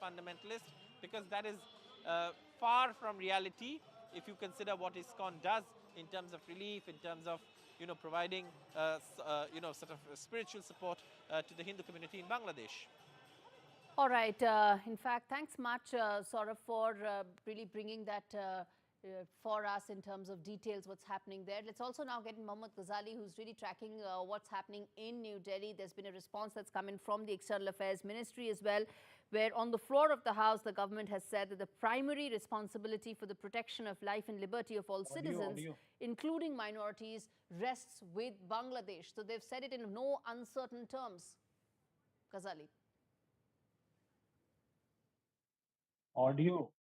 fundamentalist, because that is far from reality if you consider what ISKCON does in terms of relief, in terms of providing sort of spiritual support to the Hindu community in Bangladesh. All right. In fact, thanks much, Saurabh, for really bringing that for us in terms of details, what's happening there. Let's also now get in Mohammad Ghazali, who's really tracking what's happening in New Delhi. There's been a response that's come in from the External Affairs Ministry as well, where on the floor of the House, the government has said that the primary responsibility for the protection of life and liberty of all citizens, including minorities, rests with Bangladesh. So they've said it in no uncertain terms. Ghazali. Audio.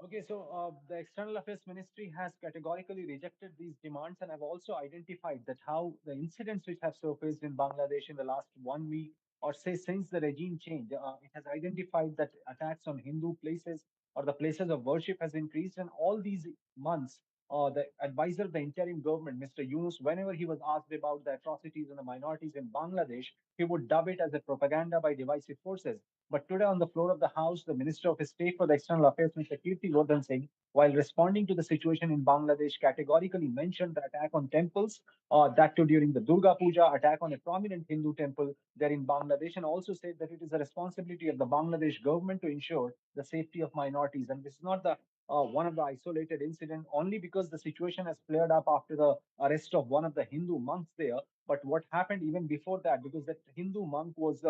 Okay, so the External Affairs Ministry has categorically rejected these demands and have also identified that how the incidents which have surfaced in Bangladesh in the last 1 week, or say since the regime change, it has identified that attacks on Hindu places or the places of worship has increased. And all these months, the advisor of the interim government, Mr. Yunus, whenever he was asked about the atrocities and the minorities in Bangladesh, he would dub it as a propaganda by divisive forces. But today, on the floor of the House, the Minister of State for the External Affairs, Mr. Kirti Vardhan Singh, while responding to the situation in Bangladesh, categorically mentioned the attack on temples, that too during the Durga Puja, attack on a prominent Hindu temple there in Bangladesh, and also said that it is the responsibility of the Bangladesh government to ensure the safety of minorities. And this is not the one of the isolated incident only because the situation has flared up after the arrest of one of the Hindu monks there. But what happened even before that, because that Hindu monk was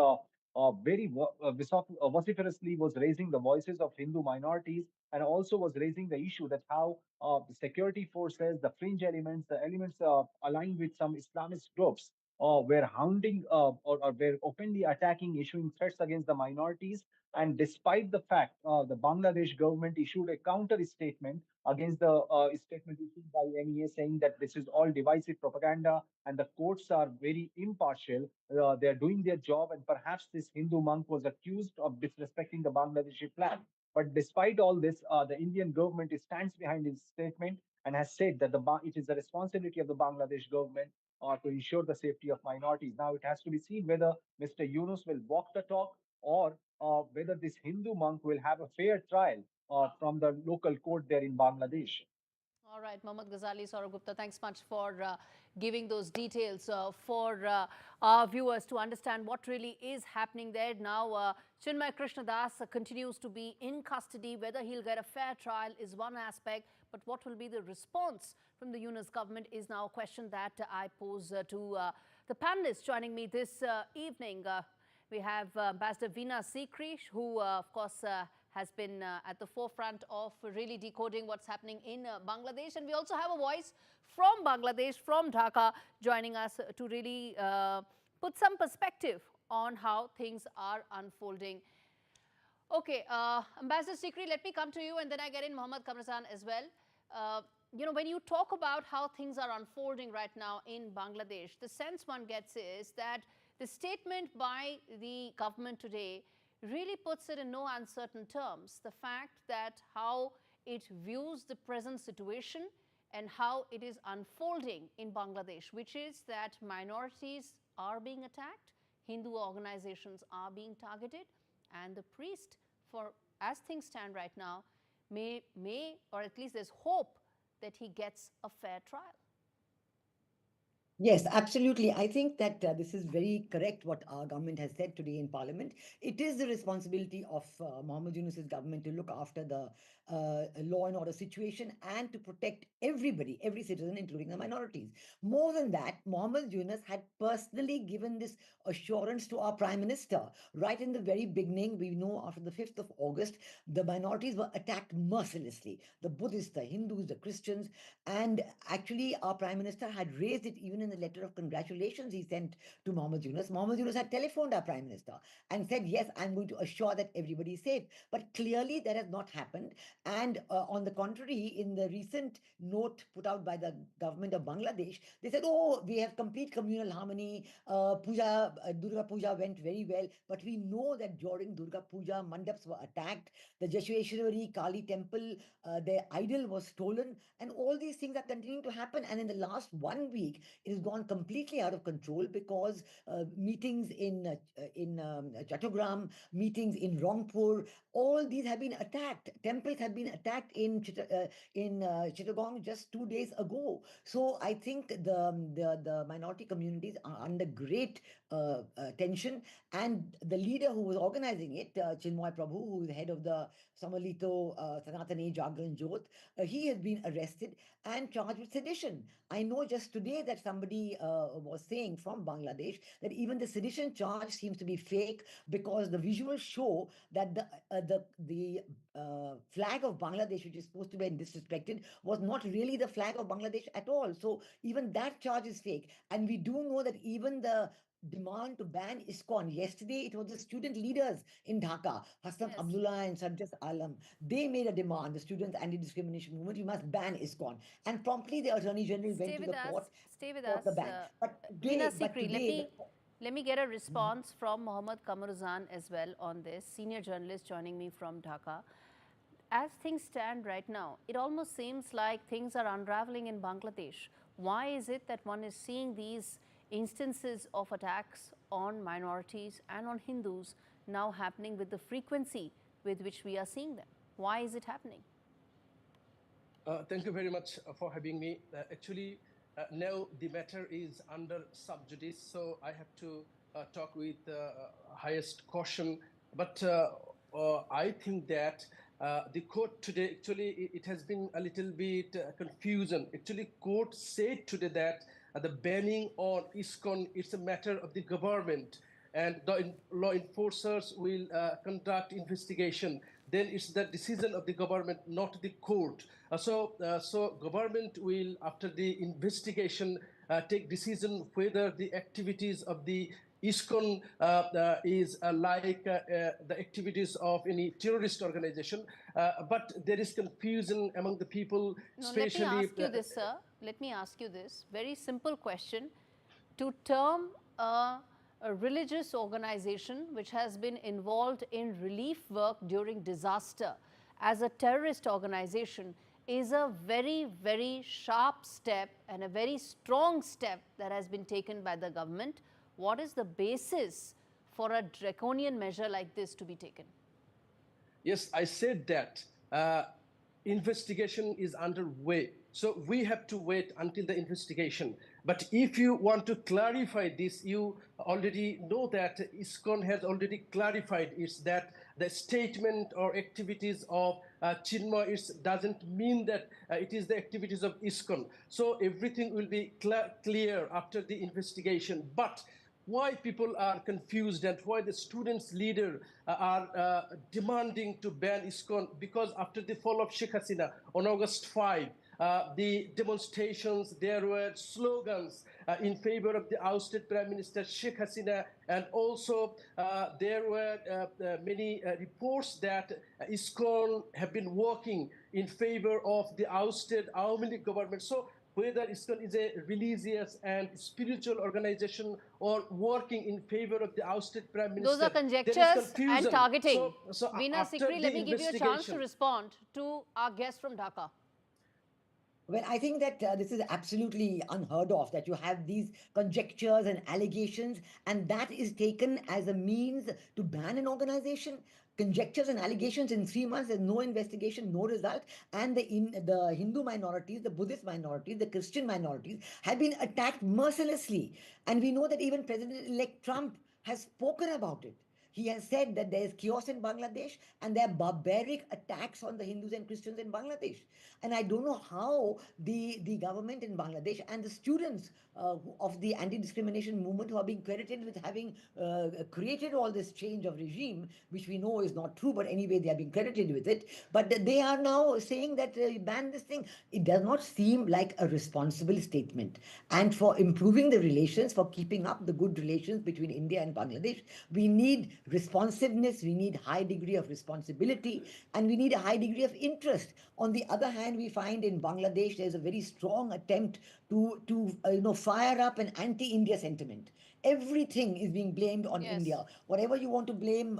very vociferously was raising the voices of Hindu minorities and also was raising the issue that how the security forces, the fringe elements, the elements aligned with some Islamist groups were hounding or were openly attacking, issuing threats against the minorities. And despite the fact the Bangladesh government issued a counter statement against the statement issued by MEA saying that this is all divisive propaganda and the courts are very impartial. They are doing their job, and perhaps this Hindu monk was accused of disrespecting the Bangladeshi flag. But despite all this, the Indian government stands behind its statement and has said that it is the responsibility of the Bangladesh government to ensure the safety of minorities. Now it has to be seen whether Mr. Yunus will walk the talk or whether this Hindu monk will have a fair trial from the local court there in Bangladesh. All right, Mohammad Ghazali, Saurabh Gupta, thanks much for giving those details for our viewers to understand what really is happening there. Now, Chinmay Krishnadas continues to be in custody. Whether he'll get a fair trial is one aspect, but what will be the response from the Yunus government is now a question that I pose to the panelists joining me this evening. We have Ambassador Veena Sikri, who, of course, has been at the forefront of really decoding what's happening in Bangladesh. And we also have a voice from Bangladesh, from Dhaka, joining us to really put some perspective on how things are unfolding. Okay, Ambassador Sikri, let me come to you, and then I get in Mohammad Kamrazan as well. When you talk about how things are unfolding right now in Bangladesh, the sense one gets is that the statement by the government today really puts it in no uncertain terms. The fact that how it views the present situation and how it is unfolding in Bangladesh, which is that minorities are being attacked, Hindu organizations are being targeted, and the priest, as things stand right now, may, or at least there's hope that he gets a fair trial. Yes, absolutely. I think that this is very correct what our government has said today in Parliament. It is the responsibility of Mohammed Yunus's government to look after the law and order situation and to protect everybody, every citizen, including the minorities. More than that, Mohammed Yunus had personally given this assurance to our Prime Minister. Right in the very beginning, we know after the 5th of August, the minorities were attacked mercilessly. The Buddhists, the Hindus, the Christians, and actually our Prime Minister had raised it even in the letter of congratulations he sent to Mohammed Yunus. Mohammed Yunus had telephoned our Prime Minister and said, yes, I'm going to assure that everybody is safe. But clearly that has not happened. And on the contrary, in the recent note put out by the government of Bangladesh, they said, oh, we have complete communal harmony. Durga Puja went very well. But we know that during Durga Puja, mandaps were attacked. The Jeshweshwari Kali temple, their idol was stolen. And all these things are continuing to happen. And in the last 1 week, it is gone completely out of control because meetings in Chittagong, meetings in Rangpur, all these have been attacked. Temples have been attacked in Chittagong just 2 days ago. So I think the minority communities are under great tension, and the leader who was organizing it, Chinmoy Prabhu, who is head of the Samalito Sanatani Jagran Jyoth, he has been arrested and charged with sedition. I know just today that somebody was saying from Bangladesh that even the sedition charge seems to be fake because the visuals show that the flag of Bangladesh, which is supposed to be disrespected, was not really the flag of Bangladesh at all. So even that charge is fake. And we do know that even the demand to ban ISKCON. Yesterday, it was the student leaders in Dhaka, Hassan Yes. Abdullah and Sarjas Alam. They made a demand, the students' anti-discrimination movement, you must ban ISKCON. And promptly the Attorney General went to the court for the ban. But Veena today, let me get a response from Mohammad Kamaruzan as well on this, senior journalist joining me from Dhaka. As things stand right now, it almost seems like things are unraveling in Bangladesh. Why is it that one is seeing these instances of attacks on minorities and on Hindus now happening with the frequency with which we are seeing them? Why is it happening? Thank you very much for having me. Actually, now the matter is under sub judice, so I have to talk with highest caution. But I think that the court today, actually, it has been a little bit confusion. Actually, court said today that the banning on ISKCON is a matter of the government, and the law enforcers will conduct investigation. Then it's the decision of the government, not the court. So government will, after the investigation, take decision whether the activities of the ISKCON is like the activities of any terrorist organization. But there is confusion among the people, No, especially... let me ask you this, sir. Let me ask you this very simple question. To term a religious organization which has been involved in relief work during disaster as a terrorist organization is a very, very sharp step and a very strong step that has been taken by the government. What is the basis for a draconian measure like this to be taken? Yes, I said that investigation is underway. So we have to wait until the investigation. But if you want to clarify this, you already know that ISKCON has already clarified is that the statement or activities of Chinmoy doesn't mean that it is the activities of ISKCON. So everything will be clear after the investigation. But why people are confused and why the students' leader are demanding to ban ISKCON, because after the fall of Sheikh Hasina on August 5, the demonstrations, there were slogans in favor of the ousted Prime Minister Sheikh Hasina, and also there were many reports that ISKCON have been working in favor of the ousted Awami League government. So whether ISKCON is a religious and spiritual organization or working in favor of the ousted Prime Minister. Those are conjectures and targeting. Veena Sikri, let me give you a chance to respond to our guest from Dhaka. Well, I think that this is absolutely unheard of, that you have these conjectures and allegations, and that is taken as a means to ban an organization. Conjectures and allegations in 3 months, there's no investigation, no result, and the Hindu minorities, the Buddhist minorities, the Christian minorities have been attacked mercilessly. And we know that even President-elect Trump has spoken about it. He has said that there is chaos in Bangladesh and there are barbaric attacks on the Hindus and Christians in Bangladesh. And I don't know how the government in Bangladesh and the students of the anti-discrimination movement who are being credited with having created all this change of regime, which we know is not true, but anyway, they are being credited with it. But they are now saying that ban this thing. It does not seem like a responsible statement. And for improving the relations, for keeping up the good relations between India and Bangladesh, we need responsiveness, we need high degree of responsibility, and we need a high degree of interest. On the other hand, we find in Bangladesh there's a very strong attempt to fire up an anti-India sentiment. Everything is being blamed on Yes. India. Whatever you want to blame,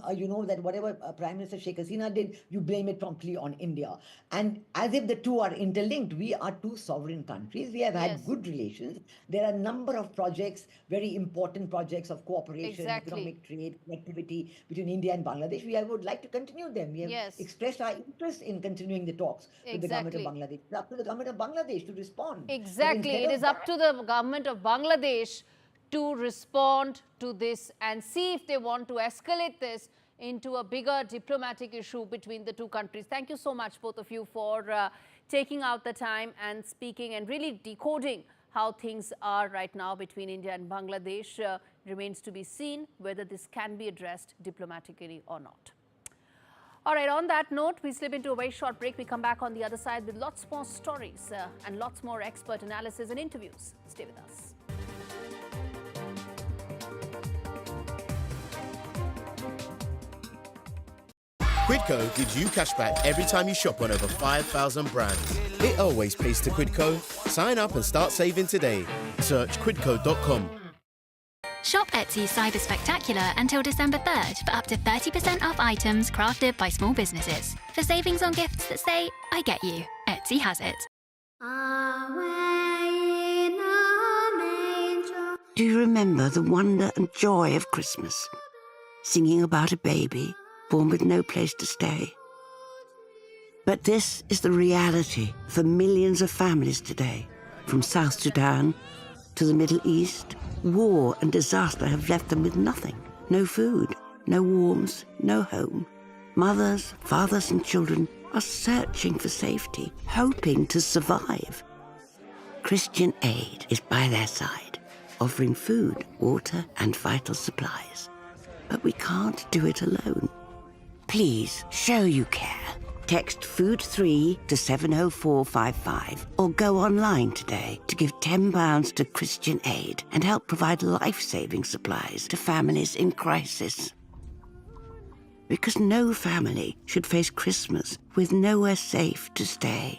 that whatever Prime Minister Sheikh Hasina did, you blame it promptly on India. And as if the two are interlinked. We are two sovereign countries. We have Yes. had good relations. There are a number of projects, very important projects of cooperation, Exactly. economic trade, connectivity between India and Bangladesh. We would like to continue them. We have Yes. expressed our interest in continuing the talks with the government of Exactly. Bangladesh. It's up to the government of Bangladesh to respond. But Exactly. instead It of is up to the government of Bangladesh to respond to this and see if they want to escalate this into a bigger diplomatic issue between the two countries. Thank you so much, both of you, for taking out the time and speaking and really decoding how things are right now between India and Bangladesh. Remains to be seen whether this can be addressed diplomatically or not. All right, on that note, we slip into a very short break. We come back on the other side with lots more stories and lots more expert analysis and interviews. Stay with us. Quidco gives you cashback every time you shop on over 5,000 brands. It always pays to Quidco. Sign up and start saving today. Search quidco.com. Shop Etsy Cyber Spectacular until December 3rd for up to 30% off items crafted by small businesses. For savings on gifts that say, I get you, Etsy has it. Do you remember the wonder and joy of Christmas? Singing about a baby born with no place to stay. But this is the reality for millions of families today. From South Sudan to the Middle East, war and disaster have left them with nothing. No food, no warmth, no home. Mothers, fathers and children are searching for safety, hoping to survive. Christian Aid is by their side, offering food, water and vital supplies. But we can't do it alone. Please show you care. Text FOOD3 to 70455 or go online today to give £10 to Christian Aid and help provide life-saving supplies to families in crisis. Because no family should face Christmas with nowhere safe to stay.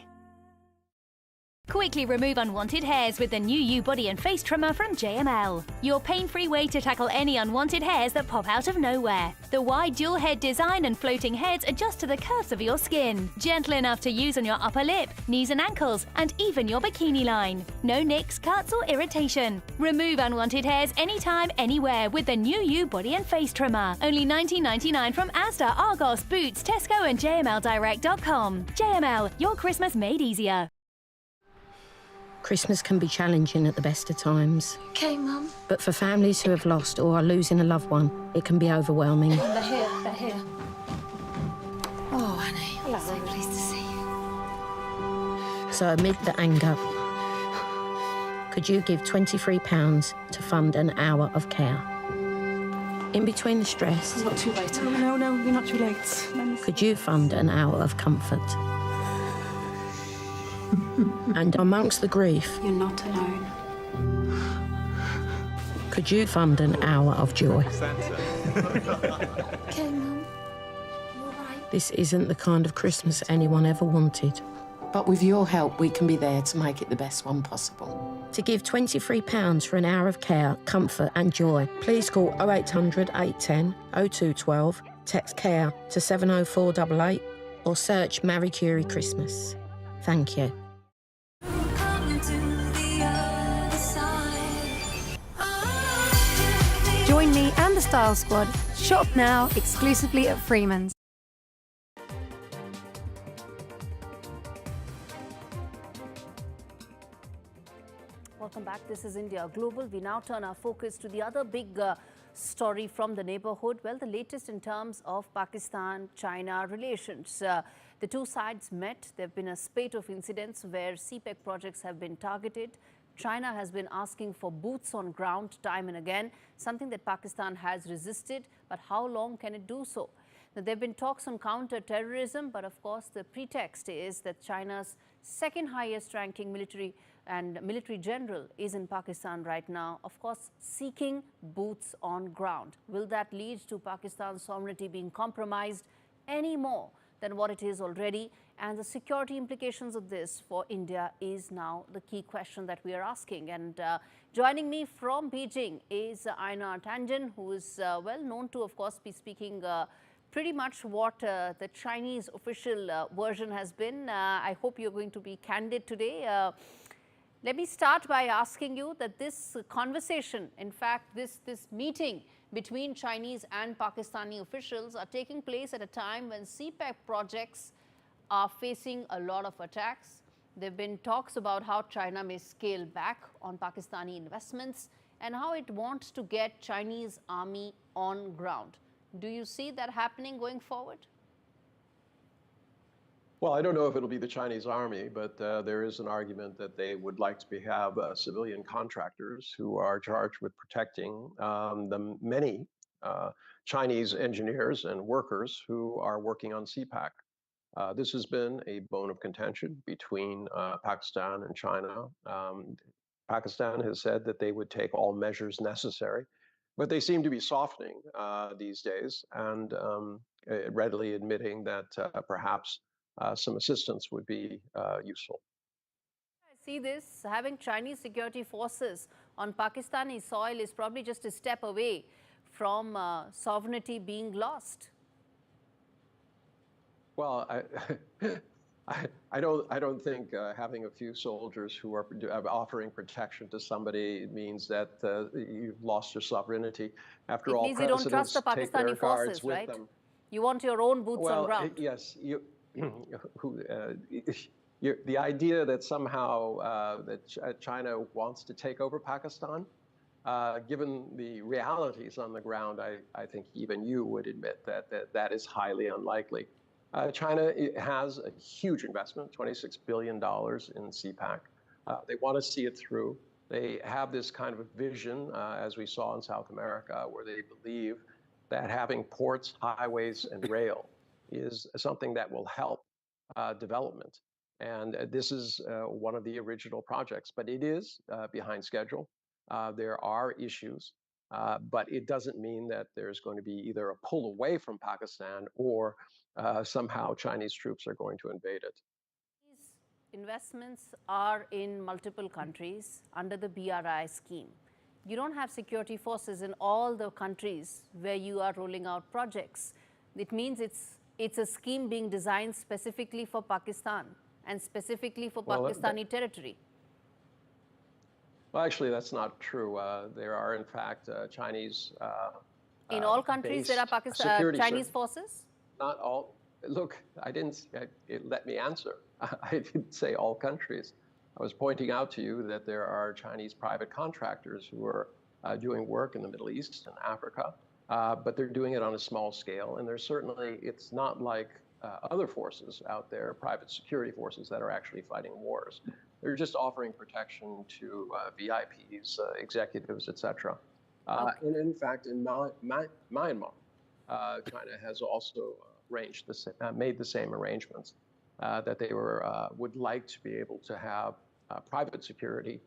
Quickly remove unwanted hairs with the new U Body and Face Trimmer from JML. Your pain-free way to tackle any unwanted hairs that pop out of nowhere. The wide dual head design and floating heads adjust to the curves of your skin. Gentle enough to use on your upper lip, knees and ankles, and even your bikini line. No nicks, cuts or irritation. Remove unwanted hairs anytime, anywhere with the new U Body and Face Trimmer. Only $19.99 from Asda, Argos, Boots, Tesco and JMLDirect.com. JML, your Christmas made easier. Christmas can be challenging at the best of times. Okay, Mum. But for families who have lost or are losing a loved one, it can be overwhelming. They're here. Oh, honey. Hello. So pleased to see you. So amid the anger, could you give £23 to fund an hour of care? In between the stress... It's not too late. No, you're not too late. Could you fund an hour of comfort? And amongst the grief... You're not alone. Could you fund an hour of joy? Okay, Mum. You all right? This isn't the kind of Christmas anyone ever wanted. But with your help, we can be there to make it the best one possible. To give £23 for an hour of care, comfort and joy, please call 0800 810 0212, text CARE to 70488 or search Marie Curie Christmas. Thank you. Join me and the Style Squad. Shop now exclusively at Freeman's. Welcome back. This is India Global. We now turn our focus to the other big story from the neighborhood. Well, the latest in terms of Pakistan-China relations. The two sides met. There have been a spate of incidents where CPEC projects have been targeted. China has been asking for boots on ground time and again, something that Pakistan has resisted. But how long can it do so? Now, there have been talks on counter-terrorism, but of course the pretext is that China's second highest ranking military general is in Pakistan right now, of course seeking boots on ground. Will that lead to Pakistan's sovereignty being compromised any more than what it is already. And the security implications of this for India is now the key question that we are asking. And joining me from Beijing is Aina Tanjan, who is well known to, of course, be speaking pretty much what the Chinese official version has been. I hope you're going to be candid today. Let me start by asking you that this conversation, in fact, this meeting between Chinese and Pakistani officials are taking place at a time when CPEC projects are facing a lot of attacks. There have been talks about how China may scale back on Pakistani investments and how it wants to get Chinese army on ground. Do you see that happening going forward? Well, I don't know if it'll be the Chinese army, but there is an argument that they would like to have civilian contractors who are charged with protecting the many Chinese engineers and workers who are working on CPAC. This has been a bone of contention between Pakistan and China. Pakistan has said that they would take all measures necessary, but they seem to be softening these days and readily admitting that perhaps some assistance would be useful. I see this, having Chinese security forces on Pakistani soil is probably just a step away from sovereignty being lost. Well, I don't think having a few soldiers who are offering protection to somebody means that you've lost your sovereignty. After all, it means you don't trust the Pakistani forces, right? You want your own boots on ground. Yes, the idea that somehow that China wants to take over Pakistan, given the realities on the ground, I think even you would admit that is highly unlikely. China has a huge investment, $26 billion in CPAC. They want to see it through. They have this kind of a vision, as we saw in South America, where they believe that having ports, highways, and rail is something that will help development. And this is one of the original projects, but it is behind schedule. There are issues, but it doesn't mean that there's going to be either a pull away from Pakistan or somehow Chinese troops are going to invade it. These investments are in multiple countries under the BRI scheme. You don't have security forces in all the countries where you are rolling out projects. It means it's a scheme being designed specifically for Pakistan and specifically for Pakistani territory. Well, actually, that's not true. There are, in fact, Chinese. In all countries, there are Chinese forces? Not all. Look, let me answer. I didn't say all countries. I was pointing out to you that there are Chinese private contractors who are doing work in the Middle East and Africa, but they're doing it on a small scale. And it's not like other forces out there, private security forces that are actually fighting wars. They're just offering protection to VIPs, executives, etc. And in fact, in Myanmar, China has also made the same arrangements that they would like to be able to have private security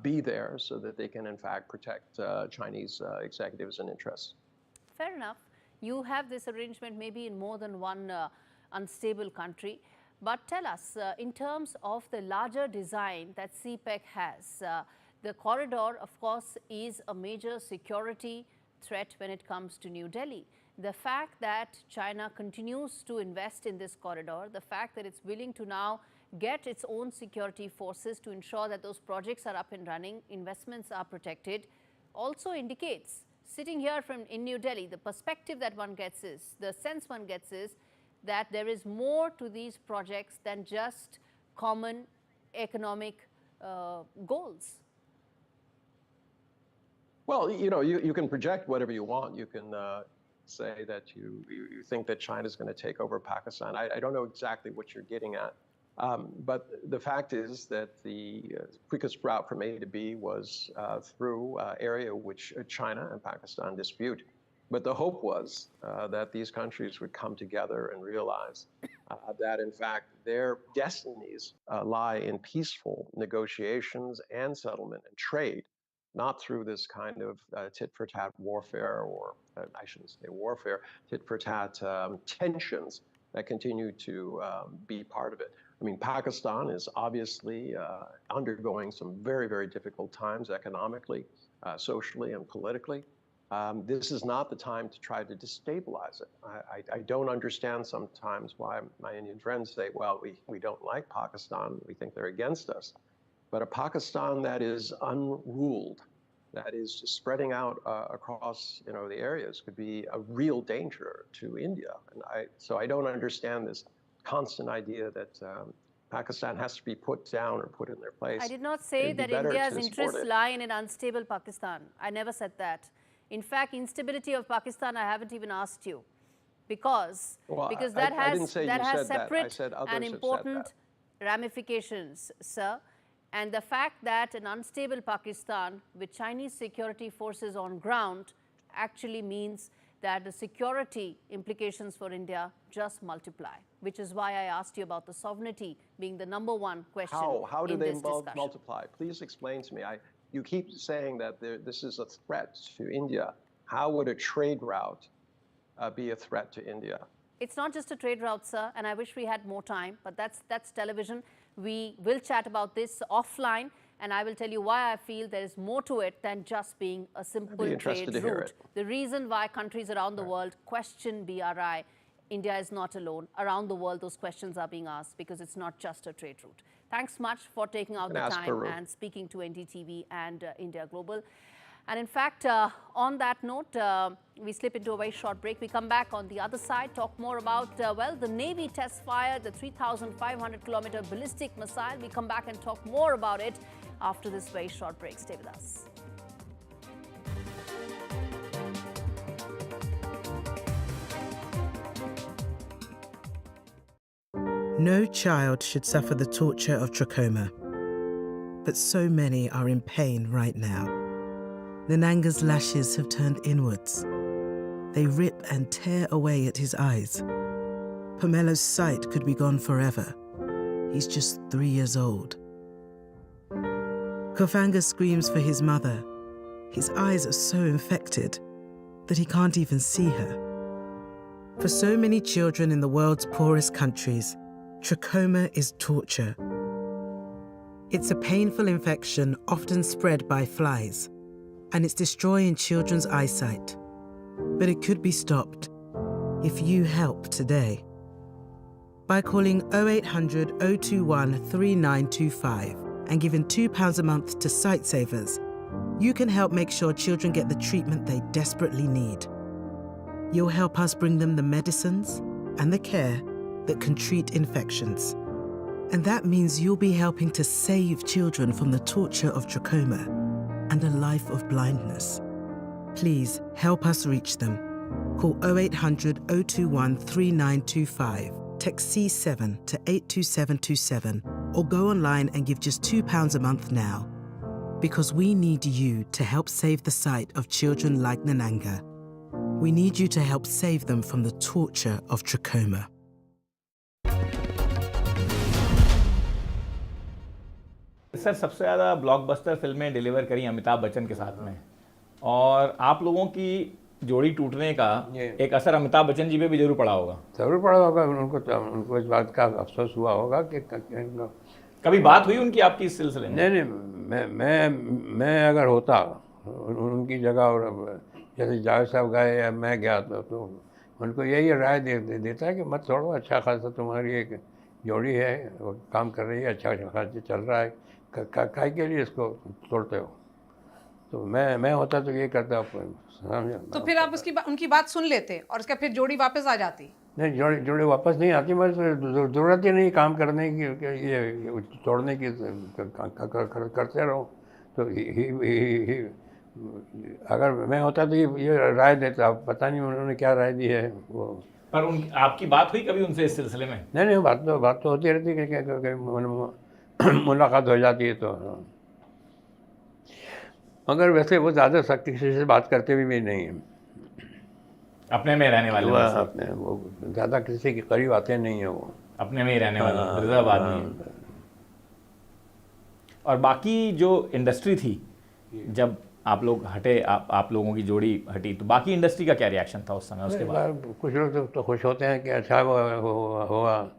be there so that they can, in fact, protect Chinese executives and interests. Fair enough. You have this arrangement maybe in more than one unstable country. But tell us, in terms of the larger design that CPEC has, the corridor, of course, is a major security threat when it comes to New Delhi. The fact that China continues to invest in this corridor, the fact that it's willing to now get its own security forces to ensure that those projects are up and running, investments are protected, also indicates, sitting here in New Delhi, the perspective that one gets is, the sense one gets is, that there is more to these projects than just common economic goals. Well, you can project whatever you want. You can say that you think that China's going to take over Pakistan. I don't know exactly what you're getting at. But the fact is that the quickest route from A to B was through area which China and Pakistan dispute. But the hope was that these countries would come together and realize that, in fact, their destinies lie in peaceful negotiations and settlement and trade, not through this kind of tit-for-tat warfare, or I shouldn't say warfare, tit-for-tat tensions continue to be part of it. I mean, Pakistan is obviously undergoing some very, very difficult times economically, socially, and politically. This is not the time to try to destabilize it. I don't understand sometimes why my Indian friends say, well, we don't like Pakistan, we think they're against us. But a Pakistan that is unruled, that is just spreading out across the areas, could be a real danger to India. And so I don't understand this constant idea that Pakistan has to be put down or put in their place. I did not say that India's interests lie in an unstable Pakistan. I never said that. In fact, instability of Pakistan, I haven't even asked you, because that has separate and important ramifications, sir. And the fact that an unstable Pakistan with Chinese security forces on ground actually means that the security implications for India just multiply, which is why I asked you about the sovereignty being the #1 question. How do they multiply? Please explain to me. You keep saying that this is a threat to India. How would a trade route be a threat to India? It's not just a trade route, sir, and I wish we had more time, but that's television. We will chat about this offline, and I will tell you why I feel there is more to it than just being a simple trade route. The reason why countries around the world question BRI, India is not alone. Around the world, those questions are being asked because it's not just a trade route. Thanks much for taking out the time and speaking to NDTV and India Global. And in fact, on that note, we slip into a very short break. We come back on the other side, talk more about, the Navy test fired the 3,500-kilometer ballistic missile. We come back and talk more about it after this very short break. Stay with us. No child should suffer the torture of trachoma, but so many are in pain right now. Nananga's lashes have turned inwards. They rip and tear away at his eyes. Pomelo's sight could be gone forever. He's just 3 years old. Kofanga screams for his mother. His eyes are so infected that he can't even see her. For so many children in the world's poorest countries, trachoma is torture. It's a painful infection often spread by flies, and it's destroying children's eyesight. But it could be stopped if you help today. By calling 0800 021 3925 and giving £2 a month to Sightsavers, you can help make sure children get the treatment they desperately need. You'll help us bring them the medicines and the care that can treat infections. And that means you'll be helping to save children from the torture of trachoma and a life of blindness. Please help us reach them. Call 0800 021 3925, text C7 to 82727, or go online and give just £2 a month now. Because we need you to help save the sight of children like Nananga. We need you to help save them from the torture of trachoma. Sir, सबसे ज़्यादा blockbuster फिल्में deliver करी अमिताभ बच्चन के साथ में, और आप लोगों की जोड़ी टूटने का एक असर अमिताभ बच्चन जी पे भी जरूर पड़ा होगा। जरूर पड़ा होगा। उनको इस बात का अफसोस हुआ होगा कि कभी बात हुई उनकी आपकी इस सिलसिले में? नहीं, मैं अगर होता उनकी जगह, और जैसे जावेद साहब गए या मैं गया तो उनको यही राय देता कि मत छोड़ो, अच्छा खासा तुम्हारी एक जोड़ी है, वो काम कर रही है, अच्छा खासा चल रहा है, काय के लिए इसको तोड़ते हो। तो मैं होता तो ये करता। तो फिर आप उनकी बात सुन लेते और उसका फिर जोड़ी वापस आ जाती? नहीं, जोड़ी वापस नहीं आती, बस ज़रूरत ही नहीं काम करने की, ये तोड़ने की, करते रहो। तो अगर मैं होता तो ये राय देता। पता नहीं उन्होंने क्या राय दी है वो। पर आपकी बात हुई कभी उनसे इस सिलसिले में? नहीं, बात तो होती रहती है, मुलाकात हो जाती है तो। मगर वैसे वो ज़्यादा सख्ती से बात करते भी नहीं हैं। अपने में रहने वाले अपने, वो ज़्यादा किसी के करीब आते नहीं है, वो अपने में ही रहने वाले रिजर्व आदमी। और बाकी जो इंडस्ट्री थी, जब आप लोग हटे, आप लोगों की जोड़ी हटी, तो बाकी इंडस्ट्री का क्या रिएक्शन था उस समय उसके बाद? कुछ लोग तो खुश होते हैं कि अच्छा हुआ।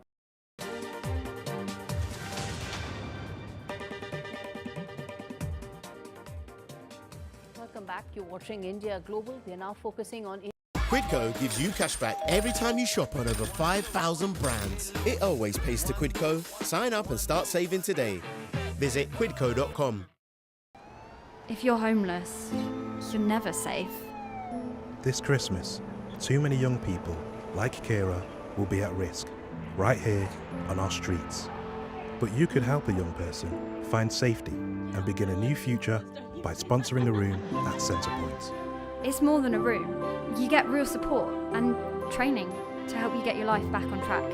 Welcome back. You're watching India Global. We are now focusing on Quidco gives you cashback every time you shop on over 5,000 brands. It always pays to Quidco. Sign up and start saving today. Visit quidco.com. If you're homeless, you're never safe. This Christmas, too many young people, like Kira, will be at risk, right here on our streets. But you could help a young person find safety and begin a new future by sponsoring a room at Centrepoint. It's more than a room. You get real support and training to help you get your life back on track.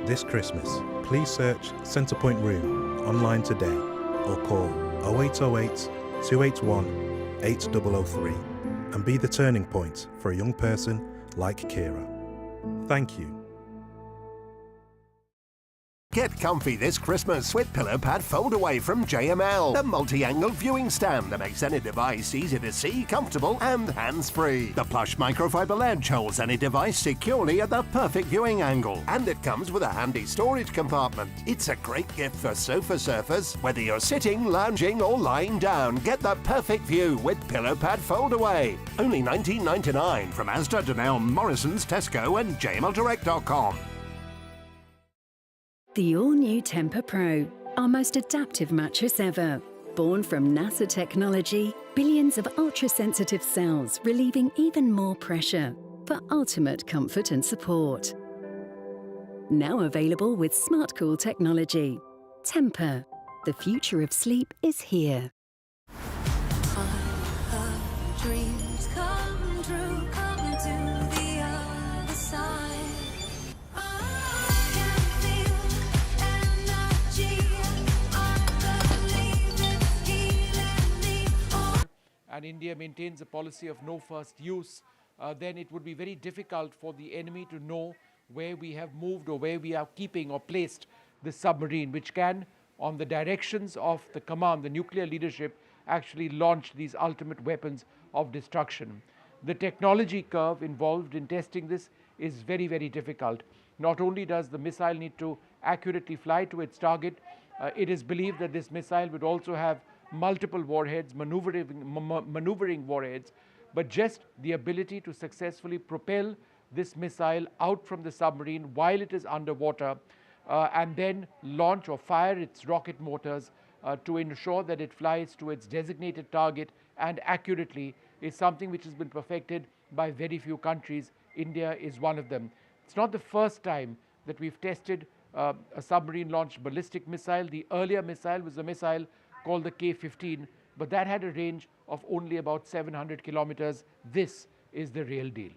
This Christmas, please search Centrepoint Room online today or call 0808 281 8003 and be the turning point for a young person like Kira. Thank you. Get comfy this Christmas with Pillow Pad Fold Away from JML, the multi-angle viewing stand that makes any device easy to see, comfortable and hands-free. The plush microfiber ledge holds any device securely at the perfect viewing angle, and it comes with a handy storage compartment. It's a great gift for sofa surfers. Whether you're sitting, lounging or lying down, get the perfect view with Pillow Pad Fold Away. Only $19.99 from Asda, Dunelm, Morrison's, Tesco and jmldirect.com. The all-new Temper Pro, our most adaptive mattress ever. Born from NASA technology, billions of ultra-sensitive cells relieving even more pressure for ultimate comfort and support. Now available with Smart Cool technology. Temper, the future of sleep is here. Dreams come true, come to the other side. And India maintains a policy of no first use, then it would be very difficult for the enemy to know where we have moved or where we are keeping or placed the submarine, which can, on the directions of the command, the nuclear leadership, actually launch these ultimate weapons of destruction. The technology curve involved in testing this is very, very difficult. Not only does the missile need to accurately fly to its target, it is believed that this missile would also have multiple warheads, maneuvering warheads, but just the ability to successfully propel this missile out from the submarine while it is underwater and then launch or fire its rocket motors to ensure that it flies to its designated target and accurately is something which has been perfected by very few countries. India is one of them. It's not the first time that we've tested a submarine-launched ballistic missile. The earlier missile was a missile called the K-15, but that had a range of only about 700 kilometers. This is the real deal.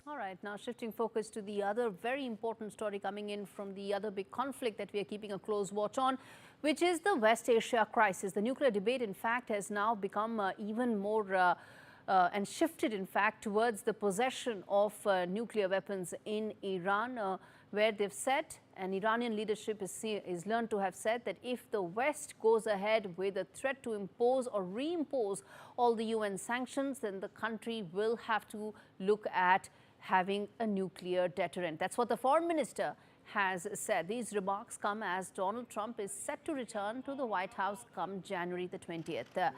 All right, now shifting focus to the other very important story coming in from the other big conflict that we are keeping a close watch on, which is the West Asia crisis. The nuclear debate, in fact, has now become even more and shifted, in fact, towards the possession of nuclear weapons in Iran, where they've said, and Iranian leadership is learned to have said, that if the West goes ahead with a threat to impose or reimpose all the UN sanctions, then the country will have to look at having a nuclear deterrent. That's what the foreign minister has said. These remarks come as Donald Trump is set to return to the White House come January the 20th.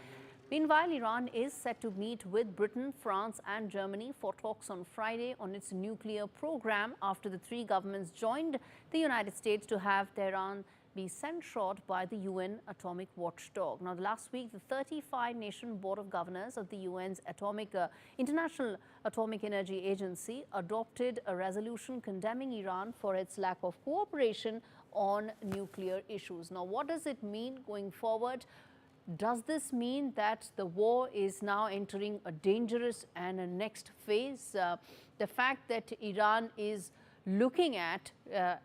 Meanwhile, Iran is set to meet with Britain, France and Germany for talks on Friday on its nuclear program after the three governments joined the United States to have Tehran be censured by the UN atomic watchdog. Now, last week, the 35-nation Board of Governors of the UN's International Atomic Energy Agency adopted a resolution condemning Iran for its lack of cooperation on nuclear issues. Now, what does it mean going forward? Does this mean that the war is now entering a dangerous and a next phase? The fact that Iran is looking at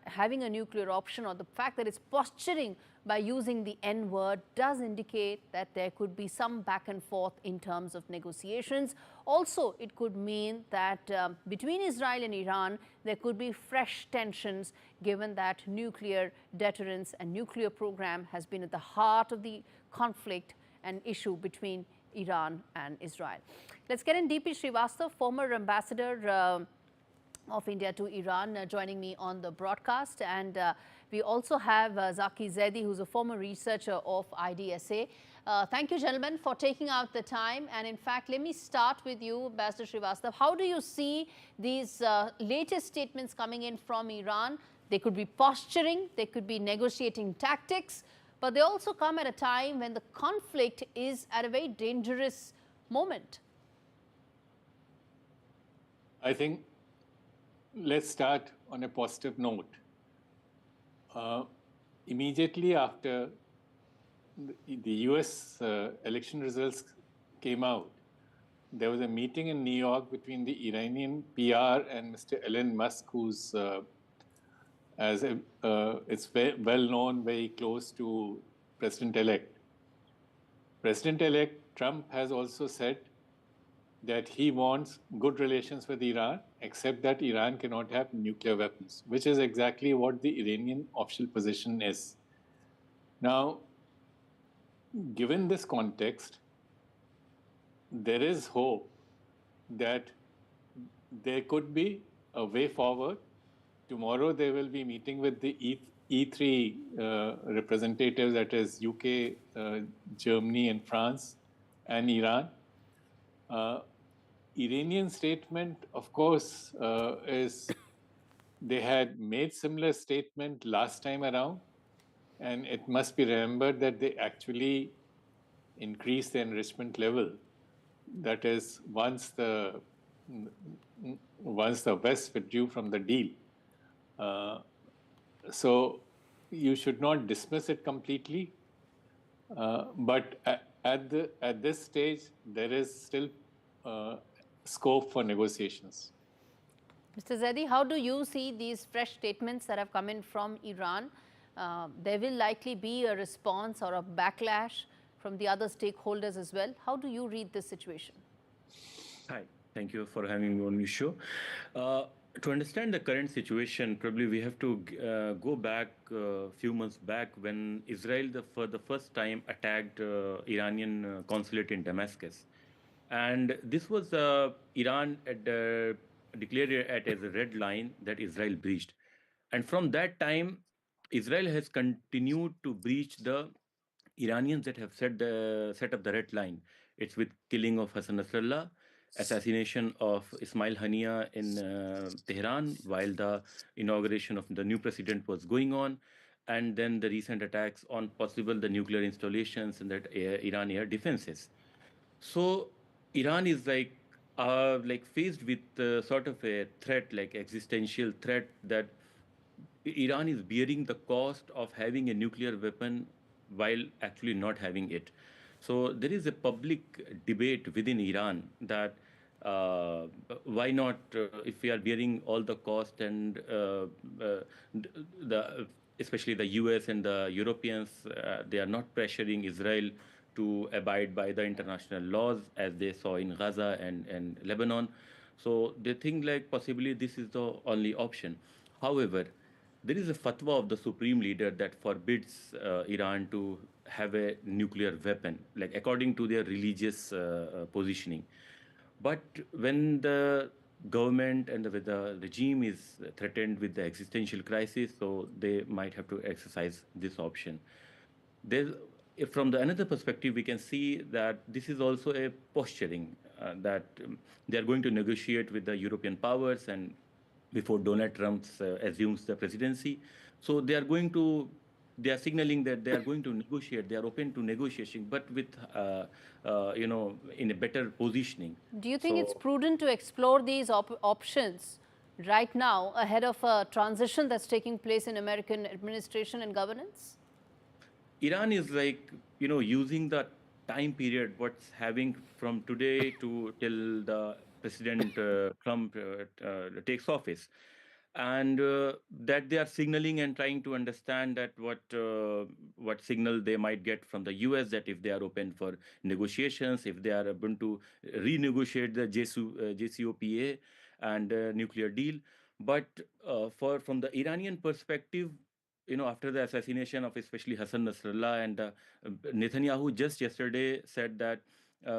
having a nuclear option, or the fact that it's posturing by using the N-word, does indicate that there could be some back and forth in terms of negotiations. Also, it could mean that between Israel and Iran, there could be fresh tensions, given that nuclear deterrence and nuclear program has been at the heart of the conflict and issue between Iran and Israel. Let's get in DP Srivastava, former ambassador of India to Iran, joining me on the broadcast. And we also have Zaki Zaidi, who's a former researcher of IDSA. Thank you, gentlemen, for taking out the time. And in fact, let me start with you, Ambassador Srivastava. How do you see these latest statements coming in from Iran? They could be posturing, they could be negotiating tactics, but they also come at a time when the conflict is at a very dangerous moment. I think let's start on a positive note. Immediately after the US election results came out, there was a meeting in New York between the Iranian PR and Mr. Elon Musk, who's it's well known, very close to President-elect. President-elect Trump has also said that he wants good relations with Iran, except that Iran cannot have nuclear weapons, which is exactly what the Iranian official position is. Now, given this context, there is hope that there could be a way forward. Tomorrow they will be meeting with the E3 representatives, that is UK, Germany and France and Iran. Iranian statement, of course, is they had made similar statement last time around, and it must be remembered that they actually increased the enrichment level. That is, once the West withdrew from the deal. So you should not dismiss it completely, but at this stage there is still scope for negotiations. Mr. Zaidi, how do you see these fresh statements that have come in from Iran? There will likely be a response or a backlash from the other stakeholders as well. How do you read this situation? Hi, thank you for having me on your show. To understand the current situation, probably we have to go back a few months back when Israel for the first time attacked Iranian consulate in Damascus. And this was Iran declared it as a red line that Israel breached. And from that time, Israel has continued to breach the Iranians that have set up the red line. It's with killing of Hassan Nasrallah, assassination of Ismail Haniyeh in Tehran while the inauguration of the new president was going on, and then the recent attacks on the nuclear installations and that Iran air defenses. So Iran is like faced with sort of a threat, like existential threat, that Iran is bearing the cost of having a nuclear weapon while actually not having it. So there is a public debate within Iran that why not, if we are bearing all the cost, and especially the US and the Europeans, they are not pressuring Israel to abide by the international laws as they saw in Gaza and Lebanon. So they think like possibly this is the only option. However, there is a fatwa of the supreme leader that forbids Iran to have a nuclear weapon, like according to their religious positioning. But when the government and the regime is threatened with the existential crisis, so they might have to exercise this option. From the another perspective, we can see that this is also a posturing, that they are going to negotiate with the European powers and before Donald Trump assumes the presidency. So they are signaling that they are going to negotiate, they are open to negotiation, but with, in a better positioning. Do you think it's prudent to explore these options right now ahead of a transition that's taking place in American administration and governance? Iran is using the time period, what's having from today to till the President Trump takes office, and that they are signaling and trying to understand that what signal they might get from the US, that if they are open for negotiations, if they are open to renegotiate the JCPOA and nuclear deal. But from the Iranian perspective, after the assassination of especially Hassan Nasrallah, and Netanyahu just yesterday said that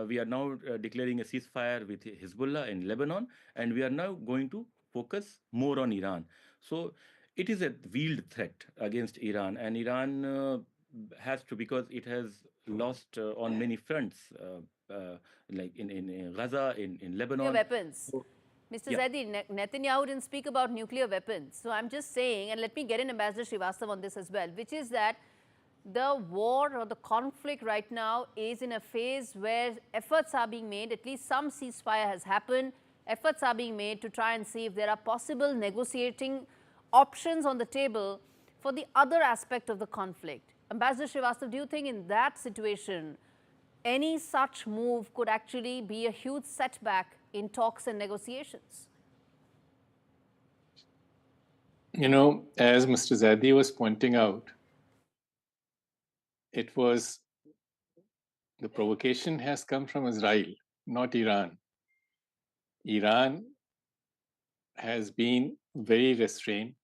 we are now declaring a ceasefire with Hezbollah in Lebanon, and we are now going to focus more on Iran. So it is a veiled threat against Iran, and Iran has to, because it has lost on many fronts, like in Gaza, in Lebanon. Nuclear weapons. Mr. Zaidi, Netanyahu didn't speak about nuclear weapons. So I'm just saying, and let me get in Ambassador Srivastav on this as well, which is that the war or the conflict right now is in a phase where efforts are being made, at least some ceasefire has happened, efforts are being made to try and see if there are possible negotiating options on the table for the other aspect of the conflict. Ambassador Srivastav, do you think in that situation, any such move could actually be a huge setback in talks and negotiations? You know, as Mr. Zaidi was pointing out, it was the provocation has come from Israel, not Iran. Iran has been very restrained.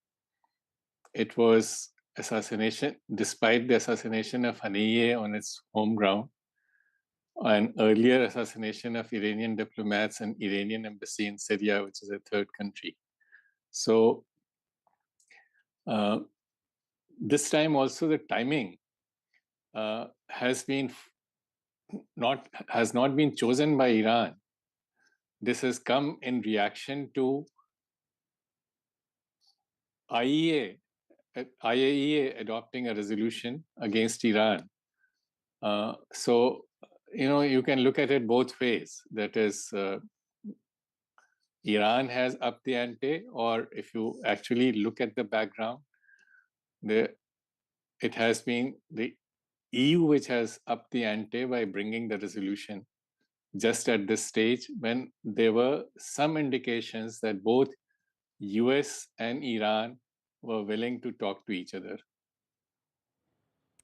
It was assassination, despite the assassination of Haniyeh on its home ground, an earlier assassination of Iranian diplomats and Iranian embassy in Syria, which is a third country. So this time also the timing has not been chosen by Iran. This has come in reaction to IAEA adopting a resolution against Iran. So, you know, you can look at it both ways. That is, Iran has upped the ante, or if you actually look at the background, it has been the EU which has upped the ante by bringing the resolution just at this stage, when there were some indications that both US and Iran were willing to talk to each other.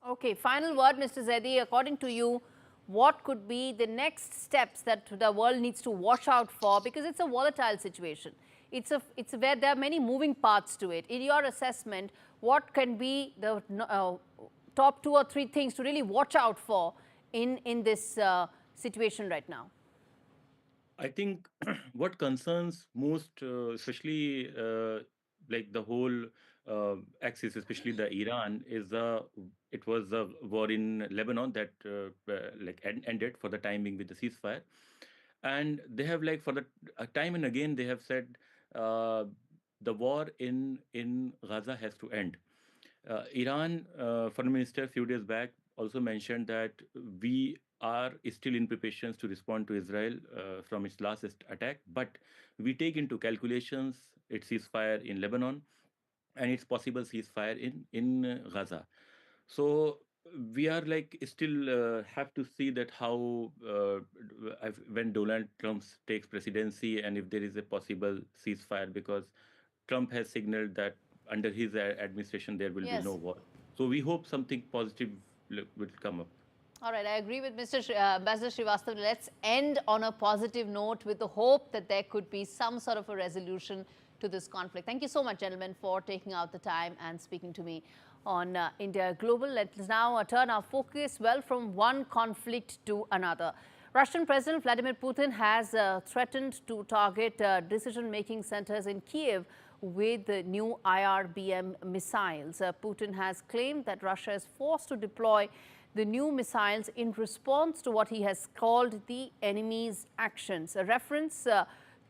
Okay, final word, Mr. Zaidi. According to you, what could be the next steps that the world needs to watch out for? Because it's a volatile situation. It's where there are many moving parts to it. In your assessment, what can be the top 2 or 3 things to really watch out for in this situation right now? I think what concerns most, especially like the whole axis, especially the Iran, is it was the war in Lebanon that ended for the time being with the ceasefire, and they have, like, for the time and again they have said the war in Gaza has to end. Iran foreign minister a few days back also mentioned that we are still in preparations to respond to Israel from its last attack, but we take into calculations its ceasefire in Lebanon and its possible ceasefire in Gaza. So we are, like, still have to see that how when Donald Trump takes presidency and if there is a possible ceasefire, because Trump has signaled that under his administration there will be no war. So we hope something positive will come up. All right, I agree with Mr. Ambassador Srivastav. Let's end on a positive note with the hope that there could be some sort of a resolution to this conflict. Thank you so much, gentlemen, for taking out the time and speaking to me on India Global. Let's now turn our focus, well, from one conflict to another. Russian President Vladimir Putin has threatened to target decision-making centers in Kyiv with the new IRBM missiles. Putin has claimed that Russia is forced to deploy the new missiles in response to what he has called the enemy's actions, a reference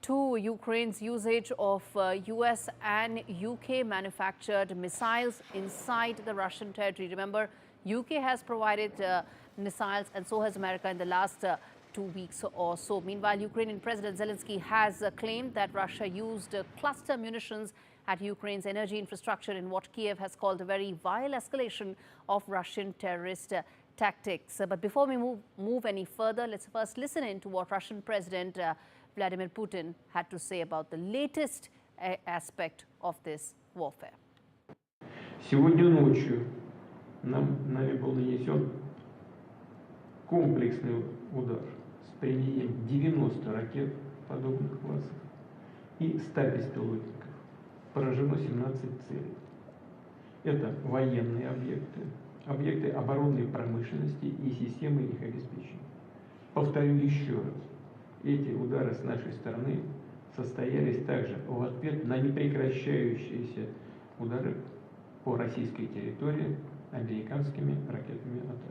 to Ukraine's usage of US and UK manufactured missiles inside the Russian territory. Remember, UK has provided missiles, and so has America in the last 2 weeks or so. Meanwhile, Ukrainian President Zelensky has claimed that Russia used cluster munitions at Ukraine's energy infrastructure in what Kyiv has called a very vile escalation of Russian terrorist tactics. But before we move any further, let's first listen in to what Russian President Vladimir Putin had to say about the latest aspect of this warfare. Сегодня ночью нами был нанесен комплексный удар с применением 90 ракет подобных классов и 100 беспилотников. Поражено 17 целей. Это военные объекты, объекты оборонной промышленности и системы их обеспечения. Повторю еще раз, эти удары с нашей стороны состоялись также в ответ на непрекращающиеся удары по российской территории американскими ракетными атаками.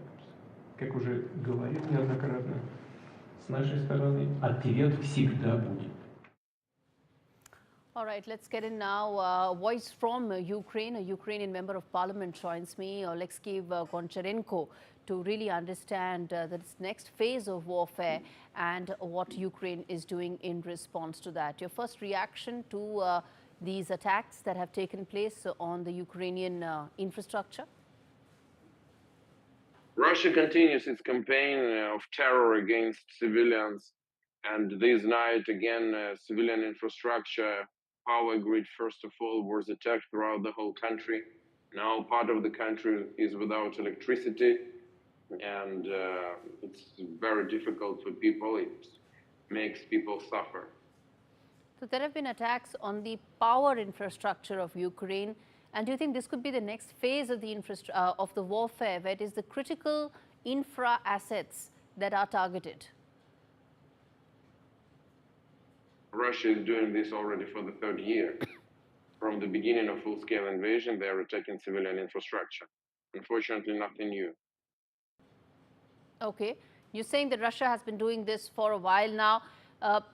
Как уже говорил неоднократно, с нашей стороны ответ всегда будет. All right, let's get in now. Voice from Ukraine. A Ukrainian member of parliament joins me, Oleksiy Goncharenko, to really understand this next phase of warfare and what Ukraine is doing in response to that. Your first reaction to these attacks that have taken place on the Ukrainian infrastructure? Russia continues its campaign of terror against civilians, and this night again civilian infrastructure, power grid first of all, was attacked throughout the whole country. Now part of the country is without electricity, and it's very difficult for people. It makes people suffer. So there have been attacks on the power infrastructure of Ukraine. And do you think this could be the next phase of the warfare, where it is the critical infra assets that are targeted? Russia is doing this already for the third year. From the beginning of full-scale invasion, they are attacking civilian infrastructure. Unfortunately, nothing new. Okay. You're saying that Russia has been doing this for a while now.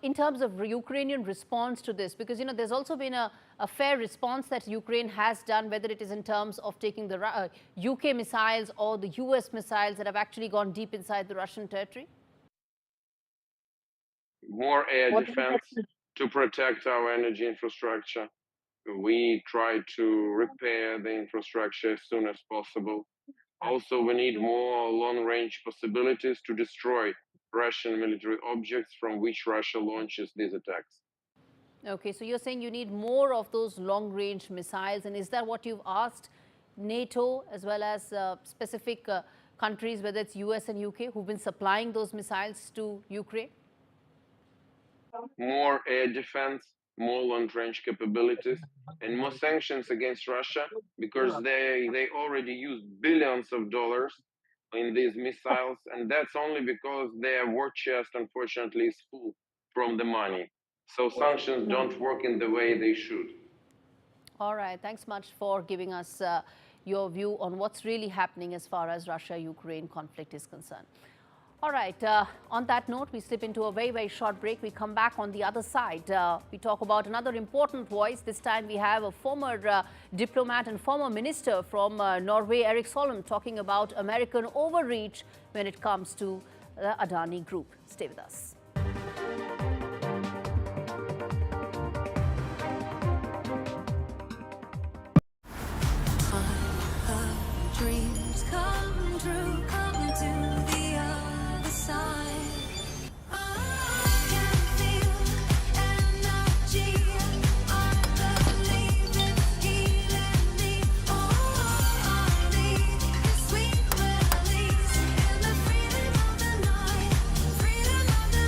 In terms of Ukrainian response to this, because, you know, there's also been a fair response that Ukraine has done, whether it is in terms of taking the UK missiles or the US missiles that have actually gone deep inside the Russian territory? More air defense to protect our energy infrastructure. We try to repair the infrastructure as soon as possible. Also, we need more long-range possibilities to destroy Russian military objects from which Russia launches these attacks. Okay, so you're saying you need more of those long-range missiles, and is that what you've asked NATO as well as specific countries, whether it's US and UK, who've been supplying those missiles to Ukraine? More air defense, more long-range capabilities, and more sanctions against Russia, because they already use billions of dollars in these missiles, and that's only because their war chest, unfortunately, is full from the money. So sanctions don't work in the way they should. All right, thanks much for giving us your view on what's really happening as far as Russia-Ukraine conflict is concerned. All right, on that note, we slip into a very, very short break. We come back on the other side. We talk about another important voice. This time we have a former diplomat and former minister from Norway, Erik Solheim, talking about American overreach when it comes to the Adani Group. Stay with us. Dreams come true, come to the other side. I can feel energy. I believe in healing me. All I need is sweet release in the freedom of the night. Freedom of the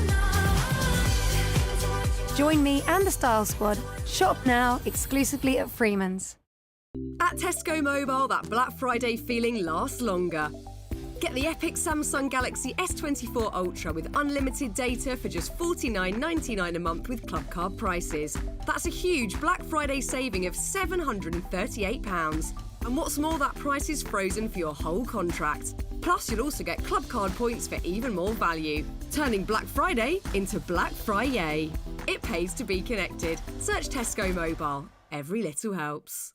night. Join me and the Style Squad. Shop now exclusively at Freeman's. At Tesco Mobile, that Black Friday feeling lasts longer. Get the epic Samsung Galaxy S24 Ultra with unlimited data for just $49.99 a month with Club Card prices. That's a huge Black Friday saving of £738. And what's more, that price is frozen for your whole contract. Plus, you'll also get Club Card points for even more value, turning Black Friday into Black Friday. It pays to be connected. Search Tesco Mobile. Every little helps.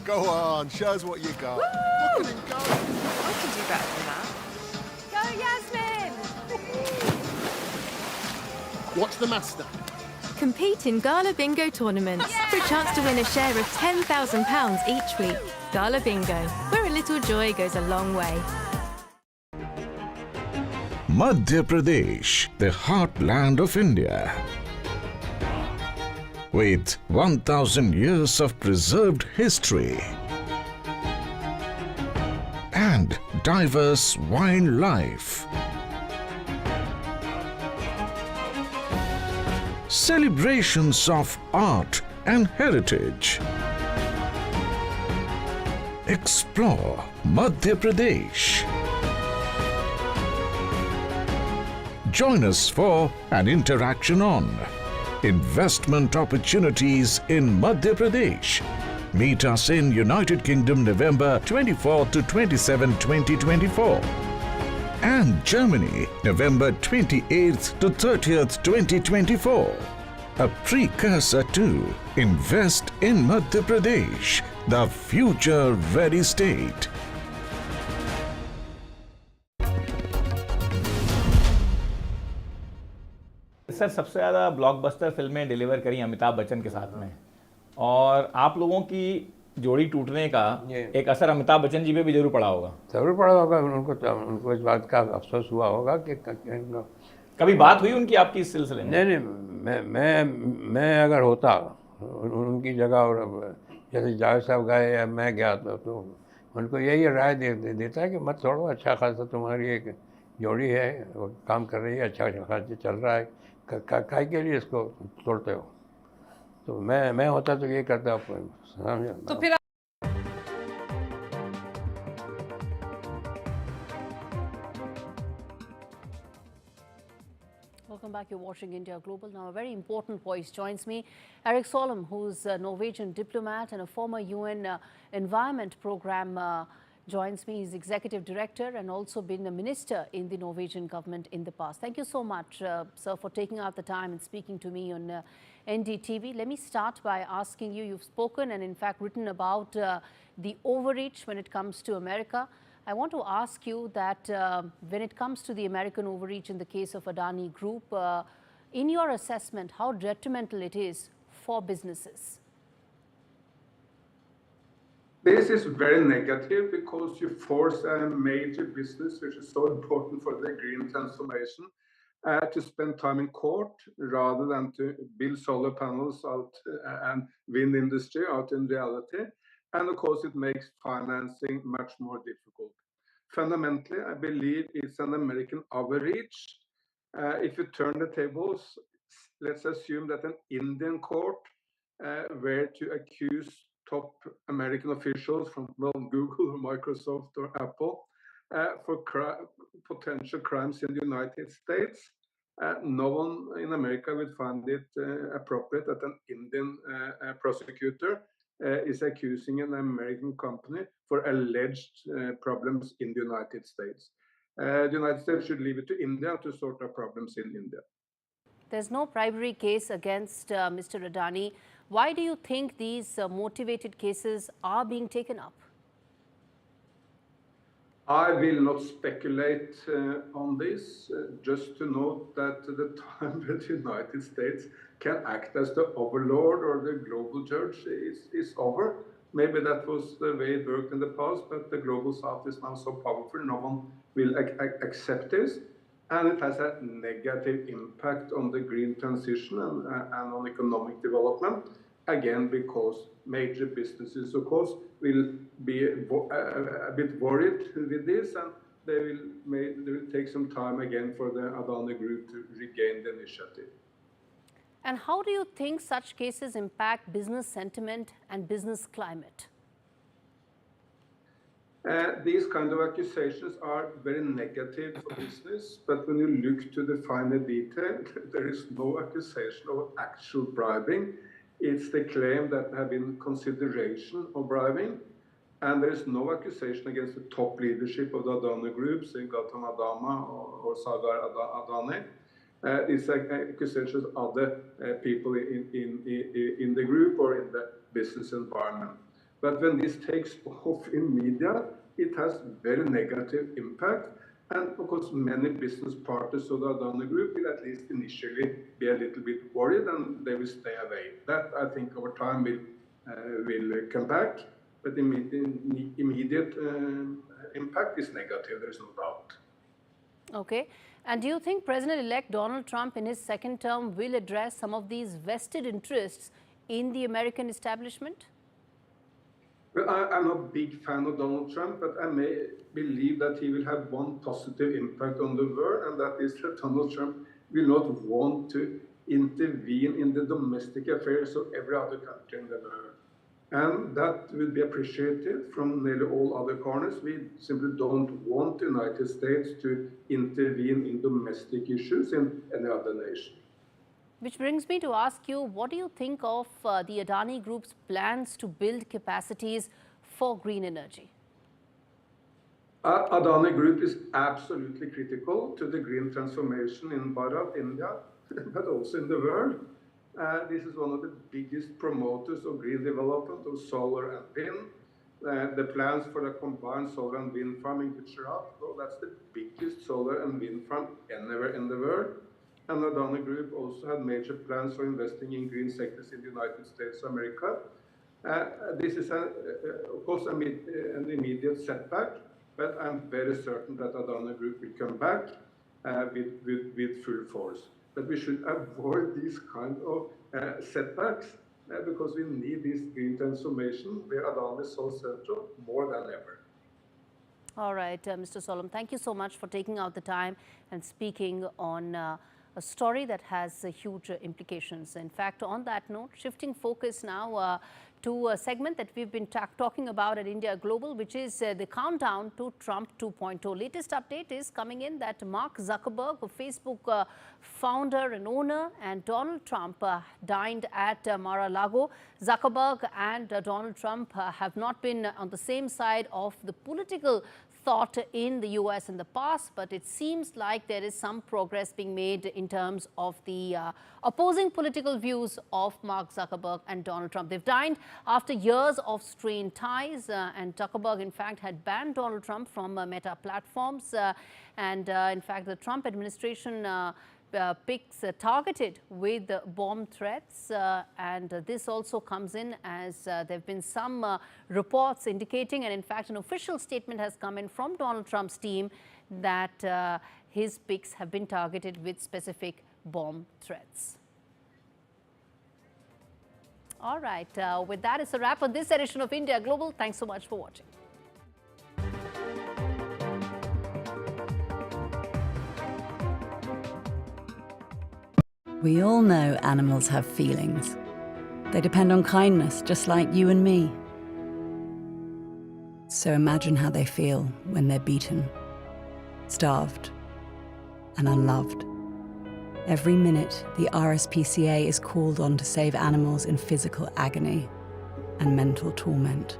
Go on, show us what you got. Woo! Look at him go. I can do better than that. Go, Yasmin! What's the master? Compete in Gala Bingo tournaments for a chance to win a share of £10,000 each week. Gala Bingo, where a little joy goes a long way. Madhya Pradesh, the heartland of India. With 1,000 years of preserved history and diverse wildlife. Celebrations of art and heritage. Explore Madhya Pradesh. Join us for an interaction on investment opportunities in Madhya Pradesh. Meet us in United Kingdom November 24 to 27, 2024. And Germany, November 28th to 30th, 2024. A precursor to Invest in Madhya Pradesh, the future-ready state. Sir सबसे ज़्यादा blockbuster फिल्में deliver करी अमिताभ बच्चन के साथ में, और आप लोगों की जोड़ी टूटने का एक असर अमिताभ बच्चन जी पे भी जरूर पड़ा होगा। जरूर पड़ा होगा, उनको इस बात का अफसोस हुआ होगा कि कभी बात हुई उनकी आपकी इस सिलसिले में? नहीं, मैं अगर होता उनकी जगह और जैसे जावेद साहब गए या मैं गया तो उनको यही राय देता है कि मत छोड़ो, अच्छा खासा तुम्हारी एक जोड़ी है, वो काम कर रही है, अच्छा खासा चल रहा है, काय के लिए इसको तोड़ते हो। तो मैं होता तो ये करता। तो फिर Welcome back. You're watching India Global. Now, a very important voice joins me. Eric Solom, who's a Norwegian diplomat and a former UN Environment Program joins me. He's executive director and also been a minister in the Norwegian government in the past. Thank you so much, sir, for taking out the time and speaking to me on NDTV. Let me start by asking you, you've spoken and in fact written about the overreach when it comes to America. I want to ask you that when it comes to the American overreach in the case of Adani Group, in your assessment, how detrimental it is for businesses? This is very negative because you force a major business, which is so important for the green transformation, to spend time in court rather than to build solar panels out and wind industry out in reality. And of course, it makes financing much more difficult. Fundamentally, I believe it's an American overreach. If you turn the tables, let's assume that an Indian court were to accuse top American officials from Google or Microsoft or Apple for potential crimes in the United States. No one in America would find it appropriate that an Indian prosecutor is accusing an American company for alleged problems in the United States. The United States should leave it to India to sort out problems in India. There's no bribery case against Mr. Adani. Why do you think these motivated cases are being taken up? I will not speculate on this, just to note that the time that the United States can act as the overlord or the global judge is over. Maybe that was the way it worked in the past, but the global south is now so powerful, no one will accept this. And it has a negative impact on the green transition and on economic development. Again, because major businesses, of course, will be a bit worried with this, and they will take some time again for the Adani Group to regain the initiative. And how do you think such cases impact business sentiment and business climate? These kind of accusations are very negative for business, but when you look to the finer detail, there is no accusation of actual bribing. It's the claim that there have been consideration of bribing, and there is no accusation against the top leadership of the Adani groups, in Gautam Adama or Sagar Adani. It's accusations of other people in the group or in the business environment. But when this takes off in media, it has very negative impact. And of course, many business partners of the Adani Group will at least initially be a little bit worried, and they will stay away. That, I think, over time will come back. But the immediate impact is negative, there is no doubt. Okay. And do you think President-elect Donald Trump in his second term will address some of these vested interests in the American establishment? Well, I'm not a big fan of Donald Trump, but I may believe that he will have one positive impact on the world, and that is that Donald Trump will not want to intervene in the domestic affairs of every other country in the world. And that would be appreciated from nearly all other corners. We simply don't want the United States to intervene in domestic issues in any other nation. Which brings me to ask you, what do you think of the Adani Group's plans to build capacities for green energy? Adani Group is absolutely critical to the green transformation in Bharat, India, but also in the world. This is one of the biggest promoters of green development of solar and wind. The plans for the combined solar and wind farm in Gujarat, well, that's the biggest solar and wind farm anywhere in the world. And Adani Group also had major plans for investing in green sectors in the United States of America. This is, of course, an immediate setback, but I'm very certain that Adani Group will come back with full force. But we should avoid these kind of setbacks because we need this green transformation where Adani is so central more than ever. All right, Mr. Solom, thank you so much for taking out the time and speaking on a story that has huge implications. In fact, on that note, shifting focus now to a segment that we've been talking about at India Global, which is the countdown to Trump 2.0. Latest update is coming in that Mark Zuckerberg, a Facebook founder and owner, and Donald Trump dined at Mar-a-Lago. Zuckerberg and Donald Trump have not been on the same side of the political thought in the US in the past, but it seems like there is some progress being made in terms of the opposing political views of Mark Zuckerberg and Donald Trump. They've dined after years of strained ties, and Zuckerberg, in fact, had banned Donald Trump from Meta platforms. In fact, the Trump administration picks targeted with bomb threats, and this also comes in as there have been some reports indicating, and in fact an official statement has come in from Donald Trump's team that his picks have been targeted with specific bomb threats. All right, with that, it's a wrap on this edition of India Global. Thanks so much for watching. We all know animals have feelings. They depend on kindness, just like you and me. So imagine how they feel when they're beaten, starved, and unloved. Every minute, the RSPCA is called on to save animals in physical agony and mental torment.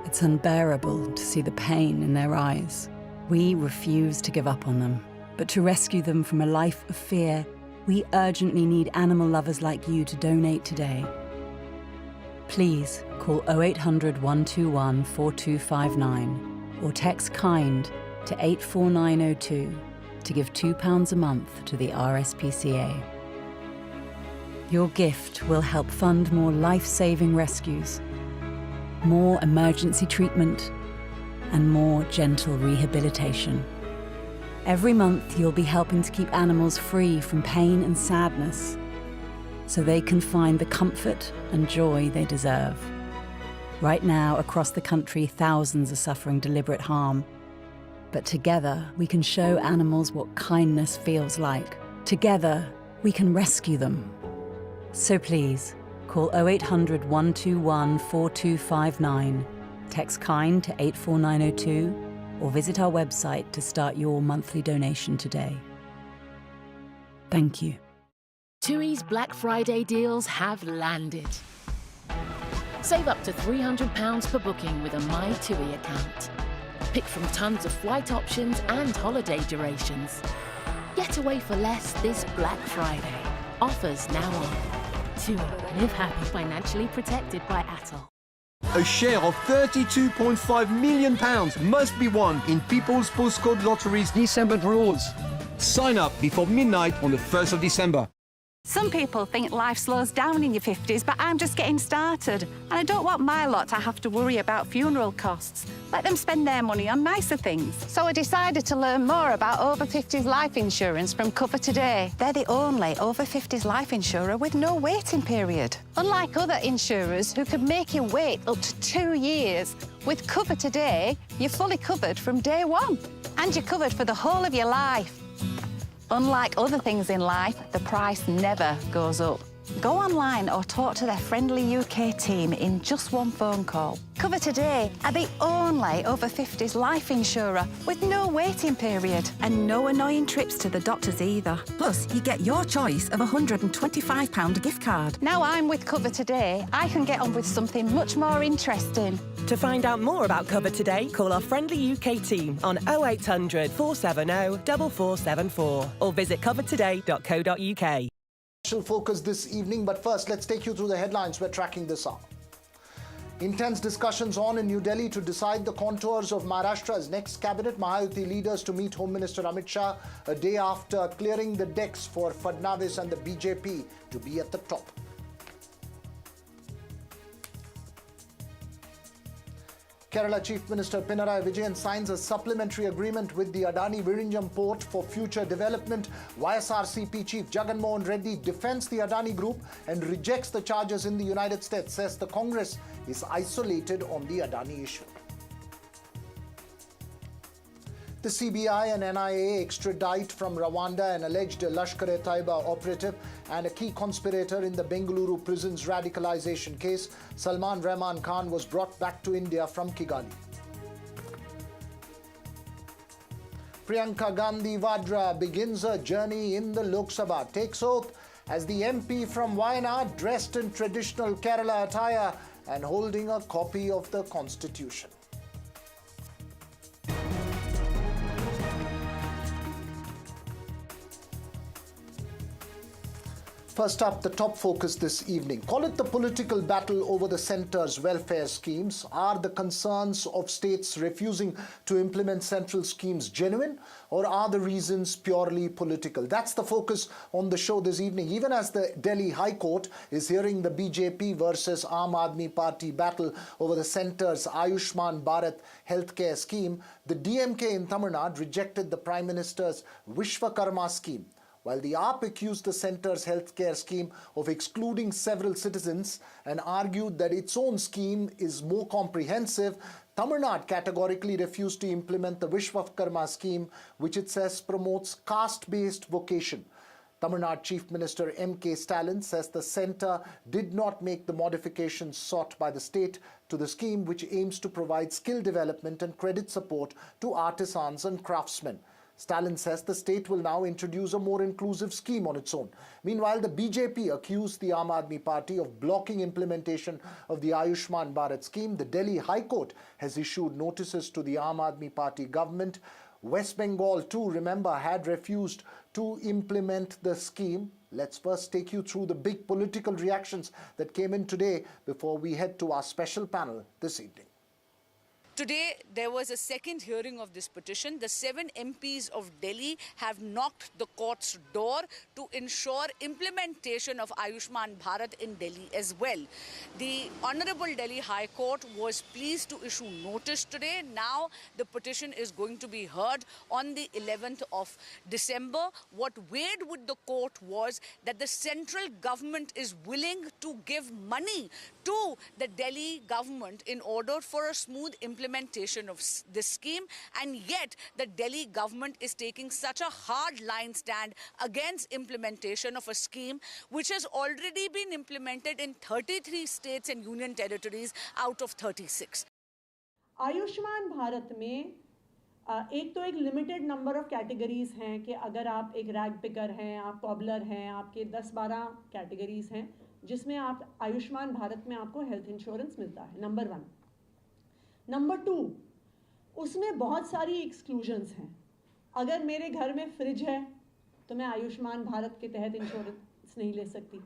It's unbearable to see the pain in their eyes. We refuse to give up on them, but to rescue them from a life of fear, we urgently need animal lovers like you to donate today. Please call 0800 121 4259 or text KIND to 84902 to give £2 a month to the RSPCA. Your gift will help fund more life-saving rescues, more emergency treatment, and more gentle rehabilitation. Every month, you'll be helping to keep animals free from pain and sadness so they can find the comfort and joy they deserve. Right now, across the country, thousands are suffering deliberate harm. But together, we can show animals what kindness feels like. Together, we can rescue them. So please, call 0800 121 4259, text KIND to 84902, or visit our website to start your monthly donation today. Thank you. TUI's Black Friday deals have landed. Save up to £300 per booking with a My TUI account. Pick from tons of flight options and holiday durations. Get away for less this Black Friday. Offers now on. TUI. Live happy. Financially protected by Atoll. A share of £32.5 million must be won in People's Postcode Lottery's December draws. Sign up before midnight on the 1st of December. Some people think life slows down in your 50s, but I'm just getting started. And I don't want my lot to have to worry about funeral costs. Let them spend their money on nicer things. So I decided to learn more about over 50s life insurance from Cover Today. They're the only over 50s life insurer with no waiting period. Unlike other insurers who could make you wait up to 2 years, with Cover Today, you're fully covered from day one. And you're covered for the whole of your life. Unlike other things in life, the price never goes up. Go online or talk to their friendly UK team in just one phone call. Cover Today are the only over 50s life insurer with no waiting period. And no annoying trips to the doctors either. Plus, you get your choice of a £125 gift card. Now I'm with Cover Today, I can get on with something much more interesting. To find out more about Cover Today, call our friendly UK team on 0800 470 4474 or visit covertoday.co.uk. Special focus this evening, but first let's take you through the headlines we're tracking this hour. Intense discussions on in New Delhi to decide the contours of Maharashtra's next cabinet. Mahayuti leaders to meet Home Minister Amit Shah a day after clearing the decks for Fadnavis and the BJP to be at the top. Kerala Chief Minister Pinarayi Vijayan signs a supplementary agreement with the Adani Virinjam port for future development. YSRCP Chief Jagan Mohan Reddy defends the Adani Group and rejects the charges in the United States, says the Congress is isolated on the Adani issue. The CBI and NIA extradite from Rwanda an alleged Lashkar-e-Taiba operative and a key conspirator in the Bengaluru prison's radicalization case. Salman Rahman Khan was brought back to India from Kigali. Priyanka Gandhi Vadra begins her journey in the Lok Sabha, takes oath as the MP from Wayanad, dressed in traditional Kerala attire and holding a copy of the Constitution. First up, the top focus this evening. Call it the political battle over the centre's welfare schemes. Are the concerns of states refusing to implement central schemes genuine, or are the reasons purely political? That's the focus on the show this evening, even as the Delhi High Court is hearing the BJP versus Aam Aadmi Party battle over the centre's Ayushman Bharat healthcare scheme. The DMK in Tamil Nadu rejected the Prime Minister's Vishwakarma scheme, while the AAP accused the centre's healthcare scheme of excluding several citizens and argued that its own scheme is more comprehensive. Tamil Nadu categorically refused to implement the Vishwakarma scheme, which it says promotes caste-based vocation. Tamil Nadu Chief Minister M.K. Stalin says the centre did not make the modifications sought by the state to the scheme, which aims to provide skill development and credit support to artisans and craftsmen. Stalin says the state will now introduce a more inclusive scheme on its own. Meanwhile, the BJP accused the Aam Aadmi Party of blocking implementation of the Ayushman Bharat scheme. The Delhi High Court has issued notices to the Aam Aadmi Party government. West Bengal too, remember, had refused to implement the scheme. Let's first take you through the big political reactions that came in today before we head to our special panel this evening. Today, there was a second hearing of this petition. The 7 MPs of Delhi have knocked the court's door to ensure implementation of Ayushman Bharat in Delhi as well. The Honorable Delhi High Court was pleased to issue notice today. Now, the petition is going to be heard on the 11th of December. What weighed with the court was that the central government is willing to give money to the Delhi government in order for a smooth implementation of this scheme, and yet the Delhi government is taking such a hard line stand against implementation of a scheme which has already been implemented in 33 states and union territories out of 36. Ayushman Bharat में एक तो एक limited number of categories हैं कि अगर आप एक rag picker हैं, आप कॉबलर हैं, आपके 10-12 कैटेगरीज हैं जिसमें आप आयुष्मान भारत में आपको हेल्थ इंश्योरेंस मिलता है, नंबर 1. नंबर 2, उसमें बहुत सारी एक्सक्लूजन्स हैं. अगर मेरे घर में फ्रिज है तो मैं आयुष्मान भारत के तहत इंश्योरेंस नहीं ले सकती.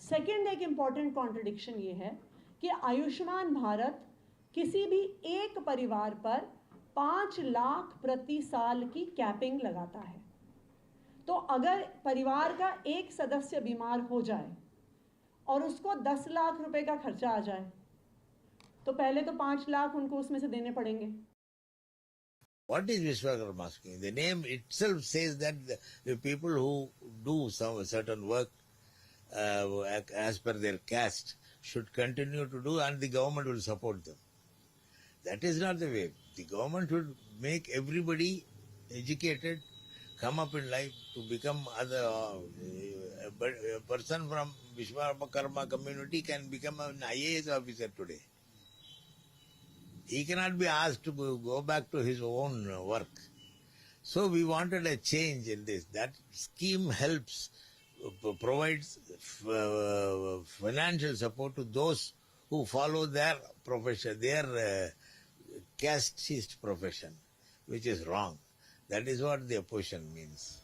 सेकंड, एक इम्पॉर्टेंट कॉन्ट्रडिक्शन ये है कि आयुष्मान भारत किसी भी एक परिवार पर 5 लाख प्रति साल की कैपिंग लगाता है. तो अगर परिवार का एक सदस्य बीमार हो जाए और उसको 10 लाख रुपए का खर्चा आ जाए तो पहले तो 5 लाख उनको उसमें से देने पड़ेंगे. What is Vishwakarma scheme? The name itself says that the people who do some certain work as per their caste should continue to do, and the government will support them. That is not the way. The government should make everybody educated, come up in life to become a person from Vishwakarma community can become an IAS officer today. He cannot be asked to go back to his own work. So we wanted a change in this. That scheme helps, provides financial support to those who follow their profession, their casteist profession, which is wrong. That is what the opposition means.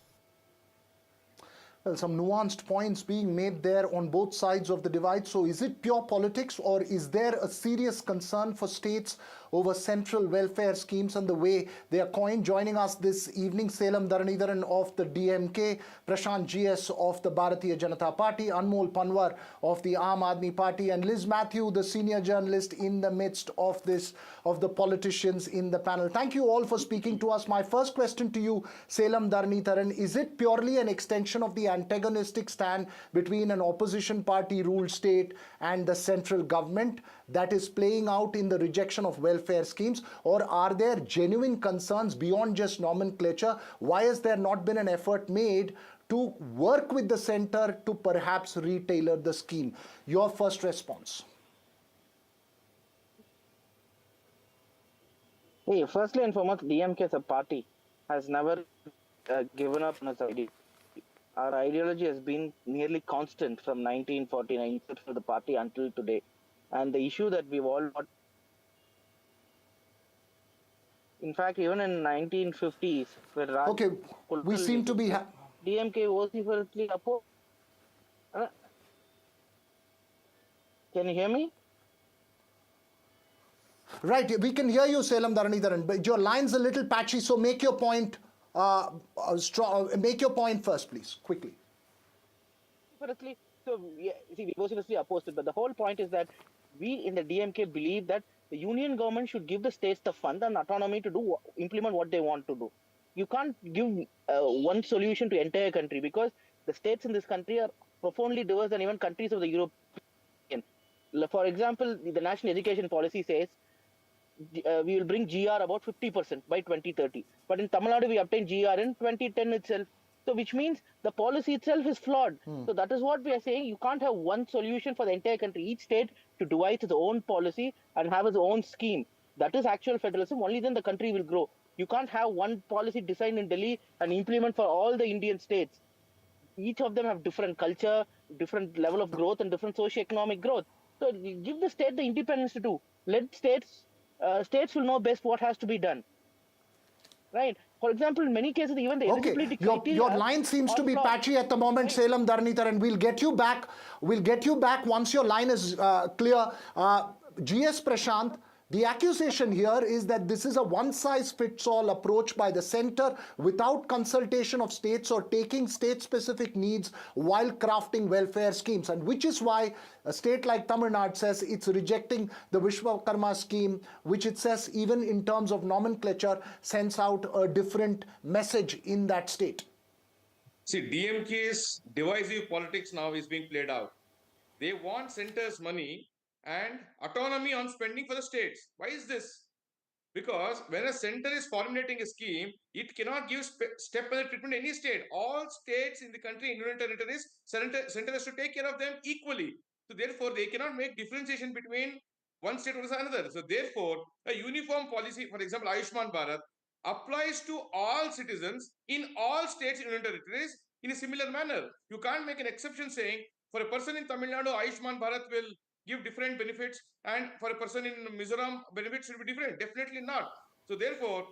Well, some nuanced points being made there on both sides of the divide. So is it pure politics, or is there a serious concern for states over central welfare schemes and the way they are coined? Joining us this evening, Selam Dharanidharan of the DMK, Prashant GS of the Bharatiya Janata Party, Anmol Panwar of the Aam Aadmi Party, and Liz Matthew, the senior journalist in the midst of the politicians in the panel. Thank you all for speaking to us. My first question to you, Selam Dharanidharan, is it purely an extension of the antagonistic stand between an opposition party ruled state and the central government that is playing out in the rejection of welfare schemes, or are there genuine concerns beyond just nomenclature? Why has there not been an effort made to work with the center to perhaps retailor the scheme? Your first response. Hey, firstly and foremost, DMK as a party has never given up on its idea. Our ideology has been nearly constant from 1949 for the party until today. And the issue that we've all got, in fact, even in 1950s, where okay, we seem to be DMK vociferously opposed. Can you hear me? Right, we can hear you, Selam Dharanidharan, but your line's a little patchy, so make your point. Make your point first, please, quickly. So, yeah, see, we vociferously opposed it, but the whole point is that we in the DMK believe that the union government should give the states the fund and autonomy to implement what they want to do. You can't give one solution to entire country, because the states in this country are profoundly diverse than even countries of the European. For example, the national education policy says we will bring GR about 50% by 2030. But in Tamil Nadu, we obtained GR in 2010 itself. So which means the policy itself is flawed. So that is what we are saying. You can't have one solution for the entire country. Each state to devise its own policy and have its own scheme. That is actual federalism. Only then the country will grow. You can't have one policy designed in Delhi and implement for all the Indian states. Each of them have different culture, different level of growth, and different socio-economic growth. So give the state the independence to do. Let states will know best what has to be done. Right? For example, in many cases, even the eligibility criteria... Your line seems to be patchy at the moment, Selam Dharanidharan. We'll get you back. We'll get you back once your line is clear. GS Prashant, the accusation here is that this is a one-size-fits-all approach by the center without consultation of states or taking state-specific needs while crafting welfare schemes, and which is why a state like Tamil Nadu says it's rejecting the Vishwakarma scheme, which it says even in terms of nomenclature sends out a different message in that state. See, DMK's divisive politics now is being played out. They want center's money and autonomy on spending for the states. Why is this? Because when a center is formulating a scheme, it cannot give step-by-step treatment to any state. All states in the country, union territories, center has to take care of them equally. So therefore, they cannot make differentiation between one state versus another. So therefore, a uniform policy, for example, Ayushman Bharat, applies to all citizens in all states and union territories in a similar manner. You can't make an exception saying, for a person in Tamil Nadu, Ayushman Bharat will give different benefits, and for a person in Mizoram, benefits should be different. Definitely not. So therefore,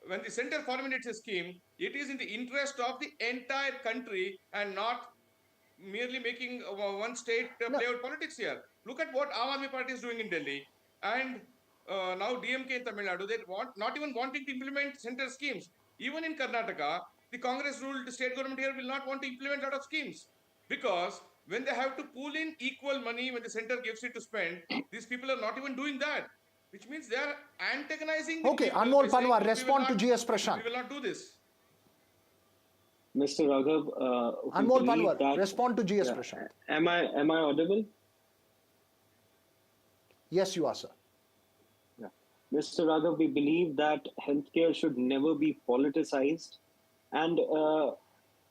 when the center formulates a scheme, it is in the interest of the entire country and not merely making one state play out politics here. Look at what Aam Aadmi Party is doing in Delhi, and now DMK in Tamil Nadu, they not even wanting to implement center schemes. Even in Karnataka, the Congress-ruled state government here will not want to implement a lot of schemes, because when they have to pool in equal money, when the center gives it to spend, these people are not even doing that, which means they are antagonizing the Okay, people. Anmol Panwar, respond to GS Prashant. We will not do this. Mr. Raghav, Anmol Panwar, respond to GS Prashant. Am I audible? Yes, you are, sir. Yeah. Mr. Raghav, we believe that healthcare should never be politicized, And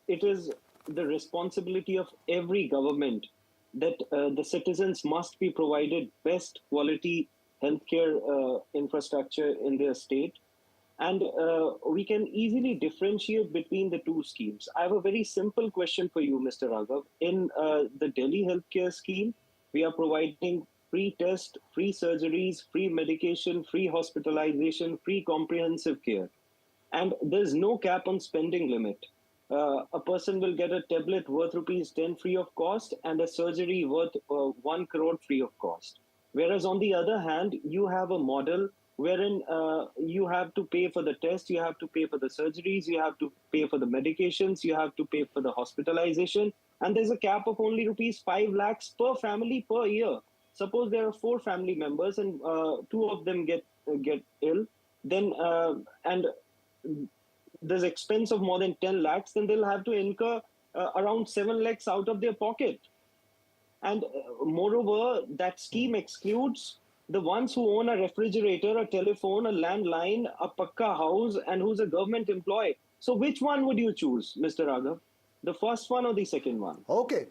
it is the responsibility of every government that the citizens must be provided best quality healthcare infrastructure in their state. And we can easily differentiate between the two schemes. I have a very simple question for you, Mr. Raghav. In the Delhi healthcare scheme, we are providing free tests, free surgeries, free medication, free hospitalization, free comprehensive care. And there's no cap on spending limit. A person will get a tablet worth ₹10 free of cost and a surgery worth 1 crore free of cost. Whereas on the other hand, you have a model wherein you have to pay for the test, you have to pay for the surgeries, you have to pay for the medications, you have to pay for the hospitalization, and there's a cap of only ₹5 lakhs per family per year. Suppose there are 4 family members and 2 of them get ill, then and there's expense of more than 10 lakhs, then they'll have to incur around 7 lakhs out of their pocket. And moreover, that scheme excludes the ones who own a refrigerator, a telephone, a landline, a pakka house, and who's a government employee. So which one would you choose, Mr. Raghav? The first one or the second one? Okay.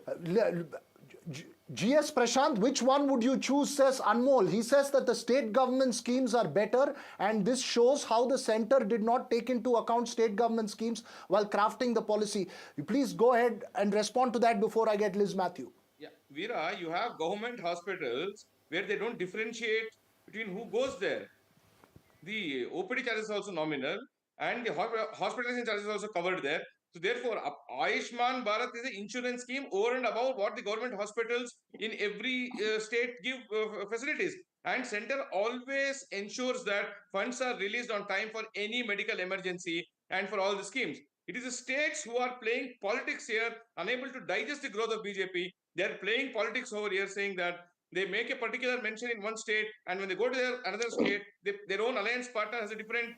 GS Prashant, which one would you choose, says Anmol. He says that the state government schemes are better, and this shows how the center did not take into account state government schemes while crafting the policy. Please go ahead and respond to that before I get Liz Matthew. Yeah, Veera, you have government hospitals where they don't differentiate between who goes there. The OPD charges is also nominal, and the hospitalization charges is also covered there. So therefore, Ayushman Bharat is an insurance scheme over and above what the government hospitals in every state give facilities. And center always ensures that funds are released on time for any medical emergency and for all the schemes. It is the states who are playing politics here, unable to digest the growth of BJP. They are playing politics over here, saying that they make a particular mention in one state, and when they go to another state, their own alliance partner has a different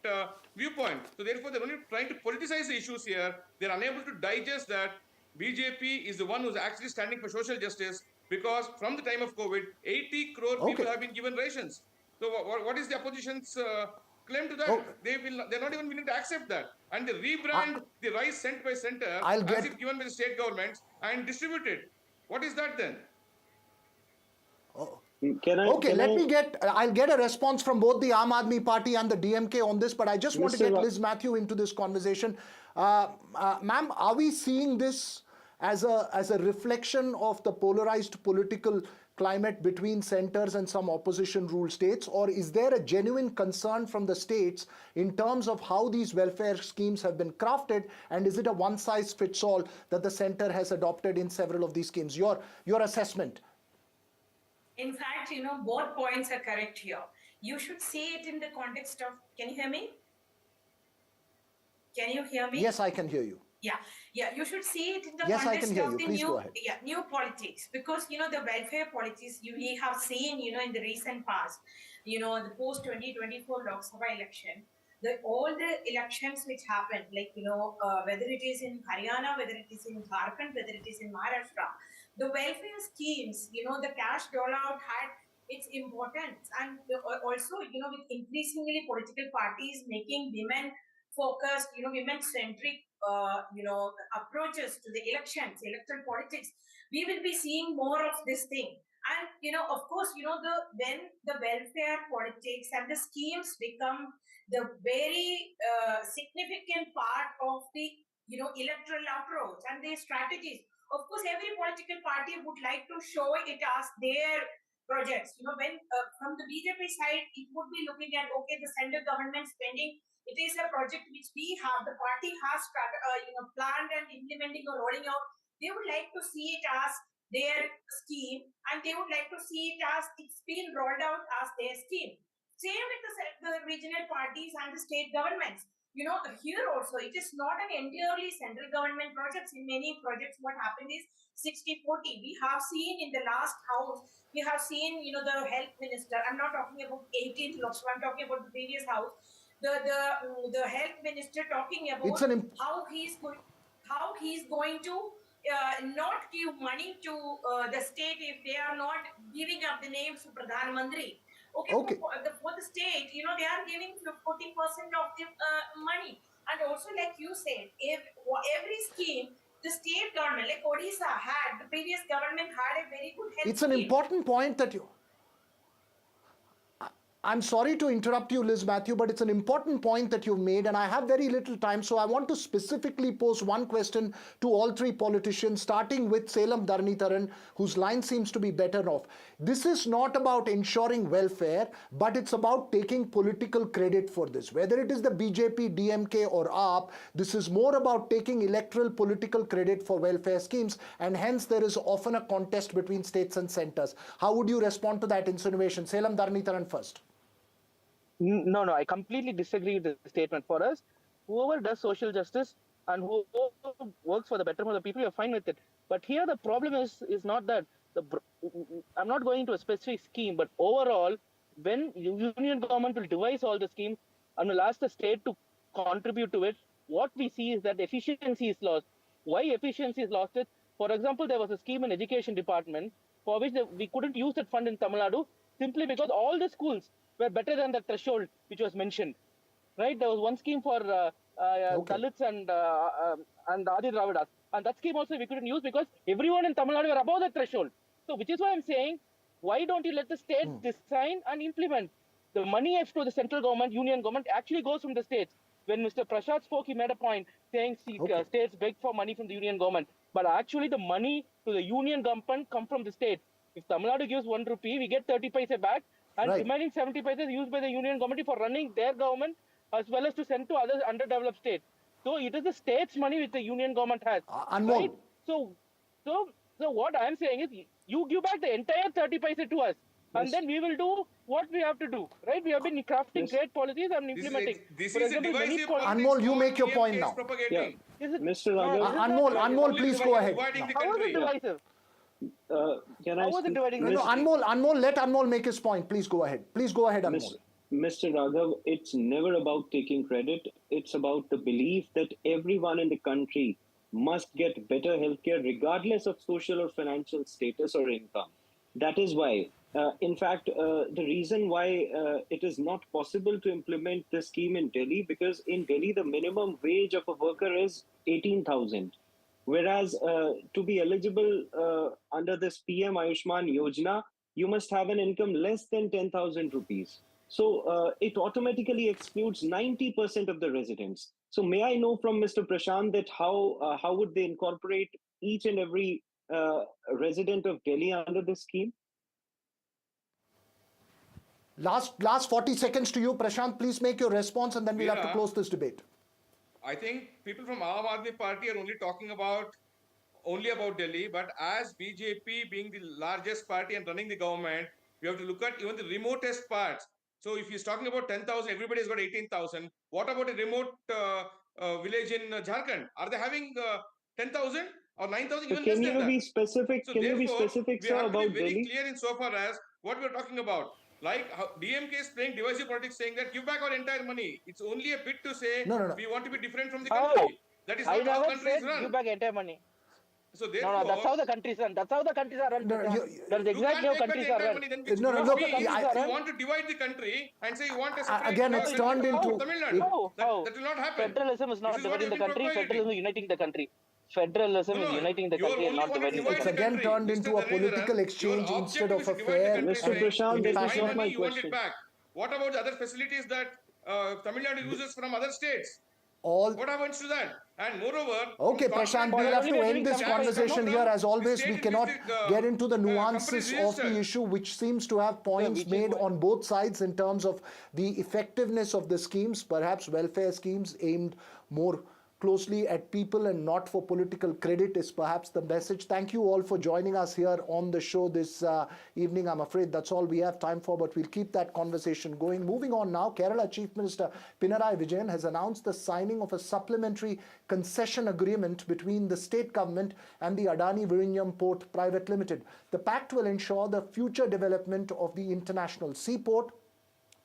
viewpoint. So therefore, they're only trying to politicize the issues here. They're unable to digest that BJP is the one who's actually standing for social justice, because from the time of COVID, 80 crore people have been given rations. So what is the opposition's claim to that? They're not even willing to accept that. And they rebrand the rice sent by center as if given by the state governments and distributed. What is that then? I'll get a response from both the Aam Aadmi Party and the DMK on this, but I just want to get Liz Matthew into this conversation. Ma'am, are we seeing this as a reflection of the polarized political climate between centers and some opposition ruled states, or is there a genuine concern from the states in terms of how these welfare schemes have been crafted, and is it a one size fits all that the center has adopted in several of these schemes? Your assessment. In fact, both points are correct here. You should see it in the context of, can you hear me? Can you hear me? Yes, I can hear you. Yeah. You should see it in the context of the new politics, because the welfare politics we have seen in the recent past, the post 2024 Lok Sabha election, all the elections which happened, like whether it is in Haryana, whether it is in Jharkhand, whether it is in Maharashtra, the welfare schemes, the cash rollout had its importance, and also with increasingly political parties making women focused, women centric approaches to the elections, electoral politics, we will be seeing more of this thing. And of course, when the welfare politics and the schemes become the very significant part of the electoral approach and the strategies, of course every political party would like to show it as their projects. When from the BJP side, it would be looking at, okay, the central government spending, it is a project which we have, the party has planned and implementing or rolling out. They would like to see it as their scheme, and they would like to see it as it's been rolled out as their scheme. Same with the regional parties and the state governments. Here also, it is not an entirely central government projects. In many projects, what happened is 60-40. We have seen in the last house, we have seen, the health minister, I'm not talking about 18th Lok Sabha, I'm talking about the previous house, the health minister talking about how he's going to not give money to the state if they are not giving up the names of Pradhan Mantri. Okay. For the state, they are giving 40% of the money. And also, like you said, if every scheme, the state government, like Odisha had, the previous government had a very good health It's an scheme. important point that you... I'm sorry to interrupt you, Liz Matthew, but it's an important point that you've made, and I have very little time, so I want to specifically pose one question to all three politicians, starting with Salem Dharnitharan, whose line seems to be better off. This is not about ensuring welfare, but it's about taking political credit for this. Whether it is the BJP, DMK or AAP, this is more about taking electoral political credit for welfare schemes, and hence there is often a contest between states and centers. How would you respond to that insinuation? Salem Dharnitharan first. No, I completely disagree with the statement. For us, whoever does social justice and whoever works for the betterment of the people, you're fine with it. But here the problem is not that. I'm not going to a specific scheme, but overall, when union government will devise all the schemes and will ask the state to contribute to it, what we see is that efficiency is lost. Why efficiency is lost is, for example, there was a scheme in education department for which we couldn't use that fund in Tamil Nadu simply because all the schools were better than the threshold which was mentioned, right? There was one scheme for Dalits and Adi Dravidas, and that scheme also we couldn't use because everyone in Tamil Nadu were above the threshold. So, which is why I'm saying, why don't you let the states design and implement? The money to the central government, union government actually goes from the states. When Mr. Prashad spoke, he made a point saying states beg for money from the union government, but actually the money to the union government come from the states. If Tamil Nadu gives 1 rupee, we get 30 paise back. And remaining 70 paise is used by the union government for running their government as well as to send to other underdeveloped states. So it is the state's money which the union government has. Right? So what I'm saying is, you give back the entire 30 paise to us, and then we will do what we have to do. Right? We have been crafting great policies and implementing. This is a divisive politics. Anmol, you make your point now. Yeah. Mr. Raghav. Anmol, please go ahead. How is it divisive? Can How was it dividing? No, Anmol, let Anmol make his point. Please go ahead. Please go ahead, Anmol. Mr. Raghav, it's never about taking credit. It's about the belief that everyone in the country must get better healthcare regardless of social or financial status or income. That is why, in fact, the reason why it is not possible to implement this scheme in Delhi, because in Delhi, the minimum wage of a worker is 18,000. Whereas to be eligible under this PM Ayushman Yojana, you must have an income less than 10,000 rupees. So it automatically excludes 90% of the residents. So may I know from Mr. Prashant that how would they incorporate each and every resident of Delhi under this scheme? Last 40 seconds to you, Prashant. Please make your response, and then we'll have to close this debate. I think people from Aam Aadmi Party are only talking about Delhi, but as BJP being the largest party and running the government, we have to look at even the remotest parts. So if he's talking about 10,000, everybody's got 18,000. What about a remote village in Jharkhand? Are they having 10,000 or 9,000? Even less than that. Can you be specific? So can you be therefore, specific, we sir, have to about be very Delhi? clear insofar as what we're talking about. Like how DMK is playing divisive politics, saying that give back our entire money. It's only a bit to say we want to be different from the country. That is not how countries run. Give back entire money. So therefore, that's how the countries run. That's how the countries are run. That's exactly how countries are run. You want to divide the country and say you want a separate again, it's turned into Tamil Nadu. That will not happen. Federalism is not dividing the country. Federalism is uniting the country. Federalism is uniting the country and not dividing the country. It's again turned into a political exchange instead of a fair. Mr. Prashant, this is not my You want question. it back. What about the other facilities that Tamil Nadu uses from other states? What happens to that? And moreover, okay, Prashant, we'll have to end this conversation here. As always, we cannot get into the nuances of the issue, which seems to have points made on both sides in terms of the effectiveness of the schemes, perhaps welfare schemes aimed more closely at people and not for political credit is perhaps the message. Thank you all for joining us here on the show this evening. I'm afraid that's all we have time for, but we'll keep that conversation going. Moving on now, Kerala Chief Minister Pinarayi Vijayan has announced the signing of a supplementary concession agreement between the state government and the Adani Vizhinjam Port Private Limited. The pact will ensure the future development of the international seaport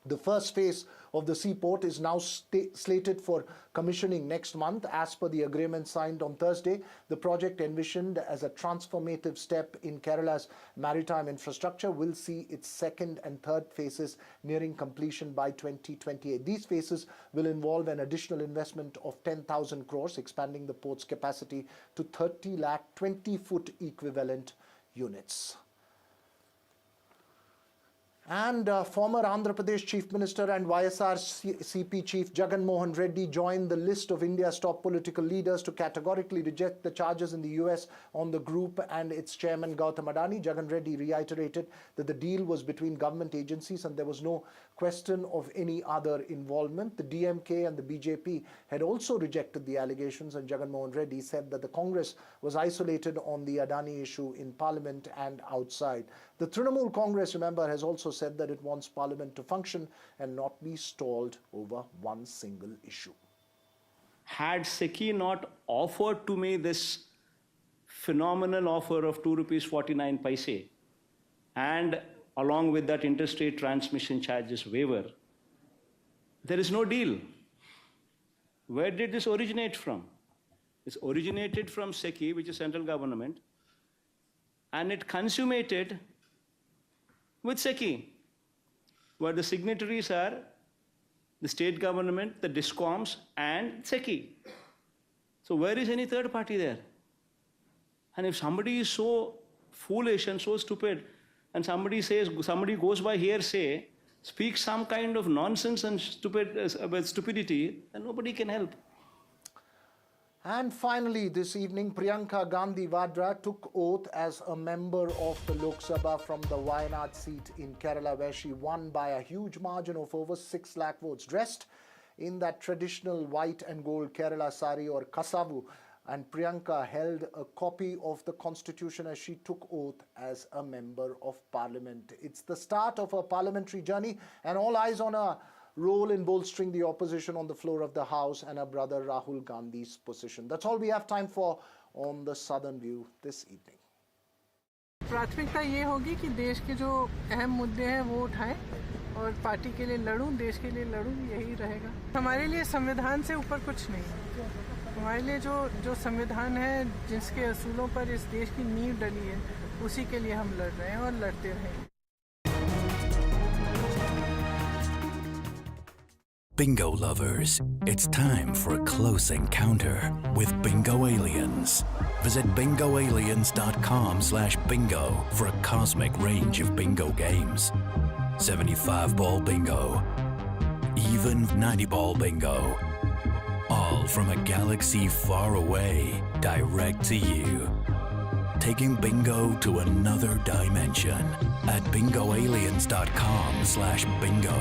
The first phase of the seaport is now slated for commissioning next month. As per the agreement signed on Thursday, the project, envisioned as a transformative step in Kerala's maritime infrastructure, will see its second and third phases nearing completion by 2028. These phases will involve an additional investment of 10,000 crores, expanding the port's capacity to 30 lakh 20-foot equivalent units. And former Andhra Pradesh Chief Minister and YSRCP Chief Jagan Mohan Reddy joined the list of India's top political leaders to categorically reject the charges in the US on the group and its chairman Gautam Adani. Jagan Reddy reiterated that the deal was between government agencies and there was no question of any other involvement. The DMK and the BJP had also rejected the allegations, and Jagan Mohan Reddy said that the Congress was isolated on the Adani issue in Parliament and outside. The Trinamool Congress, remember, has also said that it wants Parliament to function and not be stalled over one single issue. Had SECI not offered to me this phenomenal offer of ₹2.49 and along with that interest rate transmission charges waiver, there is no deal. Where did this originate from? It's originated from SECI, which is central government, and it consummated with SECI, where the signatories are the state government, the DISCOMs, and SECI. So where is any third party there? And if somebody is so foolish and so stupid, and somebody goes by hearsay, speaks some kind of nonsense and stupidity, then nobody can help. And finally, this evening, Priyanka Gandhi Vadra took oath as a member of the Lok Sabha from the Wayanad seat in Kerala, where she won by a huge margin of over 6 lakh votes. Dressed in that traditional white and gold Kerala sari or kasavu, and Priyanka held a copy of the constitution as she took oath as a member of parliament. It's the start of her parliamentary journey, and all eyes on her role in bolstering the opposition on the floor of the House and her brother Rahul Gandhi's position. That's all we have time for on the Southern View this evening. प्राथमिकता ये होगी कि देश के जो अहम मुद्दे हैं वो उठाएं और पार्टी के लिए लड़ूं, देश के लिए लड़ूं, यही रहेगा। हमारे लिए संविधान से ऊपर कुछ नहीं है। हमारे लिए जो संविधान है, जिसके असूलों पर इस देश की नींव डली है, उसी के लिए हम लड़ रहे हैं और लड़ते रहेंगे। Bingo lovers, it's time for a close encounter with Bingo Aliens. Visit bingoaliens.com/bingo for a cosmic range of bingo games. 75-ball bingo, even 90-ball bingo. All from a galaxy far away, direct to you. Taking bingo to another dimension at bingoaliens.com/bingo.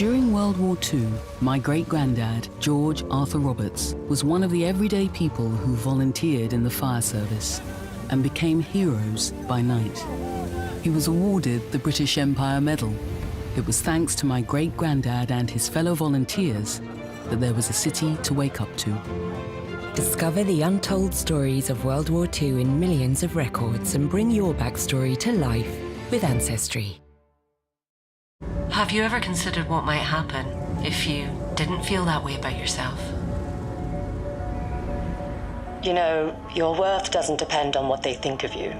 During World War II, my great-granddad, George Arthur Roberts, was one of the everyday people who volunteered in the fire service and became heroes by night. He was awarded the British Empire Medal. It was thanks to my great-granddad and his fellow volunteers that there was a city to wake up to. Discover the untold stories of World War II in millions of records and bring your backstory to life with Ancestry. Have you ever considered what might happen if you didn't feel that way about yourself? You know, your worth doesn't depend on what they think of you.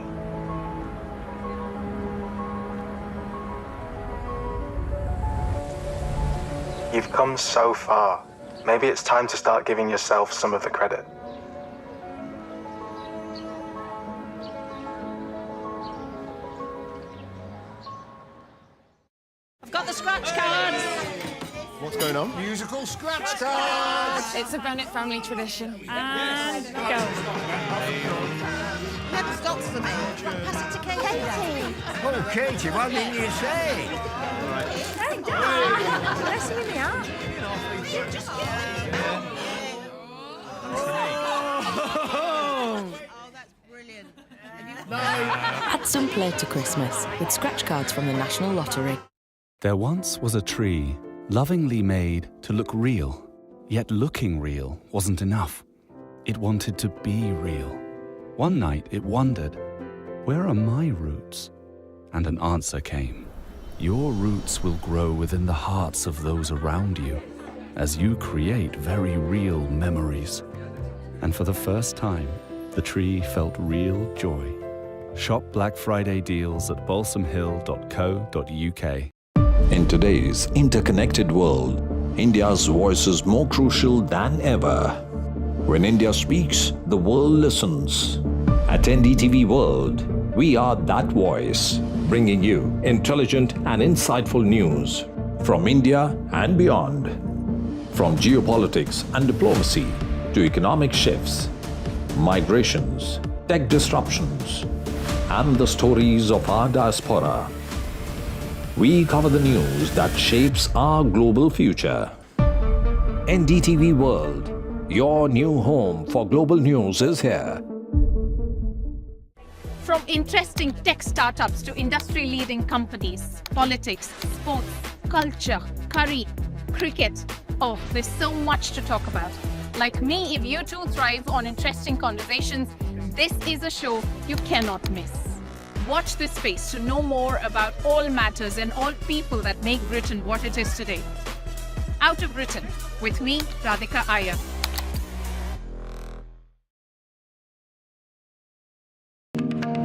You've come so far. Maybe it's time to start giving yourself some of the credit. Got the scratch cards. What's going on? Musical scratch cards. It's a Bennett family tradition. And go. Yeah, the stocks for me. Pass it to Katie. Okay, Katie, what didn't you say? Hey, Dad! Blessing in the arm. Add some flair to Christmas with scratch cards from the National Lottery. There once was a tree, lovingly made to look real, yet looking real wasn't enough. It wanted to be real. One night it wondered, where are my roots? And an answer came. Your roots will grow within the hearts of those around you as you create very real memories. And for the first time, the tree felt real joy. Shop Black Friday deals at balsamhill.co.uk. In today's interconnected world, India's voice is more crucial than ever. When India speaks, the world listens. At NDTV World, we are that voice, bringing you intelligent and insightful news from India and beyond. From geopolitics and diplomacy to economic shifts, migrations, tech disruptions, and the stories of our diaspora. We cover the news that shapes our global future. NDTV World, your new home for global news is here. From interesting tech startups to industry-leading companies, politics, sports, culture, curry, cricket. Oh, there's so much to talk about. Like me, if you too thrive on interesting conversations, this is a show you cannot miss. Watch this space to know more about all matters and all people that make Britain what it is today. Out of Britain, with me, Radhika Iyer.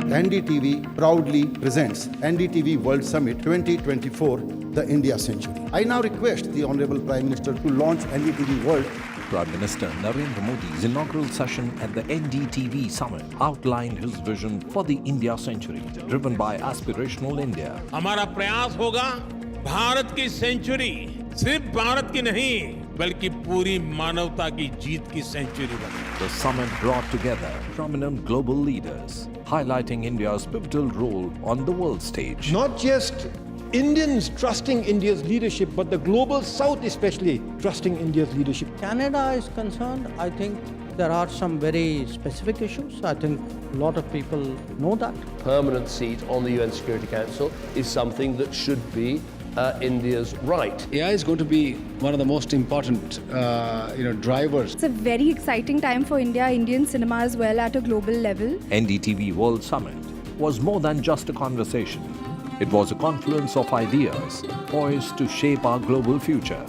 NDTV proudly presents NDTV World Summit 2024, the India Century. I now request the Honorable Prime Minister to launch NDTV World. Prime Minister Narendra Modi's inaugural session at the NDTV Summit outlined his vision for the India Century, driven by aspirational India. हमारा प्रयास होगा भारत की century सिर्फ भारत की नहीं बल्कि पूरी मानवता की जीत की सेंचुरी बने. The summit brought together prominent global leaders, highlighting India's pivotal role on the world stage. Not just Indians trusting India's leadership, but the global South especially trusting India's leadership. Canada is concerned, I think there are some very specific issues. I think a lot of people know that. Permanent seat on the UN Security Council is something that should be India's right. AI is going to be one of the most important drivers. It's a very exciting time for India, Indian cinema as well at a global level. NDTV World Summit was more than just a conversation. It was a confluence of ideas poised to shape our global future.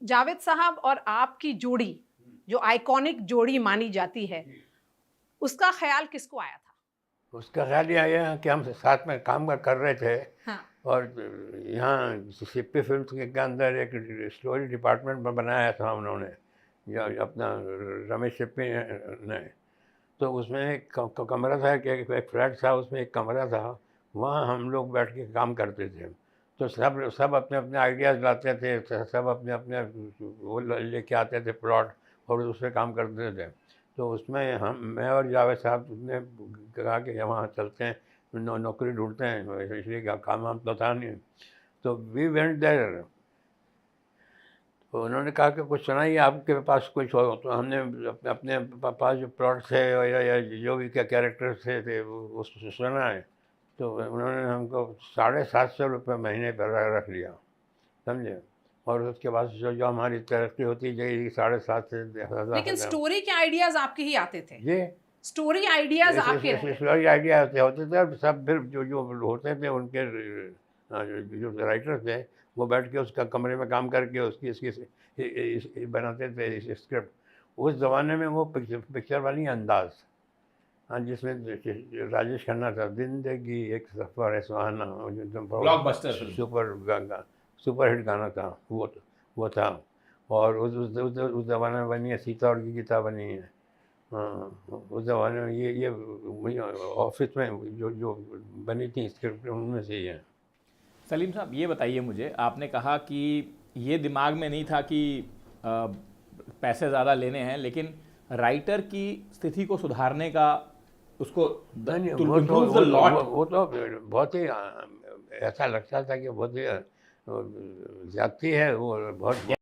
Javed साहब और आपकी जोड़ी जो iconic जोड़ी मानी जाती है उसका ख्याल किसको आया था? उसका ख्याल ये आया कि हम साथ में काम कर रहे थे हाँ। और यहाँ सिप्पी फिल्म के अंदर एक स्टोरी डिपार्टमेंट बनाया था उन्होंने जो अपना रमेश सिप्पी ने, तो उसमें एक कमरा था कि एक फ्लैट था, उसमें एक कमरा था, वहाँ हम लोग बैठ के काम करते थे। तो सब अपने अपने आइडियाज़ लाते थे, सब अपने अपने वो लेके आते थे प्लॉट और उस पर काम करते थे। तो उसमें मैं और जावेद साहब ने कहा कि वहाँ चलते हैं, नौकरी ढूंढते हैं, इसलिए काम वाम तो था नहीं। तो वी वेंट देयर। तो उन्होंने कहा कि कुछ सुनाइए, आपके पास कुछ हो। तो हमने अपने पास जो प्लॉट थे या जो भी क्या कैरेक्टर्स थे उसको सुना है। तो उन्होंने हमको 750 रुपये महीने पर रख लिया, समझे। और उसके बाद जो हमारी तरक्की होती जाएगी 7.5 से 10,000। लेकिन स्टोरी के आइडियाज आपके ही आते थे? जी, स्टोरी आइडियाज आपके स्टोरी आइडिया होते थे। और सब फिर जो होते थे उनके जो राइटर थे वो बैठ के उसका कमरे में काम करके इसकी बनाते थे स्क्रिप्ट। उस ज़माने में वो पिक्चर वाली अंदाज़, हाँ, जिसमें राजेश खन्ना था, जिंदगी एक सफ़र है सुहाना, ब्लॉकबस्टर सुपर हिट गाना था वो था। और उस ज़माने में बनी है सीता और गीता बनी है। हाँ, उस ज़माने में ये ऑफिस में जो बनी थी स्क्रिप्ट उनमें से ही है। सलीम साहब, ये बताइए मुझे, आपने कहा कि ये दिमाग में नहीं था कि पैसे ज़्यादा लेने हैं, लेकिन राइटर की स्थिति को सुधारने का उसको नहीं, to वो improve the lot? वो तो बहुत ही ऐसा लगता था कि बहुत ही ज्यादती है वो बहुत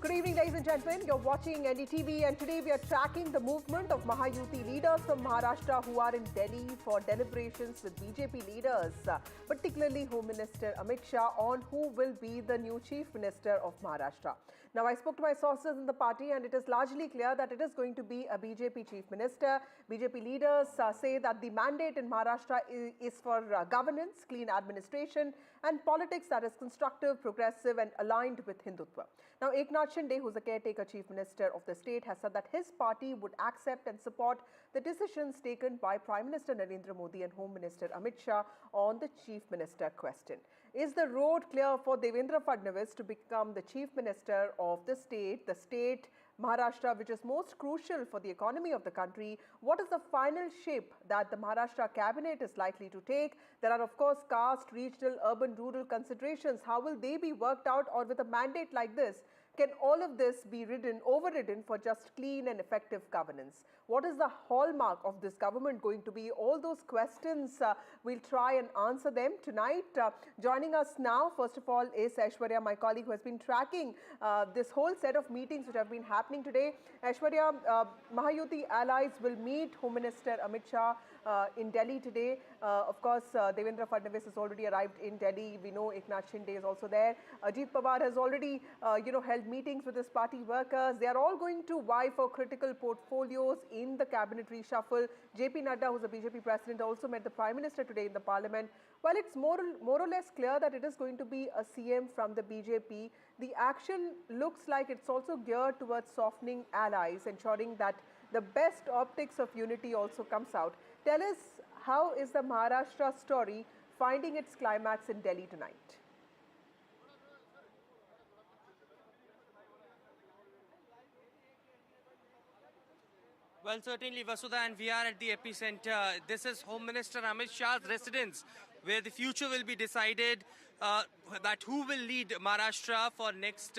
Good evening, ladies and gentlemen. You're watching NDTV, and today we are tracking the movement of Mahayuti leaders from Maharashtra who are in Delhi for deliberations with BJP leaders, particularly Home Minister Amit Shah, on who will be the new Chief Minister of Maharashtra. Now, I spoke to my sources in the party, and it is largely clear that it is going to be a BJP Chief Minister. BJP leaders say that the mandate in Maharashtra is for governance, clean administration, and politics that is constructive, progressive, and aligned with Hindutva. Now, Eknath Shinde, who's the caretaker Chief Minister of the state, has said that his party would accept and support the decisions taken by Prime Minister Narendra Modi and Home Minister Amit Shah on the Chief Minister question. Is the road clear for Devendra Fadnavis to become the Chief Minister of the state Maharashtra, which is most crucial for the economy of the country? What is the final shape that the Maharashtra cabinet is likely to take? There are, of course, caste, regional, urban, rural considerations. How will they be worked out? Or with a mandate like this, can all of this be overridden for just clean and effective governance? What is the hallmark of this government going to be? All those questions, we'll try and answer them tonight. Joining us now, first of all, is Aishwarya, my colleague who has been tracking this whole set of meetings which have been happening today. Aishwarya, Mahayuti allies will meet Home Minister Amit Shah in Delhi today. Of course, Devendra Fadnavis has already arrived in Delhi. We know Eknath Shinde is also there. Ajit Pawar has already, held meetings with his party workers. They are all going to vie for critical portfolios in the cabinet reshuffle. JP Nadda, who's the BJP president, also met the Prime Minister today in the parliament. While it's more or less clear that it is going to be a CM from the BJP, the action looks like it's also geared towards softening allies, ensuring that the best optics of unity also comes out. Tell us, how is the Maharashtra story finding its climax in Delhi tonight? Well, certainly, Vasudha, and we are at the epicenter. This is Home Minister Amit Shah's residence, where the future will be decided, that who will lead Maharashtra for next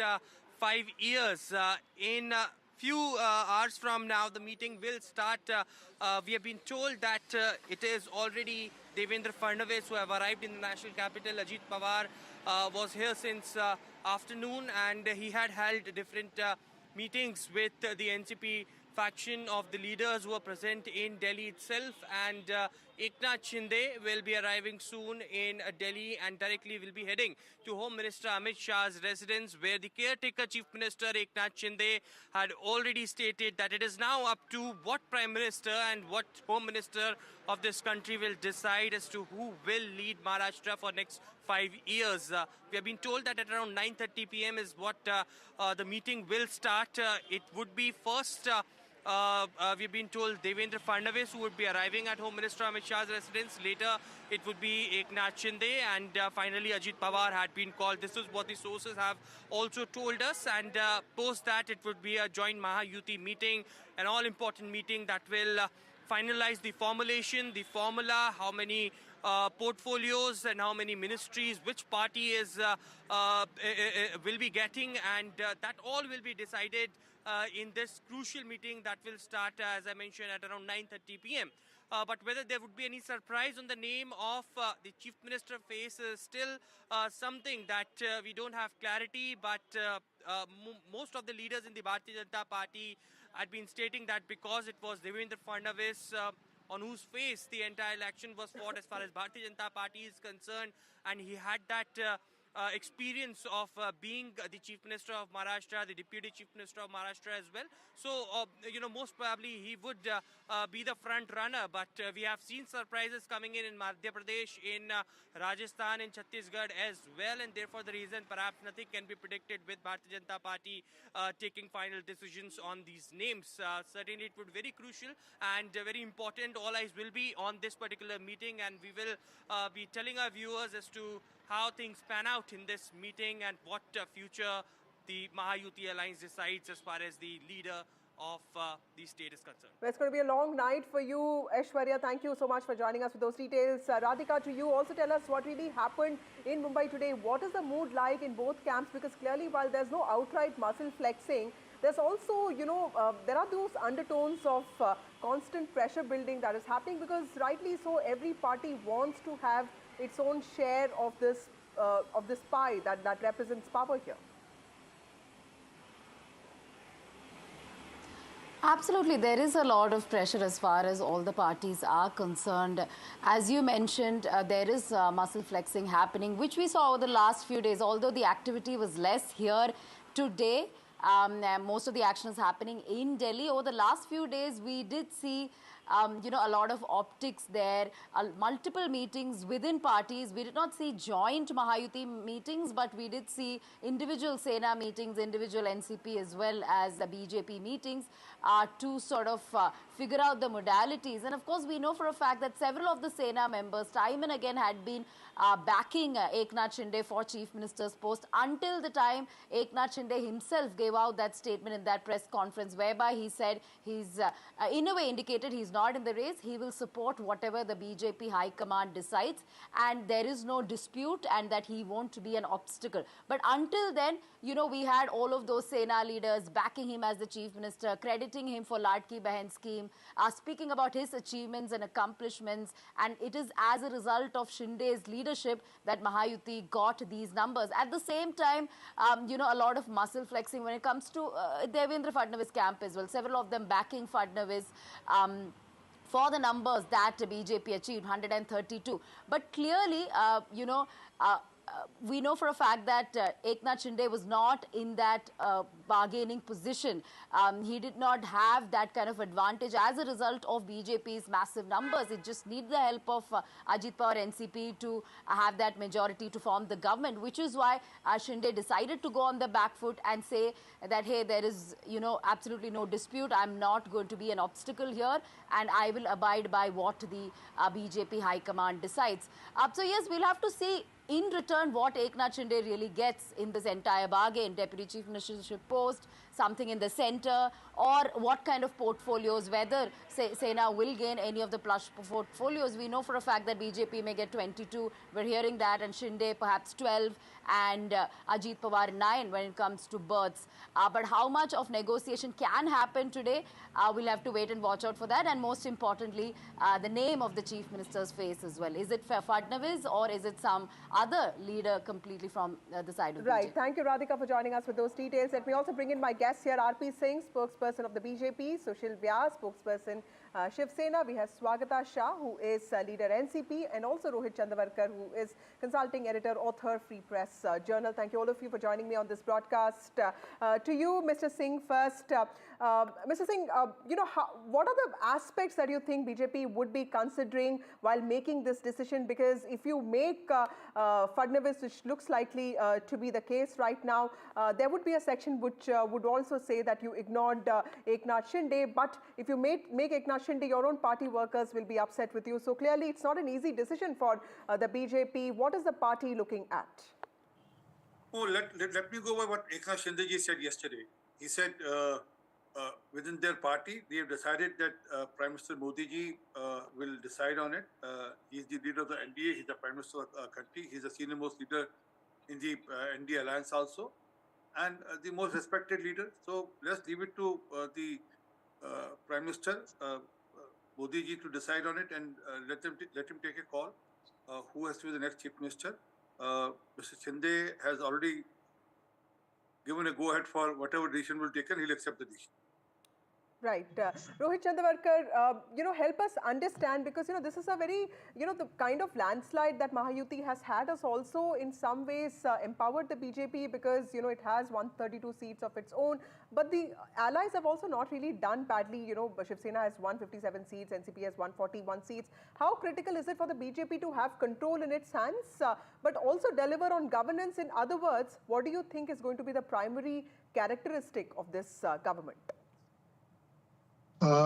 5 years. In few hours from now, the meeting will start. We have been told that it is already Devendra Fadnavis who have arrived in the national capital. Ajit Pawar was here since afternoon, and he had held different meetings with the NCP faction of the leaders who are present in Delhi itself, and Eknath Shinde will be arriving soon in Delhi and directly will be heading to Home Minister Amit Shah's residence, where the caretaker Chief Minister Eknath Shinde had already stated that it is now up to what Prime Minister and what Home Minister of this country will decide as to who will lead Maharashtra for next 5 years. We have been told that at around 9:30 p.m. is what the meeting will start. It would be first we've been told Devendra Fadnavis who would be arriving at Home Minister Amit Shah's residence. Later, it would be Eknath Shinde, and finally Ajit Pawar had been called. This is what the sources have also told us, and post that it would be a joint Mahayuti meeting, an all-important meeting that will finalize the formulation, the formula, how many portfolios and how many ministries, which party is will be getting, and that all will be decided in this crucial meeting that will start, as I mentioned, at around 9:30 p.m. But whether there would be any surprise on the name of the Chief Minister face is still something that we don't have clarity, but most of the leaders in the Bharatiya Janata Party had been stating that because it was Devendra Fadnavis on whose face the entire election was fought as far as Bharatiya Janata Party is concerned, and he had that experience of being the Chief Minister of Maharashtra, the Deputy Chief Minister of Maharashtra as well. So, most probably he would be the front runner, but we have seen surprises coming in Madhya Pradesh, in Rajasthan, in Chhattisgarh as well, and therefore the reason perhaps nothing can be predicted with Bharatiya Janata Party taking final decisions on these names. Certainly it would be very crucial and very important. All eyes will be on this particular meeting, and we will be telling our viewers as to how things pan out in this meeting and what future the Mahayuti alliance decides as far as the leader of the state is concerned. Well, it's going to be a long night for you, Aishwarya. Thank you so much for joining us with those details. Radhika, to you, also tell us what really happened in Mumbai today. What is the mood like in both camps? Because clearly, while there's no outright muscle flexing, there's also, there are those undertones of constant pressure building that is happening, because rightly so, every party wants to have its own share of this pie that represents power here. Absolutely, there is a lot of pressure as far as all the parties are concerned. As you mentioned, there is muscle flexing happening, which we saw over the last few days, although the activity was less here today. Most of the action is happening in Delhi. Over the last few days, we did see a lot of optics there, multiple meetings within parties. We did not see joint Mahayuti meetings, but we did see individual Sena meetings, individual NCP as well as the BJP meetings to sort of figure out the modalities. And of course, we know for a fact that several of the Sena members time and again had been backing Eknath Shinde for Chief Minister's post until the time Eknath Shinde himself gave out that statement in that press conference, whereby he said he's in a way indicated he's not in the race. He will support whatever the BJP High Command decides, and there is no dispute, and that he won't be an obstacle. But until then, we had all of those Sena leaders backing him as the Chief Minister, crediting him for Ladki Bahan scheme, speaking about his achievements and accomplishments, and it is as a result of Shinde's leadership that Mahayuti got these numbers. At the same time, a lot of muscle flexing when it comes to Devendra Fadnavis camp as well. Several of them backing Fadnavis for the numbers that BJP achieved, 132. But clearly, we know for a fact that Eknath Shinde was not in that bargaining position. He did not have that kind of advantage as a result of BJP's massive numbers. It just needs the help of Ajit Pawar NCP to have that majority to form the government, which is why Shinde decided to go on the back foot and say that, hey, there is, absolutely no dispute. I'm not going to be an obstacle here, and I will abide by what the BJP High Command decides. So yes, we'll have to see in return what Eknath Shinde really gets in this entire bargain. Deputy Chief Ministership post, something in the center, or what kind of portfolios, whether Sena will gain any of the plush portfolios. We know for a fact that BJP may get 22. We're hearing that, and Shinde perhaps 12, and Ajit Pawar 9 when it comes to berths. But how much of negotiation can happen today, we'll have to wait and watch out for that. And most importantly, the name of the Chief Minister's face as well. Is it Fadnavis, or is it some other leader completely from the side of Right. BJP? Thank you, Radhika, for joining us with those details. Let me also bring in my guests here, RP Singh, spokesperson of the BJP, Sushil Vyas, spokesperson Shiv Sena. We have Swagata Shah, who is leader NCP, and also Rohit Chandavarkar, who is consulting editor, author, Free Press Journal. Thank you all of you for joining me on this broadcast. To you, Mr. Singh, first. Mr. Singh, what are the aspects that you think BJP would be considering while making this decision? Because if you make Fadnavis, which looks likely to be the case right now, there would be a section which would also say that you ignored Eknath Shinde. But if you make Eknath Shinde, your own party workers will be upset with you. So clearly, it's not an easy decision for the BJP. What is the party looking at? Oh, let me go by what Eknath Shinde ji said yesterday. He said within their party, they have decided that Prime Minister Modi ji will decide on it. He is the leader of the NDA. He's the Prime Minister of the country. He's the senior most leader in the NDA alliance also, and the most respected leader. So let's leave it to the Prime Minister Modi ji to decide on it, and let him take a call. Who has to be the next Chief Minister? Mr. Shinde has already given a go-ahead for whatever decision will be taken. He'll accept the decision. Right. Rohit Chandavarkar, help us understand, because, this is a very, the kind of landslide that Mahayuti has had has also in some ways empowered the BJP, because, it has 132 seats of its own. But the allies have also not really done badly. Shiv Sena has 157 seats, NCP has 141 seats. How critical is it for the BJP to have control in its hands, but also deliver on governance? In other words, what do you think is going to be the primary characteristic of this government?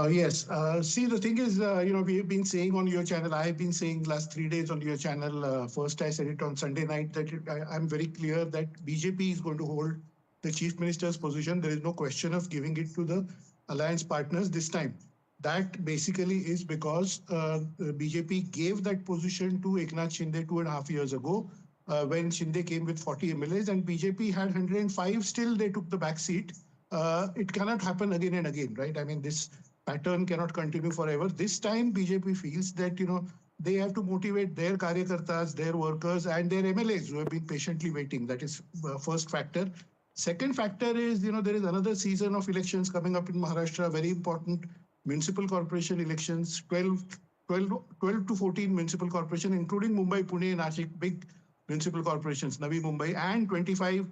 Yes. See, the thing is, we've been saying on your channel, I've been saying last 3 days on your channel, first I said it on Sunday night, that I'm very clear that BJP is going to hold the Chief Minister's position. There is no question of giving it to the alliance partners this time. That basically is because BJP gave that position to Eknath Shinde 2.5 years ago when Shinde came with 40 MLAs and BJP had 105. Still, they took the back seat. It cannot happen again and again, right? I mean, this pattern cannot continue forever. This time, BJP feels that, they have to motivate their karyakartas, their workers, and their MLAs who have been patiently waiting. That is first factor. Second factor is, there is another season of elections coming up in Maharashtra, very important municipal corporation elections, 12 to 14 municipal corporation, including Mumbai, Pune, Nashik, big municipal corporations, Navi Mumbai, and 25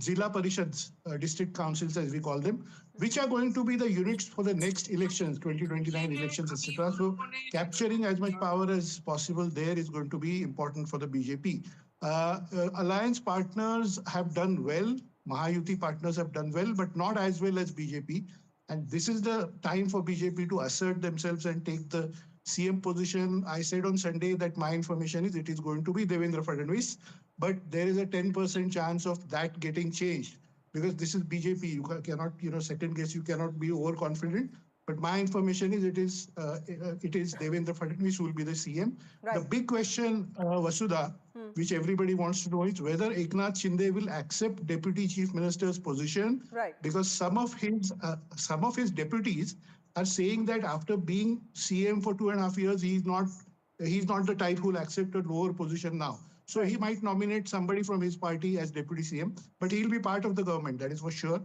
Zilla Parishads, district councils as we call them, which are going to be the units for the next elections, 2029 elections, etc. So capturing as much power as possible there is going to be important for the BJP. Alliance partners have done well, Mahayuti partners have done well, but not as well as BJP. And this is the time for BJP to assert themselves and take the CM position. I said on Sunday that my information is it is going to be Devendra Fadnavis, but there is a 10% chance of that getting changed because this is BJP. You cannot, second guess. You cannot be overconfident. But my information is it is Devendra Fadnavis who will be the CM. Right. The big question, Vasudha, which everybody wants to know is whether Eknath Shinde will accept Deputy Chief Minister's position. Right. Because some of his deputies are saying that after being CM for 2.5 years, he's not the type who will accept a lower position now. So he might nominate somebody from his party as Deputy CM, but he'll be part of the government, that is for sure.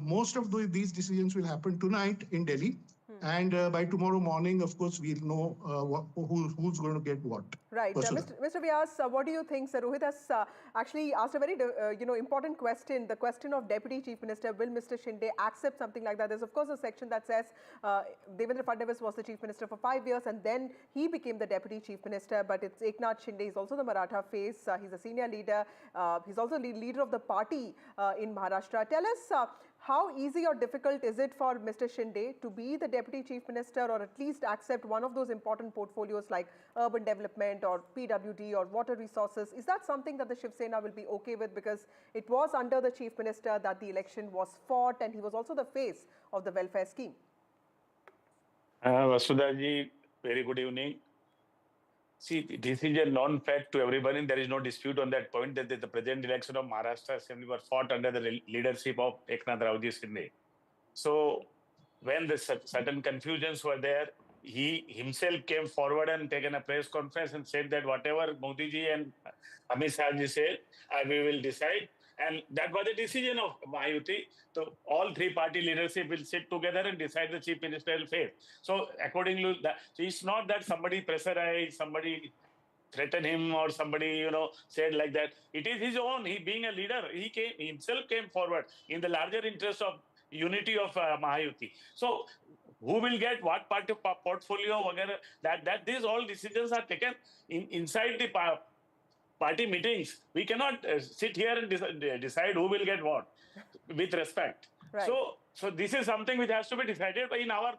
Most of these decisions will happen tonight in Delhi. And by tomorrow morning, of course, we'll know who's going to get what. Right. Mr. Vyas, what do you think? Sir, Rohit has actually asked a very important question. The question of Deputy Chief Minister, will Mr. Shinde accept something like that? There's, of course, a section that says Devendra Fadnavis was the Chief Minister for 5 years and then he became the Deputy Chief Minister. But it's Eknath Shinde. He's also the Maratha face. He's a senior leader. He's also the leader of the party in Maharashtra. Tell us, how easy or difficult is it for Mr. Shinde to be the Deputy Chief Minister or at least accept one of those important portfolios like urban development or PWD or water resources? Is that something that the Shiv Sena will be okay with because it was under the Chief Minister that the election was fought and he was also the face of the welfare scheme? Vasudha ji, very good evening. See, this is a known fact to everybody. There is no dispute on that point that the present election of Maharashtra Assembly were fought under the leadership of Eknath Shinde. So, when the certain confusions were there, he himself came forward and taken a press conference and said that whatever Modi ji and Amit Shah ji said, we will decide. And that was the decision of Mahayuti. So all three party leadership will sit together and decide the chief ministerial fate. So accordingly, so it's not that somebody pressurized, somebody threatened him or somebody, said like that. It is his own. He being a leader, he himself came forward in the larger interest of unity of Mahayuti. So who will get what part of portfolio, that these all decisions are taken inside the party meetings. We cannot sit here and decide who will get what with respect. Right. So this is something which has to be decided in our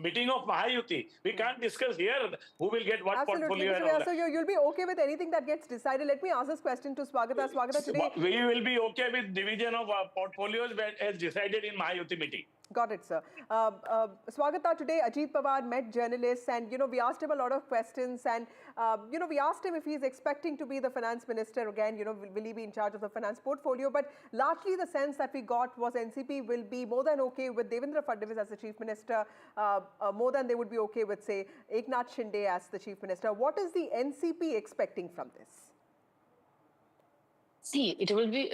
meeting of Mahayuti. We can't discuss here who will get what portfolio. And all that. So you'll be okay with anything that gets decided. Let me ask this question to Swagata. Swagata, today we will be okay with division of portfolios as decided in Mahayuti meeting. Got it, sir. Swagata, today Ajit Pawar met journalists and, we asked him a lot of questions and, we asked him if he's expecting to be the finance minister again, will he be in charge of the finance portfolio? But largely the sense that we got was NCP will be more than okay with Devendra Fadnavis as the chief minister, more than they would be okay with, say, Eknath Shinde as the chief minister. What is the NCP expecting from this? See, it will be,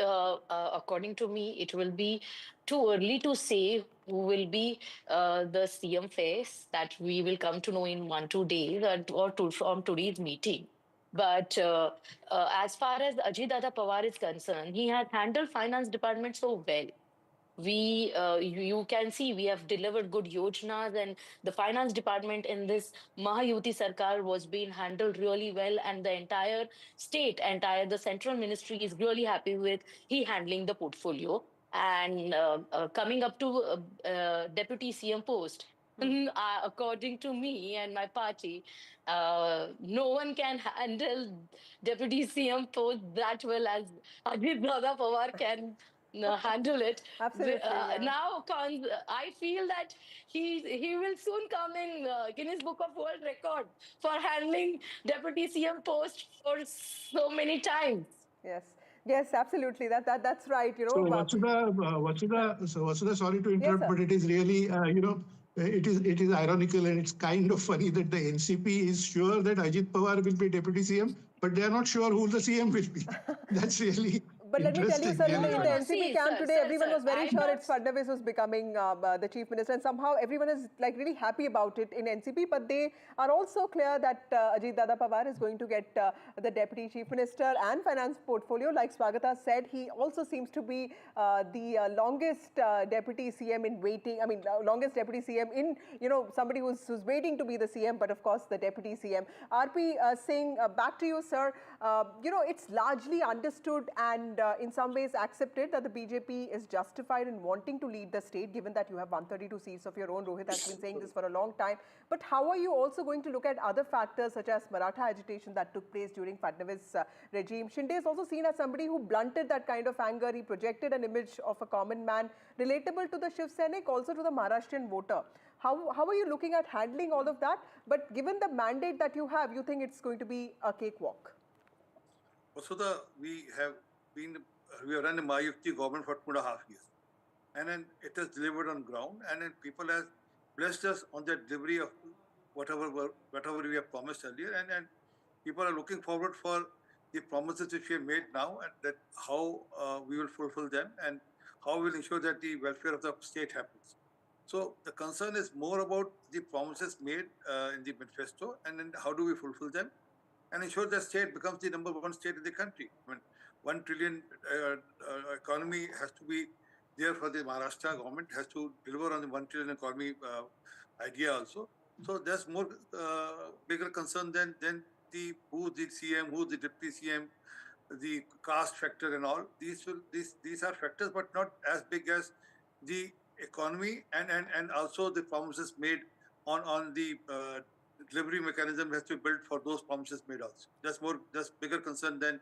according to me, it will be too early to say who will be the CM face. That we will come to know in 1-2 days from today's meeting. But as far as Ajit Dada Pawar is concerned, he has handled finance department so well. You can see we have delivered good yojanas and the finance department in this Mahayuti Sarkar was being handled really well and the entire state, the central ministry is really happy with he handling the portfolio. And coming up to deputy CM post, according to me and my party, no one can handle deputy CM post that well as Ajit Dada Pawar can handle it. Absolutely. Now, I feel that he will soon come in Guinness Book of World Record for handling Deputy CM post for so many times. Yes. Yes, absolutely. That's right. So Vasudha, sorry to interrupt, Yes, but it is really, it is ironical and it's kind of funny that the NCP is sure that Ajit Pawar will be Deputy CM, but they are not sure who the CM will be. That's really But let me tell you, sir, in the NCP camp today, everyone was very sure it's Fadnavis who's becoming the chief minister, and somehow everyone is like really happy about it in NCP. But they are also clear that Ajit Dada Pawar is going to get the deputy chief minister and finance portfolio. Like Swagata said, he also seems to be the longest deputy CM in waiting. I mean, longest deputy CM in somebody who's waiting to be the CM, but of course the deputy CM. RP Singh, back to you, sir. It's largely understood and in some ways accepted that the BJP is justified in wanting to lead the state, given that you have 132 seats of your own. Rohit has been saying this for a long time. But how are you also going to look at other factors such as Maratha agitation that took place during Fadnavis' regime? Shinde is also seen as somebody who blunted that kind of anger. He projected an image of a common man, relatable to the Shiv Sainik, also to the Maharashtrian voter. How are you looking at handling all of that? But given the mandate that you have, you think it's going to be a cakewalk? Also, we have run a Mahayukti government for 2.5 years, and then it has delivered on ground, and then people have blessed us on the delivery of whatever we have promised earlier, and people are looking forward for the promises which we have made now, and that how we will fulfill them and how we will ensure that the welfare of the state happens. So the concern is more about the promises made in the manifesto, and then how do we fulfill them and ensure that state becomes the #1 state in the country. I mean, 1 trillion economy has to be there for the Maharashtra government, has to deliver on the 1 trillion economy idea also. So that's more bigger concern than the who the CM, who the deputy CM, the caste factor and all. These are factors, but not as big as the economy and also the promises made on the delivery mechanism has to be built for those promises made also. That's bigger concern than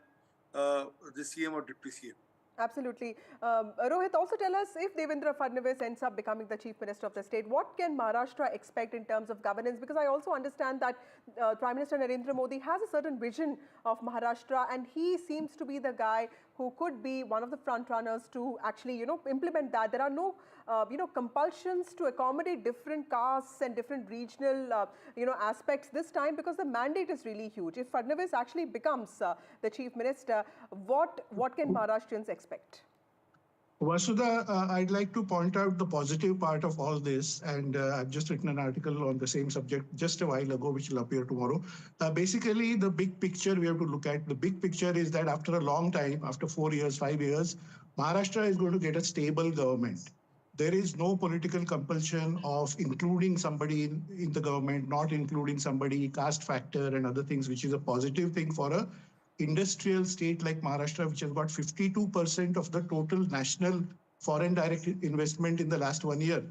the CM or deputy CM. Absolutely. Rohit, also tell us, if Devendra Fadnavis ends up becoming the chief minister of the state, what can Maharashtra expect in terms of governance? Because I also understand that Prime Minister Narendra Modi has a certain vision of Maharashtra, and he seems to be the guy who could be one of the front runners to actually, implement that. There are no, compulsions to accommodate different castes and different regional, aspects this time, because the mandate is really huge. If Fadnavis actually becomes the chief minister, what can Maharashtrians expect? Vasudha, I'd like to point out the positive part of all this, and I've just written an article on the same subject just a while ago, which will appear tomorrow. Basically, the big picture we have to look at, the big picture is that after a long time, after 4 years, 5 years, Maharashtra is going to get a stable government. There is no political compulsion of including somebody in the government, not including somebody, caste factor and other things, which is a positive thing for a industrial state like Maharashtra, which has got 52% of the total national foreign direct investment in the last 1 year.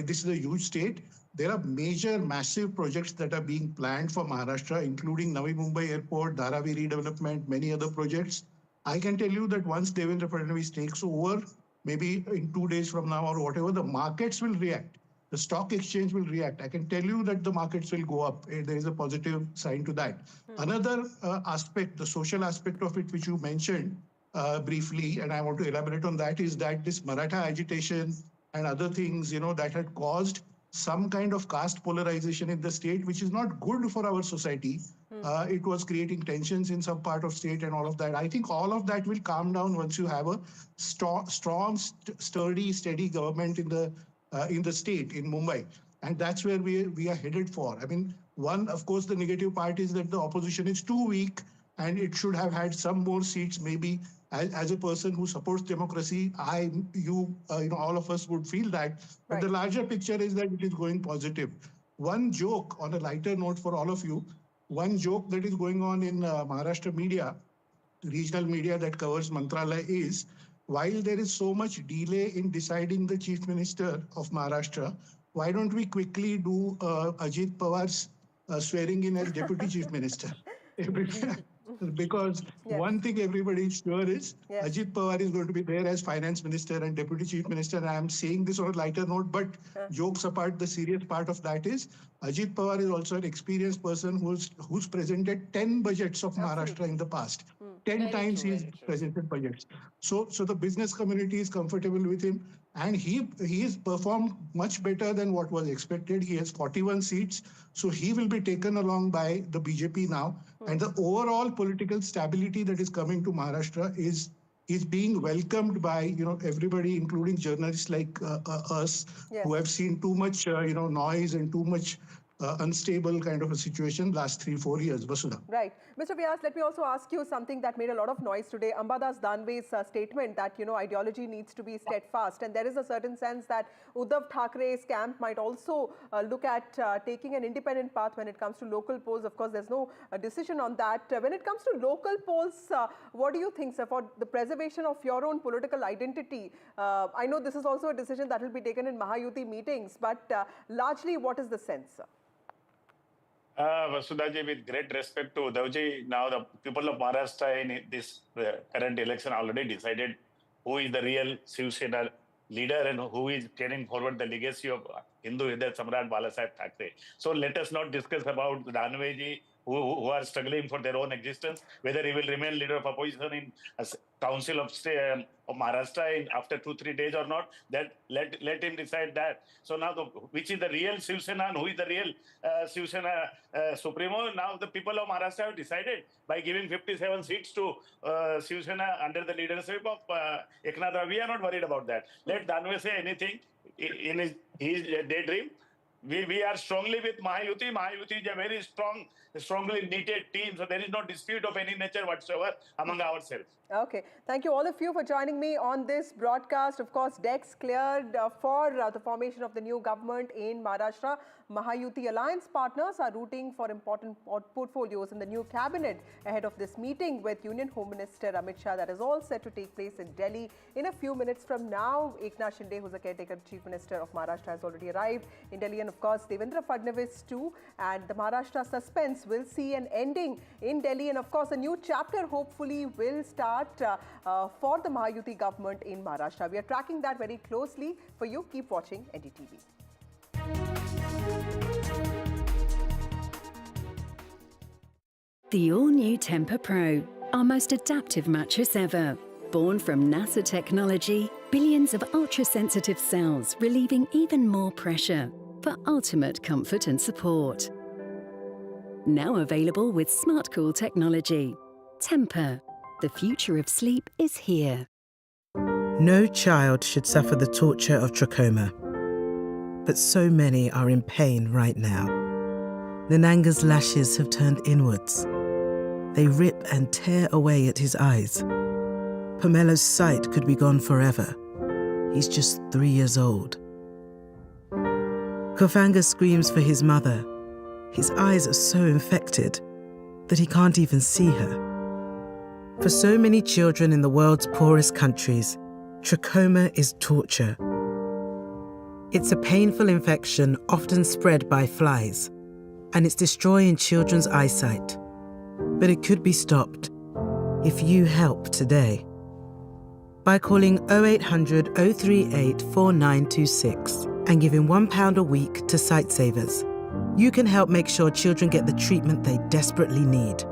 This is a huge state. There are major, massive projects that are being planned for Maharashtra, including Navi Mumbai Airport, Dharavi redevelopment, many other projects. I can tell you that once Devendra Fadnavis takes over, maybe in 2 days from now or whatever, the markets will react. The stock exchange will react. I can tell you that the markets will go up. There is a positive sign to that. Another aspect, the social aspect of it, which you mentioned briefly, and I want to elaborate on that, is that this Maratha agitation and other things, that had caused some kind of caste polarization in the state, which is not good for our society. It was creating tensions in some part of state and all of that. I think all of that will calm down once you have a strong, sturdy, steady government in the state, in Mumbai. And that's where we are headed for. I mean, one, of course, the negative part is that the opposition is too weak and it should have had some more seats. Maybe as a person who supports democracy, all of us would feel that. But the larger picture is that it is going positive. One joke on a lighter note for all of you, one joke that is going on in Maharashtra media, regional media that covers Mantralaya, is while there is so much delay in deciding the chief minister of Maharashtra, why don't we quickly do Ajit Pawar's swearing in as deputy chief minister? Because one thing everybody is sure is Ajit Pawar is going to be there as finance minister and deputy chief minister. And I am saying this on a lighter note, but jokes apart, the serious part of that is Ajit Pawar is also an experienced person who's presented 10 budgets of Maharashtra in the past. 10 times he's presented budgets. So the business community is comfortable with him, and he has performed much better than what was expected. He has 41 seats, so he will be taken along by the BJP now. And the overall political stability that is coming to Maharashtra is being welcomed by everybody, including journalists like us, who have seen too much noise and too much unstable kind of a situation last 3-4 years. Vasudha. Right. Mr. Vyas, let me also ask you something that made a lot of noise today. Ambadas Danve's statement that, ideology needs to be steadfast. And there is a certain sense that Uddhav Thackeray's camp might also look at taking an independent path when it comes to local polls. Of course, there's no decision on that. When it comes to local polls, what do you think, sir, for the preservation of your own political identity? I know this is also a decision that will be taken in Mahayuti meetings, but largely, what is the sense, sir? Vasudhaji, with great respect to Uddhavji, now the people of Maharashtra in this current election already decided who is the real Shiv Sena leader and who is carrying forward the legacy of Hindu Hriday Samrat Balasaheb Thackeray. So let us not discuss about Danveji, who are struggling for their own existence, whether he will remain leader of opposition in Council of Maharashtra after 2-3 days or not. That let him decide that. So now, which is the real Shiv Sena and who is the real Shiv Sena supremo? Now the people of Maharashtra have decided by giving 57 seats to Shiv Sena under the leadership of Eknath. We are not worried about that. Let Danve say anything in his daydream. We are strongly with Mahayuti. Mahayuti is a very strongly knitted team, so there is no dispute of any nature whatsoever among ourselves. Okay. Thank you all of you for joining me on this broadcast. Of course, decks cleared for the formation of the new government in Maharashtra. Mahayuti alliance partners are rooting for important portfolios in the new cabinet ahead of this meeting with Union Home Minister Amit Shah that is all set to take place in Delhi in a few minutes from now. Eknath Shinde, who's the caretaker chief minister of Maharashtra, has already arrived in Delhi, and of course Devendra Fadnavis too. And the Maharashtra suspense will see an ending in Delhi, and of course a new chapter hopefully will start for the Mahayuti government in Maharashtra. We are tracking that very closely for you. Keep watching NDTV. The all-new Temper Pro, our most adaptive mattress ever. Born from NASA technology, billions of ultra-sensitive cells relieving even more pressure for ultimate comfort and support. Now available with SmartCool technology. Temper, the future of sleep is here. No child should suffer the torture of trachoma, but so many are in pain right now. Nananga's lashes have turned inwards. They rip and tear away at his eyes. Pamelo's sight could be gone forever. He's just 3 years old. Kofanga screams for his mother. His eyes are so infected that he can't even see her. For so many children in the world's poorest countries, trachoma is torture. It's a painful infection often spread by flies, and it's destroying children's eyesight. But it could be stopped if you help today. By calling 0800 038 4926 and giving £1 a week to Sightsavers, you can help make sure children get the treatment they desperately need.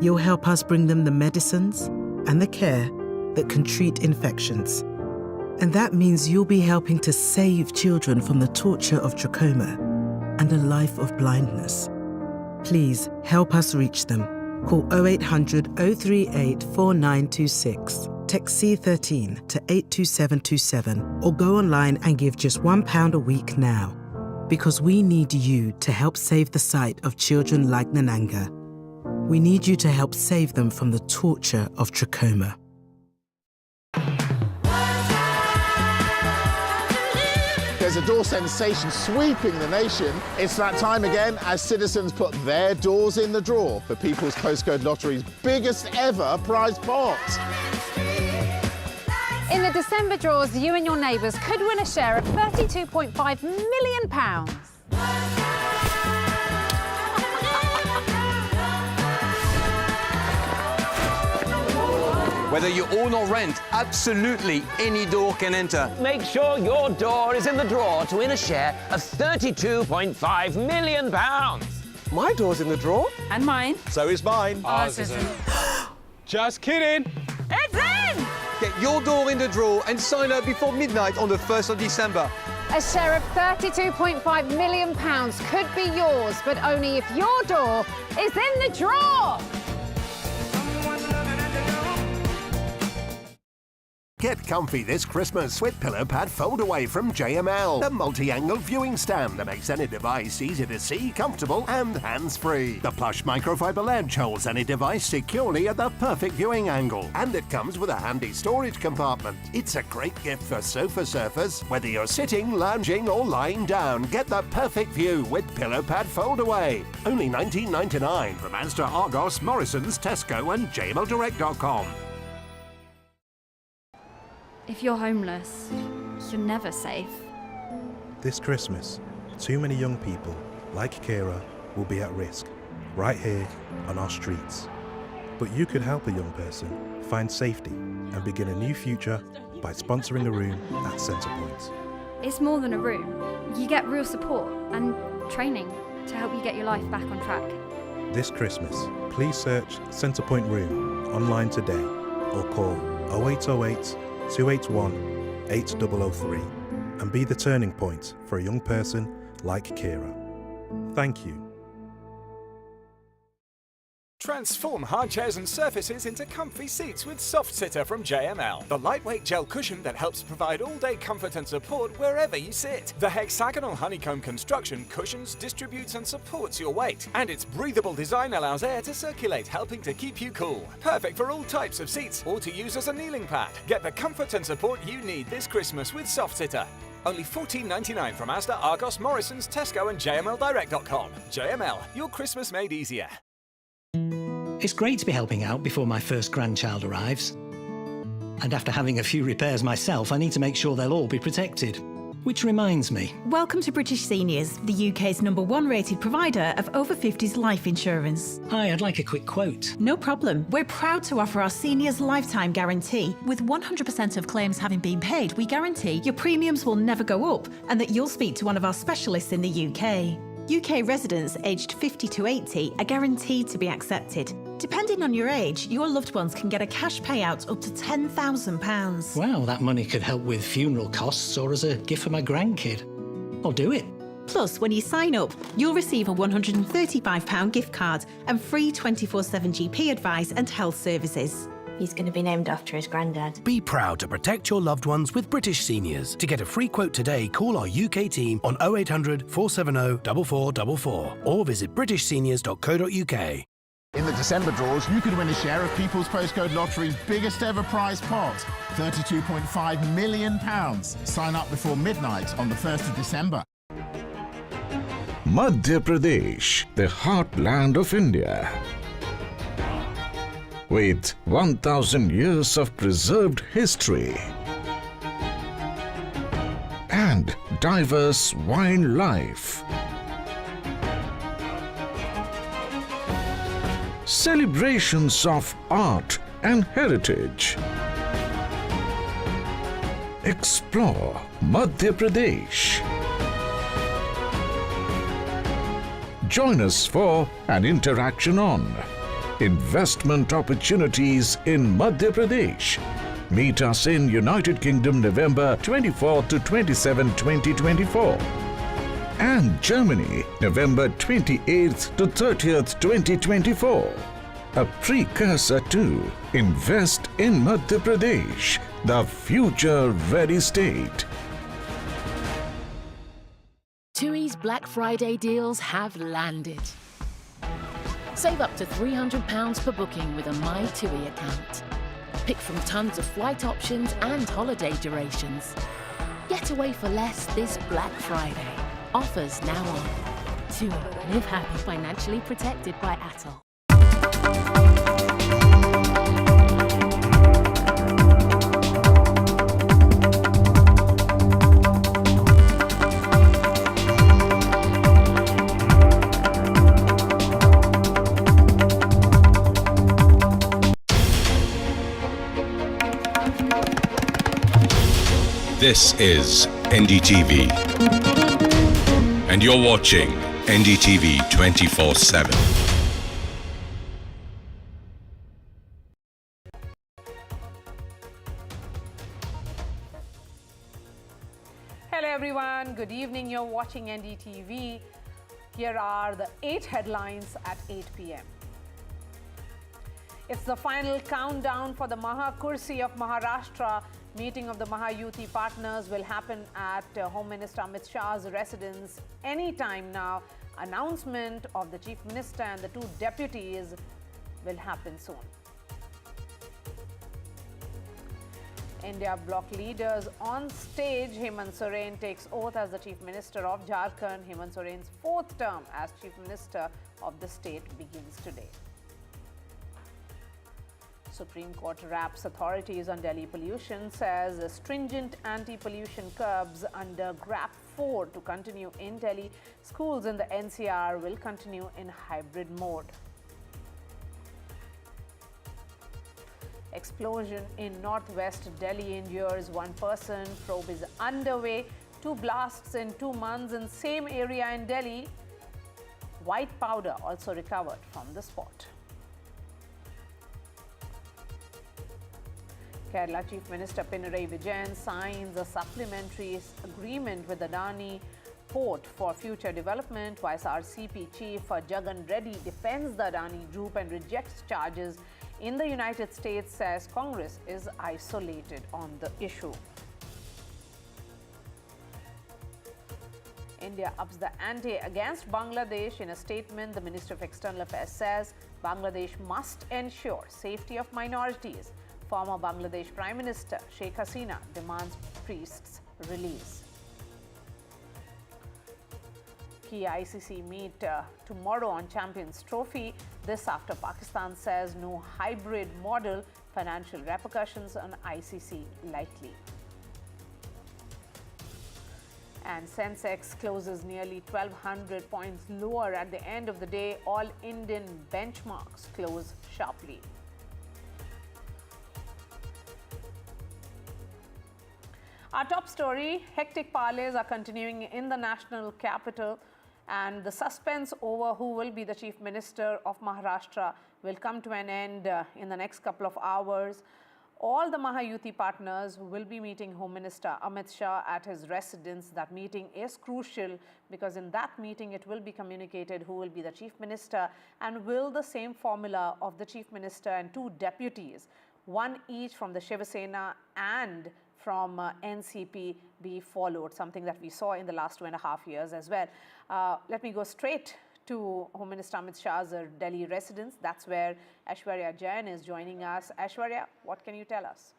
You'll help us bring them the medicines and the care that can treat infections. And that means you'll be helping to save children from the torture of trachoma and a life of blindness. Please help us reach them. Call 0800 038 4926. Text C13 to 82727 or go online and give just £1 a week now. Because we need you to help save the sight of children like Nananga. We need you to help save them from the torture of trachoma. There's a door sensation sweeping the nation. It's that time again as citizens put their doors in the drawer for People's Postcode Lottery's biggest ever prize pot. In the December draws, you and your neighbours could win a share of £32.5 million. Whether you own or rent, absolutely any door can enter. Make sure your door is in the draw to win a share of £32.5 million. My door's in the draw. And mine. So is mine. Ours isn't. Just kidding. It's in! Get your door in the draw and sign up before midnight on the 1st of December. A share of £32.5 million could be yours, but only if your door is in the draw. Get comfy this Christmas with Pillow Pad Fold Away from JML, the multi-angle viewing stand that makes any device easy to see, comfortable and hands-free. The plush microfiber ledge holds any device securely at the perfect viewing angle, and it comes with a handy storage compartment. It's a great gift for sofa surfers. Whether you're sitting, lounging or lying down, get the perfect view with Pillow Pad Fold Away. Only $19.99 from Asda, Argos, Morrison's, Tesco and jmldirect.com. If you're homeless, you're never safe. This Christmas, too many young people, like Kira, will be at risk, right here on our streets. But you could help a young person find safety and begin a new future by sponsoring a room at Centrepoint. It's more than a room. You get real support and training to help you get your life back on track. This Christmas, please search Centrepoint Room online today or call 0808 281 8003 and be the turning point for a young person like Kira. Thank you. Transform hard chairs and surfaces into comfy seats with Soft Sitter from JML. The lightweight gel cushion that helps provide all-day comfort and support wherever you sit. The hexagonal honeycomb construction cushions, distributes and supports your weight. And its breathable design allows air to circulate, helping to keep you cool. Perfect for all types of seats or to use as a kneeling pad. Get the comfort and support you need this Christmas with Soft Sitter. Only $14.99 from Asda, Argos, Morrison's, Tesco and jmldirect.com. JML, your Christmas made easier. It's great to be helping out before my first grandchild arrives. And after having a few repairs myself, I need to make sure they'll all be protected. Which reminds me. Welcome to British Seniors, the UK's #1 rated provider of over 50s life insurance. Hi, I'd like a quick quote. No problem. We're proud to offer our seniors lifetime guarantee. With 100% of claims having been paid, we guarantee your premiums will never go up and that you'll speak to one of our specialists in the UK. UK residents aged 50 to 80 are guaranteed to be accepted. Depending on your age, your loved ones can get a cash payout up to £10,000. Wow, that money could help with funeral costs or as a gift for my grandkid. I'll do it. Plus, when you sign up, you'll receive a £135 gift card and free 24/7 GP advice and health services. He's going to be named after his granddad. Be proud to protect your loved ones with British Seniors. To get a free quote today, call our UK team on 0800 470 4444 or visit britishseniors.co.uk. In the December draws, you could win a share of People's Postcode Lottery's biggest ever prize pot, £32.5 million. Sign up before midnight on the 1st of December. Madhya Pradesh, the heartland of India. With 1,000 years of preserved history and diverse wildlife. Celebrations of art and heritage. Explore Madhya Pradesh. Join us for an interaction on investment opportunities in Madhya Pradesh. Meet us in United Kingdom November 24 to 27, 2024. And Germany, November 28th to 30th, 2024. A precursor to Invest in Madhya Pradesh, the future-ready state. TUI's Black Friday deals have landed. Save up to £300 per booking with a My TUI account. Pick from tons of flight options and holiday durations. Get away for less this Black Friday. Offers now on. TUI. Live happy. Financially protected by ATOL. This is NDTV, and you're watching NDTV 24/7. Hello everyone, good evening. You're watching NDTV. Here are the 8 headlines at 8 p.m. It's the final countdown for the Maha Kursi of Maharashtra. Meeting of the Mahayuti partners will happen at Home Minister Amit Shah's residence anytime now. Announcement of the Chief Minister and the 2 deputies will happen soon. India bloc leaders on stage. Hemant Soren takes oath as the Chief Minister of Jharkhand. Hemant Soren's 4th term as Chief Minister of the state begins today. Supreme Court wraps authorities on Delhi pollution, says stringent anti-pollution curbs under GRAP 4 to continue in Delhi. Schools in the NCR will continue in hybrid mode. Explosion in northwest Delhi injures 1 person. Probe is underway. 2 blasts in 2 months in same area in Delhi. White powder also recovered from the spot. Kerala Chief Minister Pinarayi Vijayan signs a supplementary agreement with Adani Port for future development. YSRCP Chief Jagan Reddy defends the Adani Group and rejects charges in the United States, says Congress is isolated on the issue. India ups the ante against Bangladesh. In a statement, the Minister of External Affairs says Bangladesh must ensure safety of minorities. Former Bangladesh Prime Minister Sheikh Hasina demands priests' release. Key ICC meet tomorrow on Champions Trophy. This after Pakistan says no hybrid model. Financial repercussions on ICC likely. And Sensex closes nearly 1,200 points lower at the end of the day. All Indian benchmarks close sharply. Our top story, hectic parleys are continuing in the national capital, and the suspense over who will be the Chief Minister of Maharashtra will come to an end in the next couple of hours. All the Mahayuti partners will be meeting Home Minister Amit Shah at his residence. That meeting is crucial because in that meeting it will be communicated who will be the Chief Minister and will the same formula of the Chief Minister and 2 deputies, 1 each from the Shiv Sena and from NCP, be followed, something that we saw in the last 2.5 years as well. Let me go straight to Home Minister Amit Shah's Delhi residence. That's where Aishwarya Jain is joining us. Aishwarya, what can you tell us?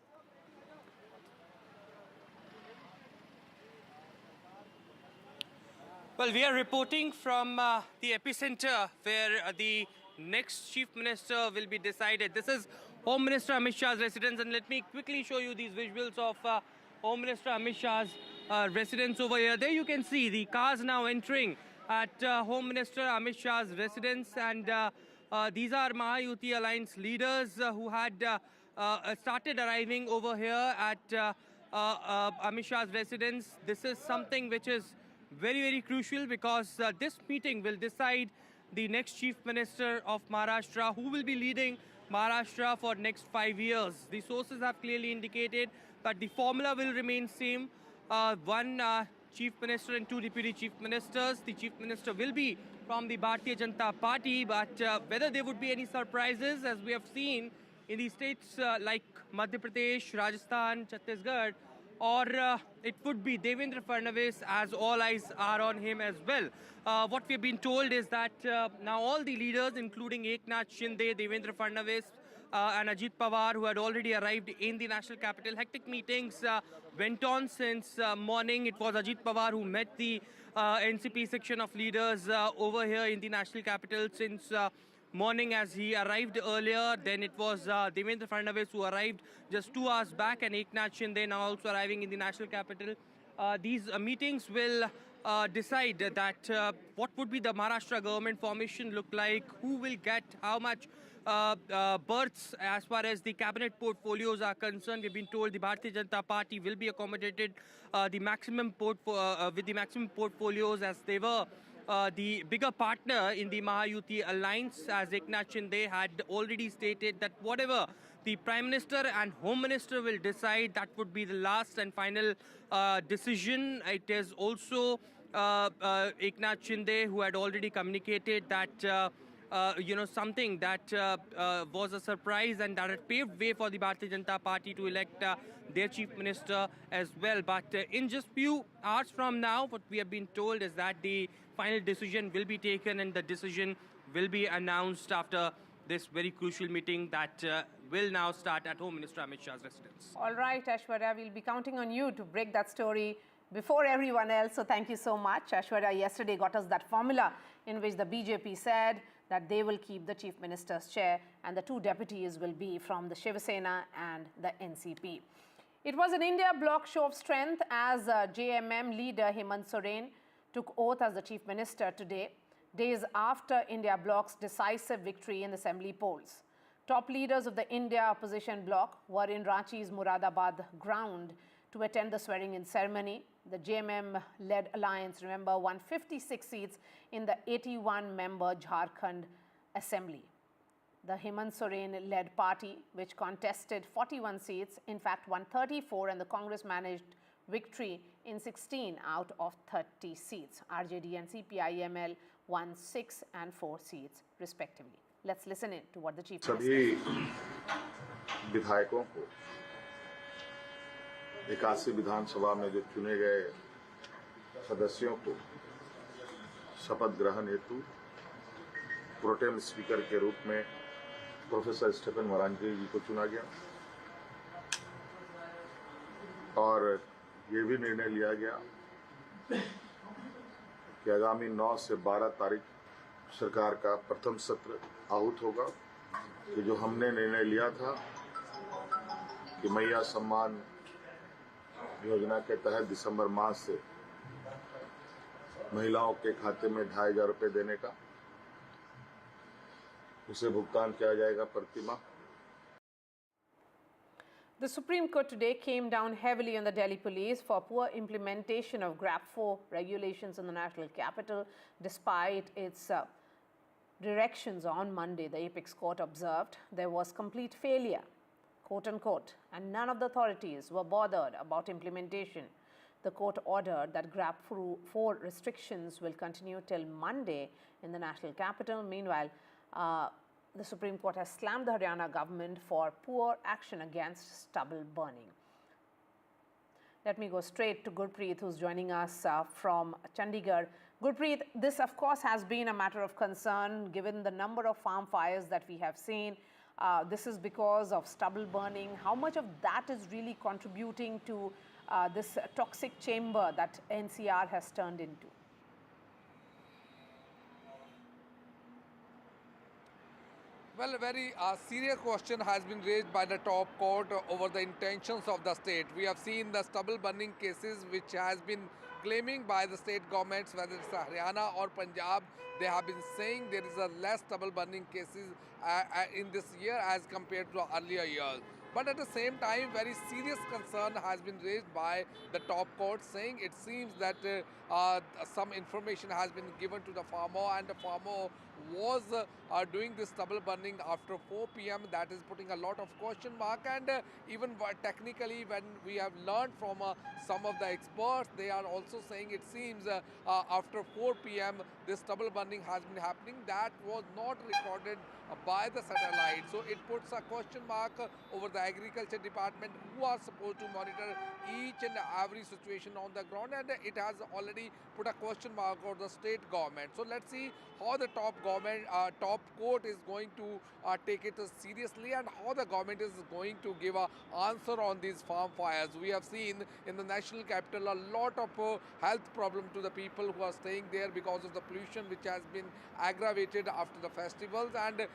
Well, we are reporting from the epicenter where the next Chief Minister will be decided. This is Home Minister Amit Shah's residence, and let me quickly show you these visuals of Home Minister Amit Shah's residence over here. There you can see the cars now entering at Home Minister Amit Shah's residence, and these are Mahayuti Alliance leaders who had started arriving over here at Amit Shah's residence. This is something which is very, very crucial because this meeting will decide the next Chief Minister of Maharashtra, who will be leading Maharashtra for next 5 years. The sources have clearly indicated that the formula will remain same. 1 Chief Minister and 2 Deputy Chief Ministers. The Chief Minister will be from the Bharatiya Janata Party, but whether there would be any surprises, as we have seen in the states like Madhya Pradesh, Rajasthan, Chhattisgarh, or it would be Devendra Fadnavis, as all eyes are on him as well. What we have been told is that now all the leaders, including Eknath Shinde, Devendra Fadnavis, and Ajit Pawar, who had already arrived in the national capital. Hectic meetings went on since morning. It was Ajit Pawar who met the NCP section of leaders over here in the national capital since morning as he arrived earlier. Then it was Devendra Fadnavis who arrived just 2 hours back, and Eknath Shinde now also arriving in the national capital. These meetings will decide that what would be the Maharashtra government formation look like, who will get how much berths as far as the cabinet portfolios are concerned. We've been told the Bharatiya Janata Party will be accommodated with the maximum portfolios, as they were the bigger partner in the Mahayuti alliance, as Eknath Shinde had already stated that whatever the Prime Minister and Home Minister will decide, that would be the last and final decision. It is also Eknath Shinde who had already communicated that something that was a surprise and that had paved way for the Bharatiya Janata Party to elect their Chief Minister as well. But in just few hours from now, what we have been told is that the final decision will be taken and the decision will be announced after this very crucial meeting that will now start at Home Minister Amit Shah's residence. All right, Aishwarya, we'll be counting on you to break that story before everyone else. So thank you so much. Aishwarya yesterday got us that formula in which the BJP said that they will keep the Chief Minister's chair and the two deputies will be from the Shiv Sena and the NCP. It was an India bloc show of strength as JMM leader Hemant Soren took oath as the Chief Minister today, days after India bloc's decisive victory in the assembly polls. Top leaders of the India opposition bloc were in Ranchi's Muradabad ground to attend the swearing-in ceremony. The JMM-led alliance, remember, won 56 seats in the 81-member Jharkhand Assembly. The Hemant Soren-led party, which contested 41 seats, in fact won 34, and the Congress managed victory in 16 out of 30 seats. RJD and CPIML won 6 and 4 seats, respectively. Let's listen in to what the Chief Minister said. विधायकों को 81 विधानसभा में जो चुने गए सदस्यों को शपथ ग्रहण हेतु प्रोटेम स्पीकर के रूप में प्रोफेसर स्टीफन मरांजी जी को चुना गया और ये भी निर्णय लिया गया कि आगामी 9 से 12 तारीख सरकार का प्रथम सत्र आहूत होगा कि जो हमने निर्णय लिया था कि मैया सम्मान योजना के तहत दिसंबर माह से महिलाओं के खाते में 2500 रुपए देने का उसे भुगतान किया जाएगा प्रति माह. The Supreme Court today came down heavily on the Delhi police for poor implementation of GRAP 4 regulations in the national capital. Despite its directions on Monday, the Apex Court observed there was complete failure, quote unquote, and none of the authorities were bothered about implementation. The court ordered that GRAP 4 restrictions will continue till Monday in the national capital. Meanwhile, the Supreme Court has slammed the Haryana government for poor action against stubble burning. Let me go straight to Gurpreet, who's joining us from Chandigarh. Gurpreet, this of course has been a matter of concern given the number of farm fires that we have seen. This is because of stubble burning. How much of that is really contributing to this toxic chamber that NCR has turned into? Well, a very serious question has been raised by the top court over the intentions of the state. We have seen the stubble burning cases which has been claiming by the state governments, whether it's Haryana or Punjab. They have been saying there is a less stubble burning cases in this year as compared to earlier years. But at the same time, very serious concern has been raised by the top court, saying it seems that some information has been given to the farmer and the farmer was doing this stubble burning after 4 p.m. That is putting a lot of question mark, and even technically when we have learned from some of the experts, they are also saying it seems after 4 p.m. this stubble burning has been happening. That was not recorded by the satellite. So it puts a question mark over the agriculture department, who are supposed to monitor each and every situation on the ground, and it has already put a question mark over the state government. So let's see how the top government top court is going to take it seriously, and how the government is going to give an answer on these farm fires. We have seen in the national capital a lot of health problem to the people who are staying there because of the pollution which has been aggravated after the festivals, and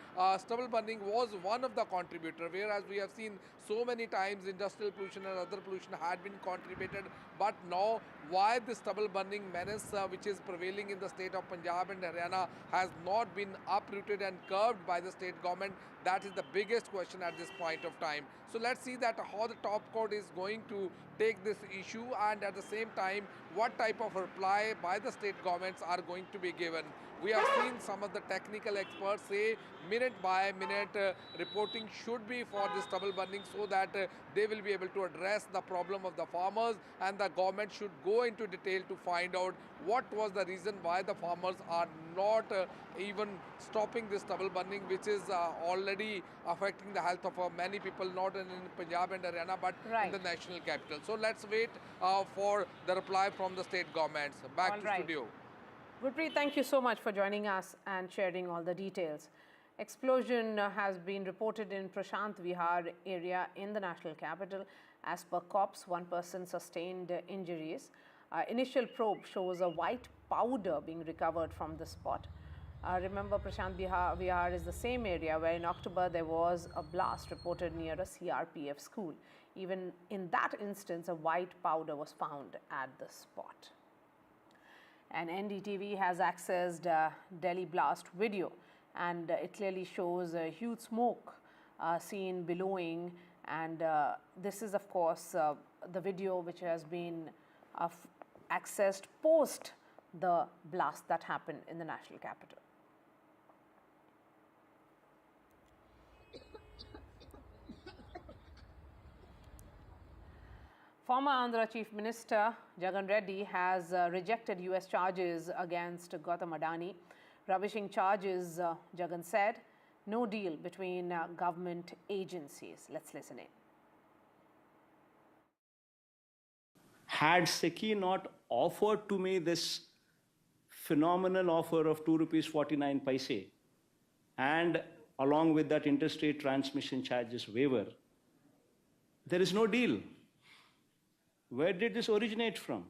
stubble burning was one of the contributor, whereas we have seen so many times industrial pollution and other pollution had been contributed, but now why the stubble burning menace which is prevailing in the state of Punjab and Haryana has not been uprooted and curbed by the state government, that is the biggest question at this point of time. So let's see that how the top court is going to take this issue, and at the same time what type of reply by the state governments are going to be given. We have seen some of the technical experts say minute by minute reporting should be for this stubble burning, so that they will be able to address the problem of the farmers, and the government should go into detail to find out what was the reason why the farmers are not even stopping this stubble burning, which is already affecting the health of many people, not in Punjab and Haryana, but in the national capital. So let's wait for the reply from the state governments. Back to studio. Gurpreet, thank you so much for joining us and sharing all the details. Explosion has been reported in Prashant Vihar area in the national capital. As per cops, one person sustained injuries. Initial probe shows a white powder being recovered from the spot. Remember, Prashant Vihar is the same area where in October there was a blast reported near a CRPF school. Even in that instance, a white powder was found at the spot. And NDTV has accessed Delhi blast video, and it clearly shows a huge smoke seen billowing, and this is of course the video which has been accessed post the blast that happened in the national capital. Former Andhra Chief Minister Jagan Reddy has rejected US charges against Gautam Adani. Rubbishing charges, Jagan said, no deal between government agencies. Let's listen in. Had SECI not offered to me this phenomenal offer of ₹2.49 and along with that interstate transmission charges waiver, there is no deal. Where did this originate from?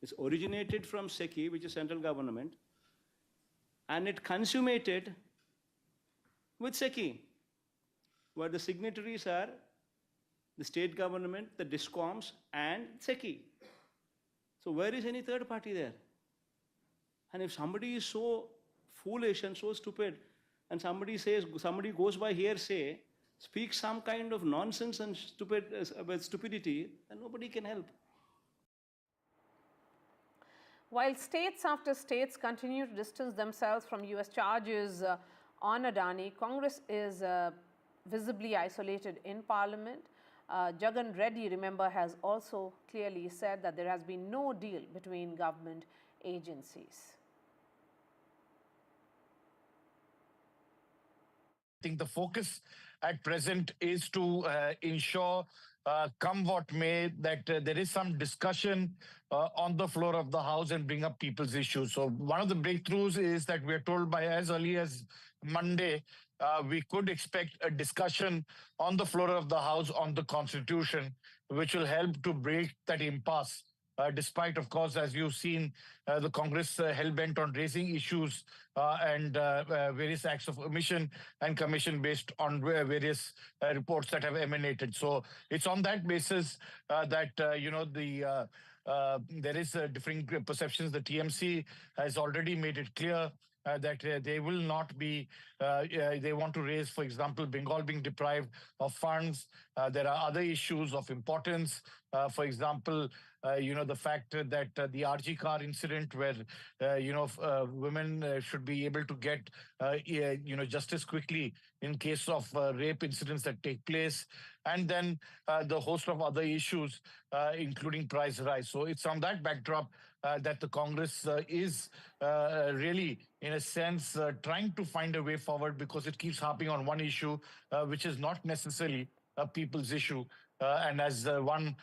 It's originated from SECI, which is central government, and it consummated with SECI, where the signatories are the state government, the DISCOMs, and SECI. So where is any third party there? And if somebody is so foolish and so stupid, and somebody goes by hearsay, speaks some kind of nonsense and stupidity, then nobody can help. While states after states continue to distance themselves from US charges on Adani, Congress is visibly isolated in Parliament. Jagan Reddy, remember, has also clearly said that there has been no deal between government agencies. I think the focus at present is to ensure, come what may, that there is some discussion on the floor of the House and bring up people's issues. So one of the breakthroughs is that we are told by as early as Monday, we could expect a discussion on the floor of the House on the Constitution, which will help to break that impasse. Despite, of course, as you've seen, the Congress hell-bent on raising issues and various acts of omission and commission based on various reports that have emanated. So it's on that basis that, there is differing perceptions. The TMC has already made it clear that they will not be, they want to raise, for example, Bengal being deprived of funds. There are other issues of importance. For example, the fact that the RG car incident where, women should be able to get, justice quickly in case of rape incidents that take place. And then the host of other issues, including price rise. So it's on that backdrop that the Congress is really, in a sense, trying to find a way forward, because it keeps harping on one issue, which is not necessarily a people's issue. And as one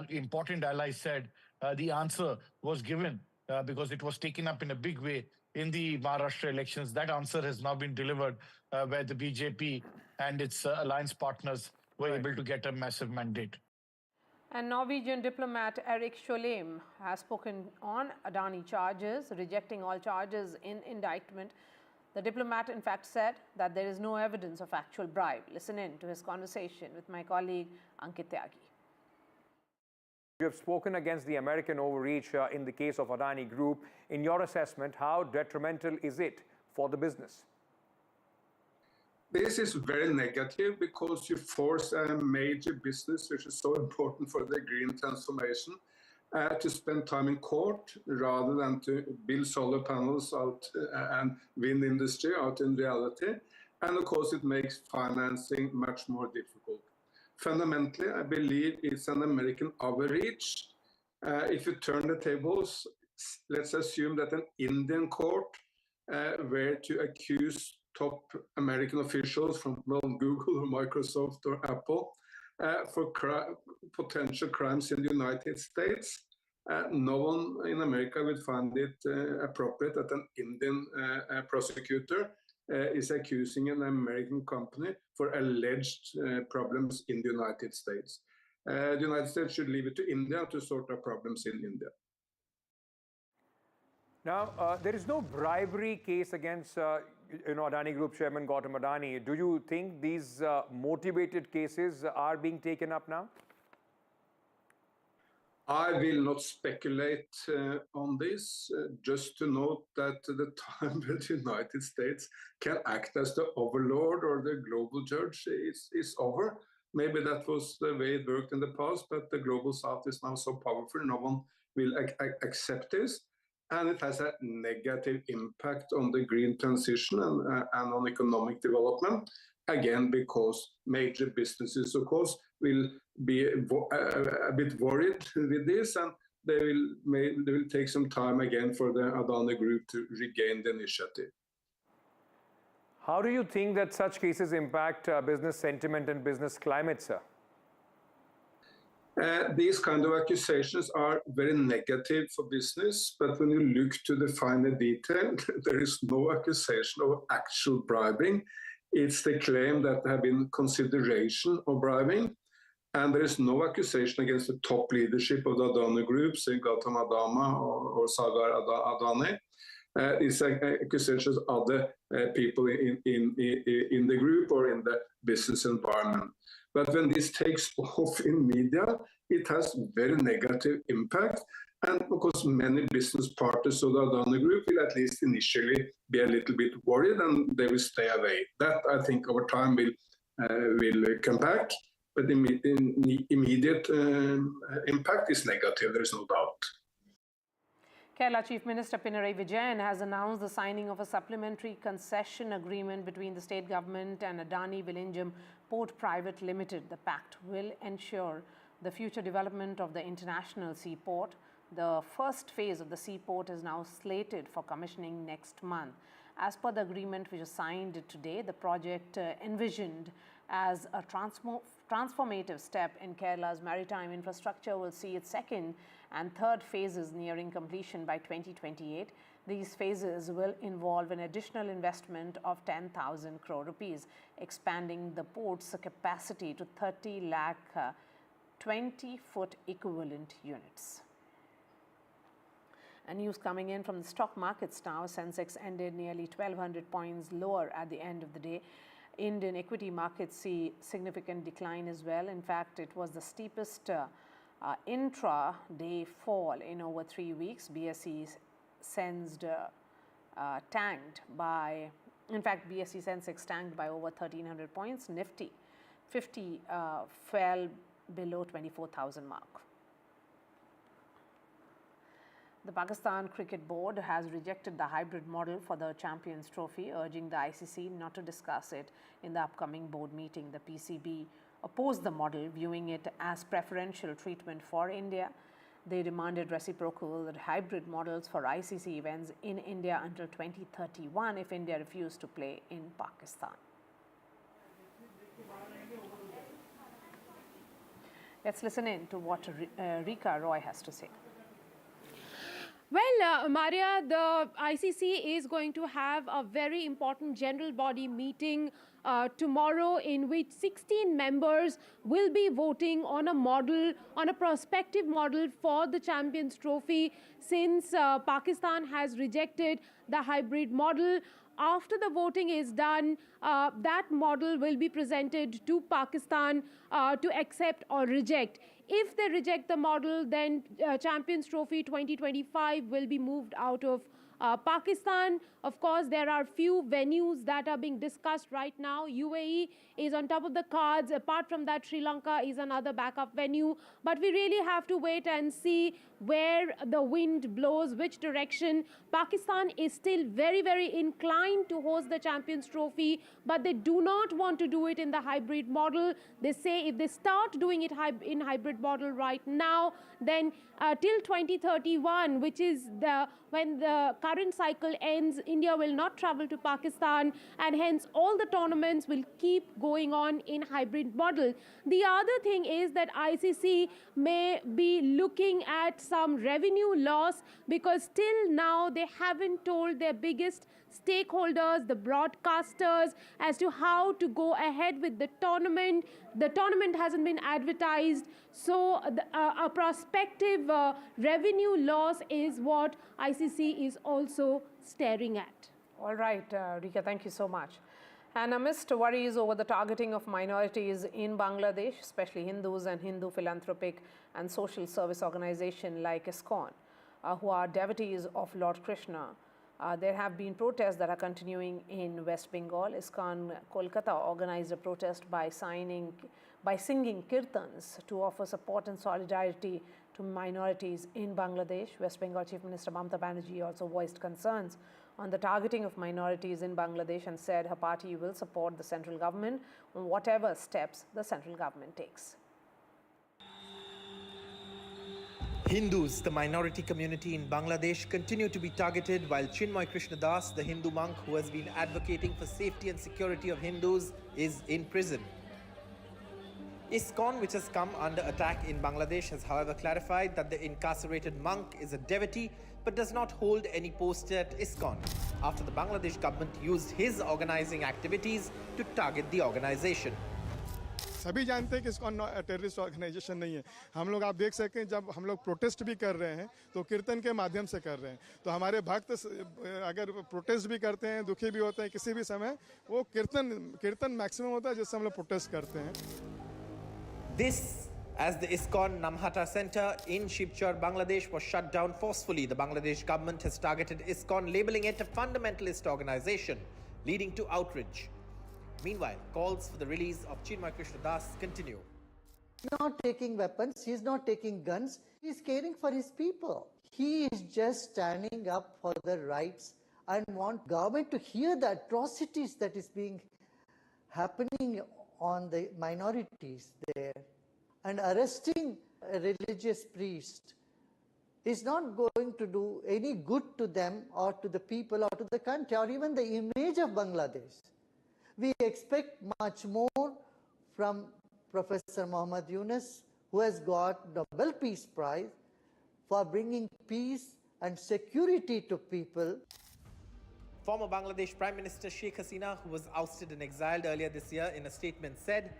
important ally said, the answer was given because it was taken up in a big way in the Maharashtra elections. That answer has now been delivered, where the BJP and its alliance partners were able to get a massive mandate. And Norwegian diplomat Erik Solheim has spoken on Adani charges, rejecting all charges in indictment. The diplomat, in fact, said that there is no evidence of actual bribe. Listen in to his conversation with my colleague Ankit Tyagi. You have spoken against the American overreach in the case of Adani Group. In your assessment, how detrimental is it for the business? This is very negative because you force a major business, which is so important for the green transformation, to spend time in court rather than to build solar panels out and wind industry out in reality. And of course, it makes financing much more difficult. Fundamentally, I believe it's an American overreach. If you turn the tables, let's assume that an Indian court were to accuse top American officials from Google or Microsoft or Apple for potential crimes in the United States. No one in America would find it appropriate that an Indian prosecutor is accusing an American company for alleged problems in the United States. The United States should leave it to India to sort out problems in India. Now, there is no bribery case against Adani Group Chairman Gautam Adani. Do you think these motivated cases are being taken up now? I will not speculate on this, just to note that the time that the United States can act as the overlord or the global judge is over. Maybe that was the way it worked in the past, but the global south is now so powerful, no one will accept this. And it has a negative impact on the green transition and on economic development. Again, because major businesses, of course, will be a bit worried with this, and they will take some time again for the Adani Group to regain the initiative. How do you think that such cases impact business sentiment and business climate, sir? These kind of accusations are very negative for business, but when you look to the finer detail, there is no accusation of actual bribing. It's the claim that there have been consideration of bribing, and there is no accusation against the top leadership of the Adani Group, say Gautam Adani or Sagar Adani. It's accusations of other people in the group or in the business environment. But when this takes off in media, it has very negative impact. And of course, many business partners of the Adani Group will at least initially be a little bit worried, and they will stay away. That, I think, over time will come back. But the immediate impact is negative, there is no doubt. Kerala Chief Minister Pinarayi Vijayan has announced the signing of a supplementary concession agreement between the state government and Adani Vizhinjam Port Private Limited. The pact will ensure the future development of the international seaport. The first phase of the seaport is now slated for commissioning next month. As per the agreement which was signed today, the project envisioned as a transformative step in Kerala's maritime infrastructure will see its second and third phases nearing completion by 2028. These phases will involve an additional investment of 10,000 crore rupees, expanding the port's capacity to 30 lakh 20-foot equivalent units. And news coming in from the stock markets now. Sensex ended nearly 1,200 points lower at the end of the day. Indian equity markets see significant decline as well. In fact, it was the steepest intra-day fall in over 3 weeks. BSE sensed tanked by, in fact, BSE Sensex tanked by over 1,300 points. Nifty 50 fell below 24,000 mark. The Pakistan Cricket Board has rejected the hybrid model for the Champions Trophy, urging the ICC not to discuss it in the upcoming board meeting. The PCB opposed the model, viewing it as preferential treatment for India. They demanded reciprocal hybrid models for ICC events in India until 2031 if India refused to play in Pakistan. Let's listen in to what Rika Roy has to say. Well, Maria, the ICC is going to have a very important general body meeting tomorrow, in which 16 members will be voting on a model, on a prospective model for the Champions Trophy, since Pakistan has rejected the hybrid model. After the voting is done, that model will be presented to Pakistan to accept or reject. If they reject the model, then Champions Trophy 2025 will be moved out of Pakistan. Of course, there are few venues that are being discussed right now. UAE is on top of the cards. Apart from that, Sri Lanka is another backup venue. But we really have to wait and see where the wind blows, which direction. Pakistan is still very, very inclined to host the Champions Trophy, but they do not want to do it in the hybrid model. They say if they start doing it in hybrid model right now, then till 2031, which is when the current cycle ends, India will not travel to Pakistan, and hence all the tournaments will keep going on in hybrid model. The other thing is that ICC may be looking at some revenue loss, because till now they haven't told their biggest stakeholders, the broadcasters, as to how to go ahead with the tournament. The tournament hasn't been advertised, so a prospective revenue loss is what ICC is also staring at. All right, Rika, thank you so much. And amidst worries over the targeting of minorities in Bangladesh, especially Hindus and Hindu philanthropic and social service organizations like ISKCON, who are devotees of Lord Krishna, there have been protests that are continuing in West Bengal. ISKCON Kolkata organized a protest by singing kirtans to offer support and solidarity to minorities in Bangladesh. West Bengal Chief Minister Mamata Banerjee also voiced concerns on the targeting of minorities in Bangladesh and said her party will support the central government on whatever steps the central government takes. Hindus, the minority community in Bangladesh, continue to be targeted, while Chinmoy Krishnadas, the Hindu monk who has been advocating for safety and security of Hindus, is in prison. ISKCON, which has come under attack in Bangladesh, has however clarified that the incarcerated monk is a devotee but does not hold any post at ISKCON, after the Bangladesh government used his organizing activities to target the organization. सभी जानते हैं कि ISKCON terrorist organisation नहीं है। हम लोग आप देख सकते हैं जब हम लोग प्रोटेस्ट भी कर रहे हैं तो कीर्तन के माध्यम से कर रहे हैं। तो हमारे भक्त अगर प्रोटेस्ट भी करते हैं, दुखी भी होते हैं किसी भी समय, वो कीर्तन मैक्सिमम होता है जिससे हम लोग प्रोटेस्ट करते हैं। This, as the ISKCON Namhata Center in Shibchar, Bangladesh, was shut down forcefully. The Bangladesh government has targeted ISKCON, labeling it a fundamentalist organization, leading to outrage. Meanwhile, calls for the release of Chinmoy Krishnadas continue. He's not taking weapons, he's not taking guns, he's caring for his people. He is just standing up for the rights and want government to hear the atrocities that is being happening on the minorities there. And arresting a religious priest is not going to do any good to them or to the people or to the country or even the image of Bangladesh. We expect much more from Professor Muhammad Yunus, who has got Nobel Peace Prize for bringing peace and security to people. Former Bangladesh Prime Minister Sheikh Hasina, who was ousted and exiled earlier this year, in a statement said,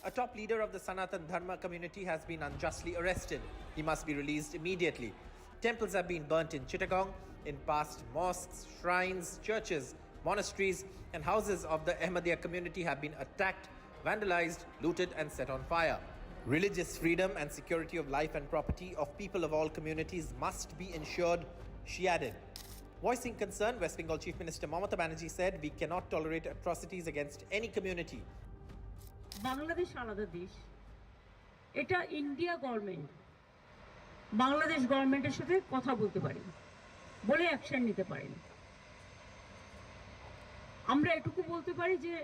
"A top leader of the Sanatan Dharma community has been unjustly arrested. He must be released immediately. Temples have been burnt in Chittagong. In past, mosques, shrines, churches, monasteries and houses of the Ahmadiyya community have been attacked, vandalized, looted and set on fire. Religious freedom and security of life and property of people of all communities must be ensured," she added. Voicing concern, West Bengal Chief Minister Mamata Banerjee said, "We cannot tolerate atrocities against any community." Bangladesh আলাদা দেশ, এটা India government Bangladesh গভর্নমেন্টের সাথে কথা বলতে পারেন, বলে action নিতে পারেন। আমরা এটুকু বলতে পারি যে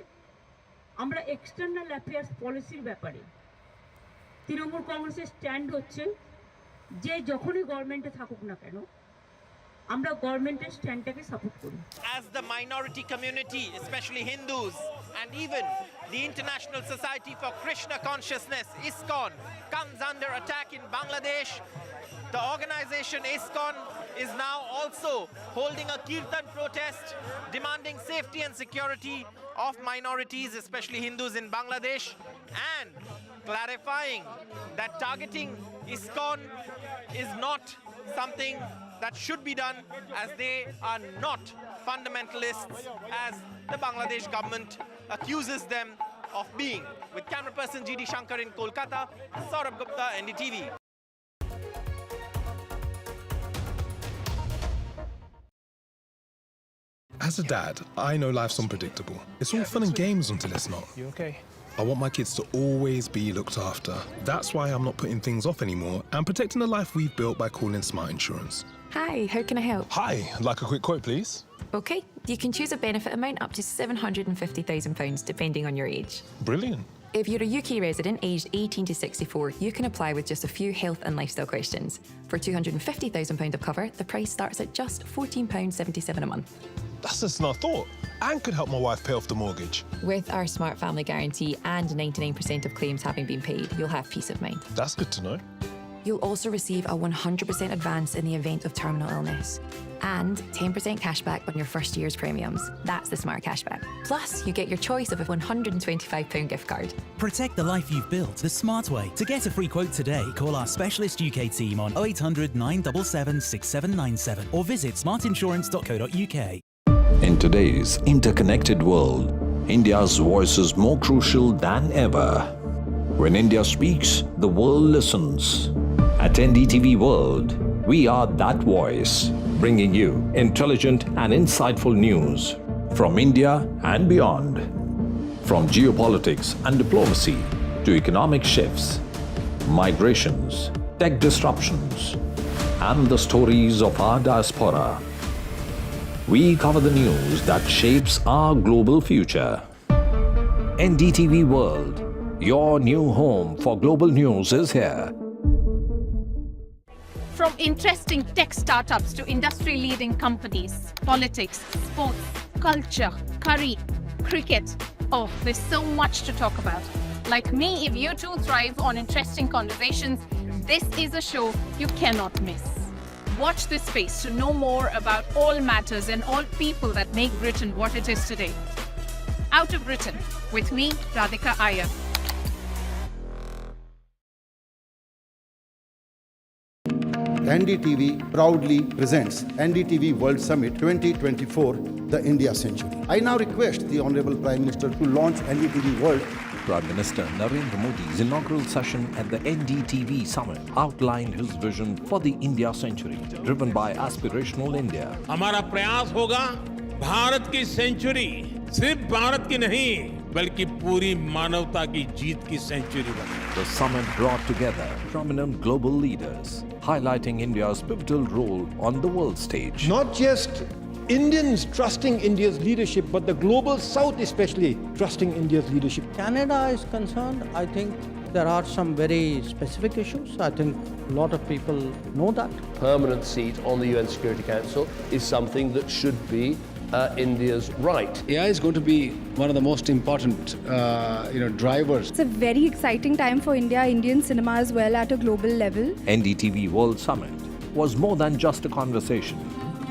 আমরা এক্সটার্নাল অ্যাফেয়ার্স পলিসির ব্যাপারে তৃণমূল কংগ্রেসের স্ট্যান্ড হচ্ছে যে যখনই গভর্নমেন্টে থাকুক না কেন আমরা গভর্নমেন্টের স্ট্যান্ডটাকে সাপোর্ট করি। As the minority community, especially Hindus and even the International Society for Krishna Consciousness, ISKCON, comes under attack in Bangladesh, the organization ISKCON is now also holding a kirtan protest demanding safety and security of minorities, especially Hindus in Bangladesh, and clarifying that targeting ISKCON is not something that should be done, as they are not fundamentalists, as the Bangladesh government accuses them of being. With camera person GD Shankar in Kolkata, Saurabh Gupta, NDTV. As a dad, I know life's unpredictable. It's all fun and games until it's not. You okay? I want my kids to always be looked after. That's why I'm not putting things off anymore and protecting the life we've built by calling Smart Insurance. Hi, how can I help? Hi, I'd like a quick quote, please. Okay, you can choose a benefit amount up to £750,000 depending on your age. Brilliant. If you're a UK resident aged 18 to 64, you can apply with just a few health and lifestyle questions. For £250,000 of cover, the price starts at just £14.77 a month. That's less than I thought, and could help my wife pay off the mortgage. With our Smart Family Guarantee and 99% of claims having been paid, you'll have peace of mind. That's good to know. You'll also receive a 100% advance in the event of terminal illness. And 10% cashback on your first year's premiums. That's the Smart Cashback. Plus, you get your choice of a £125 gift card. Protect the life you've built the smart way. To get a free quote today, call our specialist UK team on 0800 977 6797 or visit smartinsurance.co.uk. In today's interconnected world, India's voice is more crucial than ever. When India speaks, the world listens. At NDTV World, we are that voice, bringing you intelligent and insightful news from India and beyond. From geopolitics and diplomacy to economic shifts, migrations, tech disruptions, and the stories of our diaspora. We cover the news that shapes our global future. NDTV World, your new home for global news, is here. From interesting tech startups to industry-leading companies, politics, sports, culture, curry, cricket. Oh, there's so much to talk about. Like me, if you too thrive on interesting conversations, this is a show you cannot miss. Watch this space to know more about all matters and all people that make Britain what it is today. Out of Britain, with me, Radhika Iyer. NDTV proudly presents NDTV World Summit 2024, the India Century. I now request the Honorable Prime Minister to launch NDTV World. Prime Minister Narendra Modi's inaugural session at the NDTV Summit outlined his vision for the India Century, driven by aspirational India. हमारा प्रयास होगा भारत की century सिर्फ भारत की नहीं बल्कि पूरी मानवता की जीत की सेंचुरी बने. The summit brought together prominent global leaders, highlighting India's pivotal role on the world stage. Not just Indians trusting India's leadership, but the global South especially trusting India's leadership. Canada is concerned, I think there are some very specific issues. I think a lot of people know that. Permanent seat on the UN Security Council is something that should be India's right. AI is going to be one of the most important drivers. It's a very exciting time for India, Indian cinema as well at a global level. NDTV World Summit was more than just a conversation.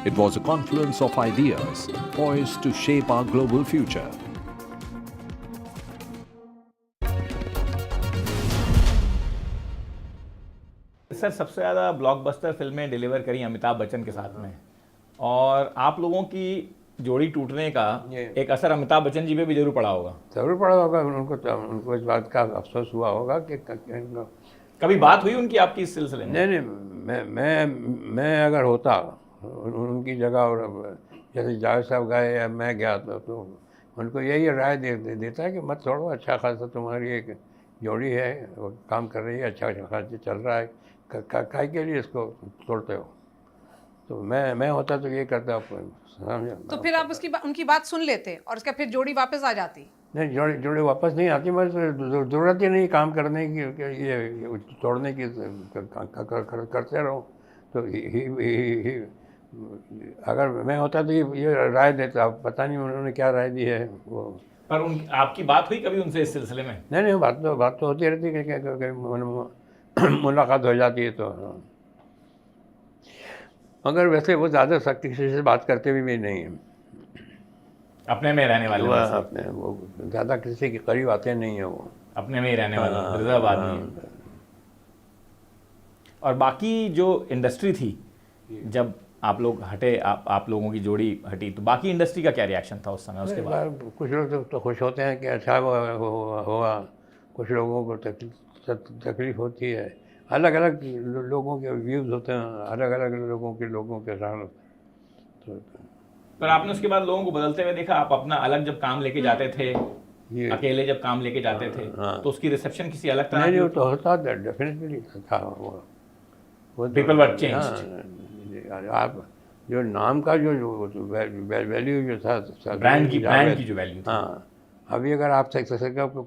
It was a confluence of ideas poised to shape our global future. Sir सबसे ज़्यादा blockbuster फिल्में deliver करी अमिताभ बच्चन के साथ में, और आप लोगों की जोड़ी टूटने का एक असर अमिताभ बच्चन जी पे भी जरूर पड़ा होगा. जरूर पड़ा होगा. उनको इस बात का अफसोस हुआ होगा कि कभी बात हुई उनकी आपकी इस सिलसिले में? नहीं, मैं अगर होता उनकी जगह और जैसे जावेद साहब गए या मैं गया तो उनको यही राय देता है कि मत छोड़ो, अच्छा खासा तुम्हारी एक जोड़ी है, वो काम कर रही है, अच्छा खासा चल रहा है, काय के लिए इसको तोड़ते हो. तो मैं होता तो ये करता. तो फिर आप उनकी बात सुन लेते और उसका फिर जोड़ी वापस आ जाती? नहीं, जोड़ी वापस नहीं आती. मैं ज़रूरत ही नहीं काम करने की, ये तोड़ने की, करते रहो. तो अगर मैं होता तो ये राय देता. पता नहीं उन्होंने क्या राय दी है वो. पर आपकी बात हुई कभी उनसे इस सिलसिले में? नहीं, बात तो होती रहती है, मुलाकात हो जाती है. तो मगर वैसे वो ज़्यादा सख्ती से बात करते भी नहीं हैं, अपने में रहने वाले, अपने वो ज़्यादा किसी के करीब आते नहीं हैं, वो अपने में ही रहने वाले रिजर्व आदमी है। और बाकी जो इंडस्ट्री थी, जब आप लोग हटे, आप लोगों की जोड़ी हटी, तो बाकी इंडस्ट्री का क्या रिएक्शन था उस समय? उसके बाद कुछ लोग तो खुश होते हैं कि अच्छा हुआ, कुछ लोगों को तकलीफ होती है, अलग अलग लोगों के व्यूज़ होते हैं, अलग अलग लोगों के साथ। पर आपने उसके बाद लोगों को बदलते हुए देखा? आप अपना अलग जब काम लेके जाते थे, अकेले जब काम लेके जाते थे, तो उसकी रिसेप्शन किसी अलग तरह? नहीं, वो तो होता था, डेफिनेटली था वो पीपल वर चेंज्ड। आप जो नाम का जो वैल्यू जो था, ब्रांड की जो वैल्यू, हाँ, अभी अगर आप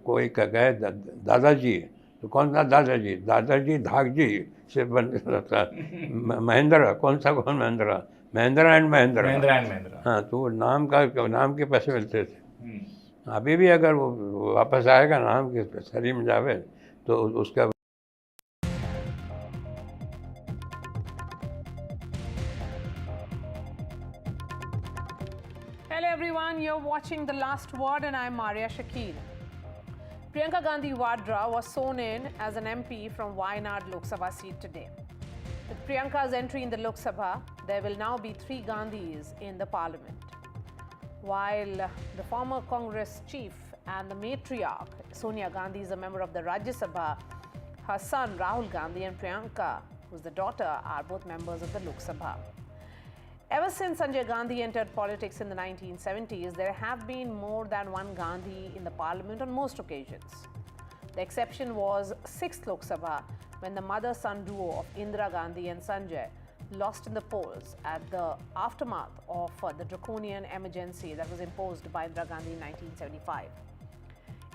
कोई कहे दादाजी, तो कौन सा दादाजी? दादाजी धाकजी से महेंद्र, कौन महेंद्र? महेंद्र एंड महेंद्र। हाँ, तो वो नाम के पैसे मिलते थे। अभी भी अगर वो वापस आएगा नाम के सरी में जावे, तो उसका Hello everyone, you're watching The Last Word and I'm Maria Shakil. Priyanka Gandhi Vadra was sworn in as an MP from Wayanad Lok Sabha seat today. With Priyanka's entry in the Lok Sabha, there will now be 3 Gandhis in the parliament. While the former Congress chief and the matriarch Sonia Gandhi is a member of the Rajya Sabha, her son Rahul Gandhi and Priyanka, who's the daughter, are both members of the Lok Sabha. Ever since Sanjay Gandhi entered politics in the 1970s, there have been more than one Gandhi in the parliament on most occasions. The exception was 6th Lok Sabha, when the mother-son duo of Indira Gandhi and Sanjay lost in the polls at the aftermath of the draconian emergency that was imposed by Indira Gandhi in 1975.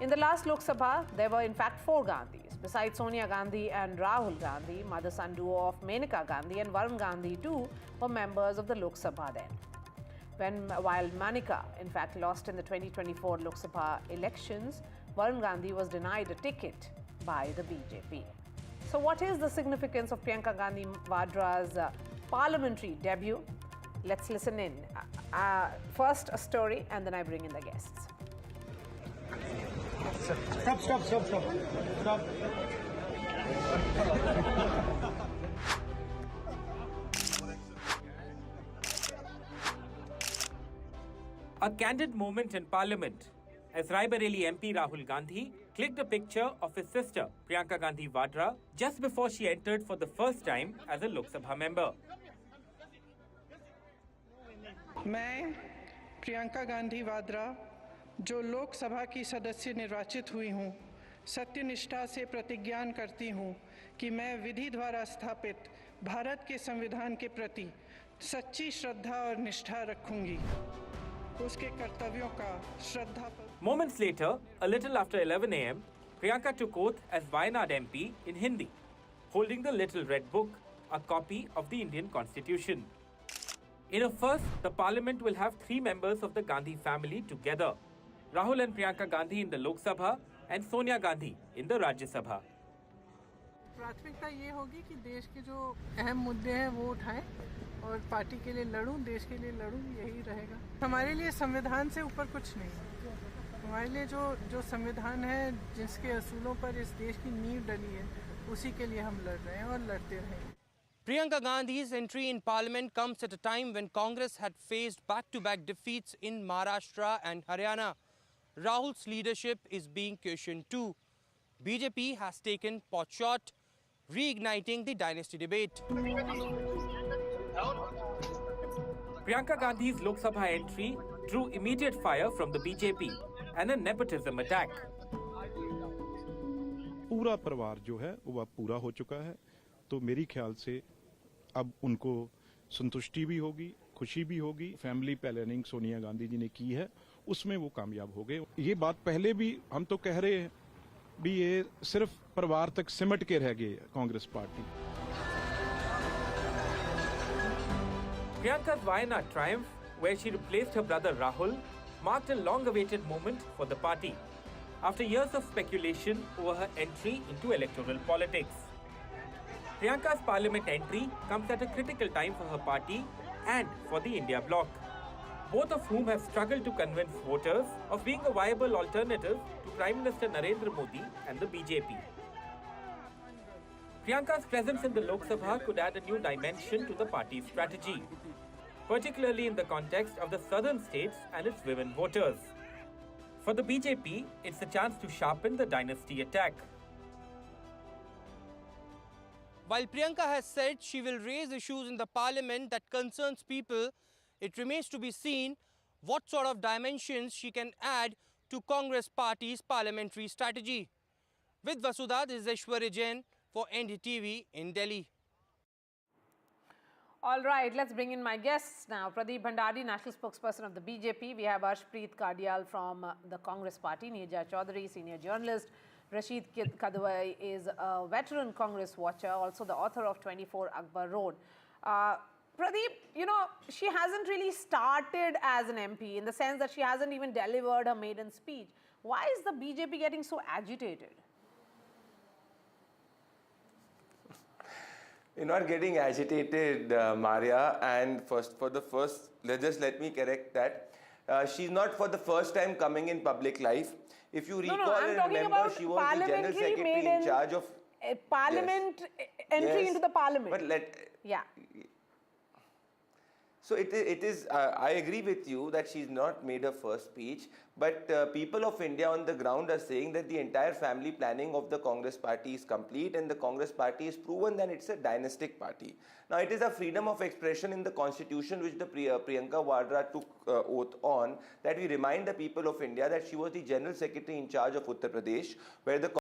In the last Lok Sabha, there were in fact 4 Gandhis. Besides Sonia Gandhi and Rahul Gandhi, mother-son duo of Menaka Gandhi and Varun Gandhi too were members of the Lok Sabha then. While Manika in fact lost in the 2024 Lok Sabha elections, Varun Gandhi was denied a ticket by the BJP. So what is the significance of Priyanka Gandhi Vadra's parliamentary debut? Let's listen in. First a story and then I bring in the guests. Stop. A candid moment in Parliament as Raebareli MP Rahul Gandhi clicked a picture of his sister Priyanka Gandhi Vadra just before she entered for the first time as a Lok Sabha member. मैं प्रियंका गांधी वाड्रा जो लोक सभा की सदस्य निर्वाचित हुई हूँ, सत्यनिष्ठा से प्रतिज्ञा करती हूँ कि मैं विधि द्वारा स्थापित भारत के संविधान के प्रति सच्ची श्रद्धा और निष्ठा रखूंगी, उसके कर्तव्यों का श्रद्धापूर्वक। Moments later, a little after 11 a.m., Priyanka took oath as Wayanad MP in Hindi, holding the little red book, a copy of the Indian Constitution. In a first, the parliament will have 3 members of the Gandhi family together. Rahul and Priyanka Gandhi in the Lok Sabha and Sonia Gandhi in the Rajya Sabha. प्राथमिकता ये होगी कि देश के जो अहम मुद्दे हैं वो उठाएं और पार्टी के लिए लड़ूं, देश के लिए लड़ूं, यही रहेगा। हमारे लिए संविधान से ऊपर कुछ नहीं है। हमारे लिए जो संविधान है, जिसके असूलों पर इस देश की नींव डली है, उसी के लिए हम लड़ रहे हैं और लड़ते रहेंगे। Priyanka Gandhi's entry in parliament comes at a time when Congress had faced back-to-back defeats in Maharashtra and Haryana. Rahul's leadership is being questioned too. BJP has taken potshot, reigniting the dynasty debate. Priyanka Gandhi's Lok Sabha entry drew immediate fire from the BJP and a nepotism attack. पूरा परिवार जो है वो पूरा हो चुका है, तो मेरी ख्याल से अब उनको संतुष्टि भी होगी, खुशी भी होगी। फैमिली प्लानिंग सोनिया गांधी जी ने की है, उसमें वो कामयाब हो गए। ये बात पहले भी हम तो कह रहे हैं भी ये सिर्फ परिवार तक सिमट के रह गई Congress party. Priyanka's Wayanad triumph, where she replaced her brother Rahul, marked a long-awaited moment for the party after years of speculation over her entry into electoral politics. Priyanka's parliament entry comes at a critical time for her party and for the India bloc, both of whom have struggled to convince voters of being a viable alternative to Prime Minister Narendra Modi and the BJP. Priyanka's presence in the Lok Sabha could add a new dimension to the party's strategy, particularly in the context of the southern states and its women voters. For the BJP, it's a chance to sharpen the dynasty attack. While Priyanka has said she will raise issues in the parliament that concerns people, it remains to be seen what sort of dimensions she can add to Congress party's parliamentary strategy. With Vasudha, this is Aishwarya Jain for NDTV in Delhi. All right, let's bring in my guests now. Pradeep Bhandari, national spokesperson of the BJP. We have Arshpreet Kardial from the Congress party. Neerja Chaudhary, senior journalist. Rashid Kadwai is a veteran Congress watcher, also the author of 24 Akbar Road. Pradeep, you know, she hasn't really started as an MP in the sense that she hasn't even delivered her maiden speech. Why is the BJP getting so agitated? You're not getting agitated, Maria, and let me correct that. She's not for the first time coming in public life. If you recall and remember, she was the General Secretary in charge of... Parliament entry into the parliament. But yeah. So it is, I agree with you that she's not made her first speech, but people of India on the ground are saying that the entire family planning of the Congress party is complete and the Congress party is proven that it's a dynastic party. Now it is a freedom of expression in the constitution which the Priyanka Vadra took oath on, that we remind the people of India that she was the General Secretary in charge of Uttar Pradesh, where the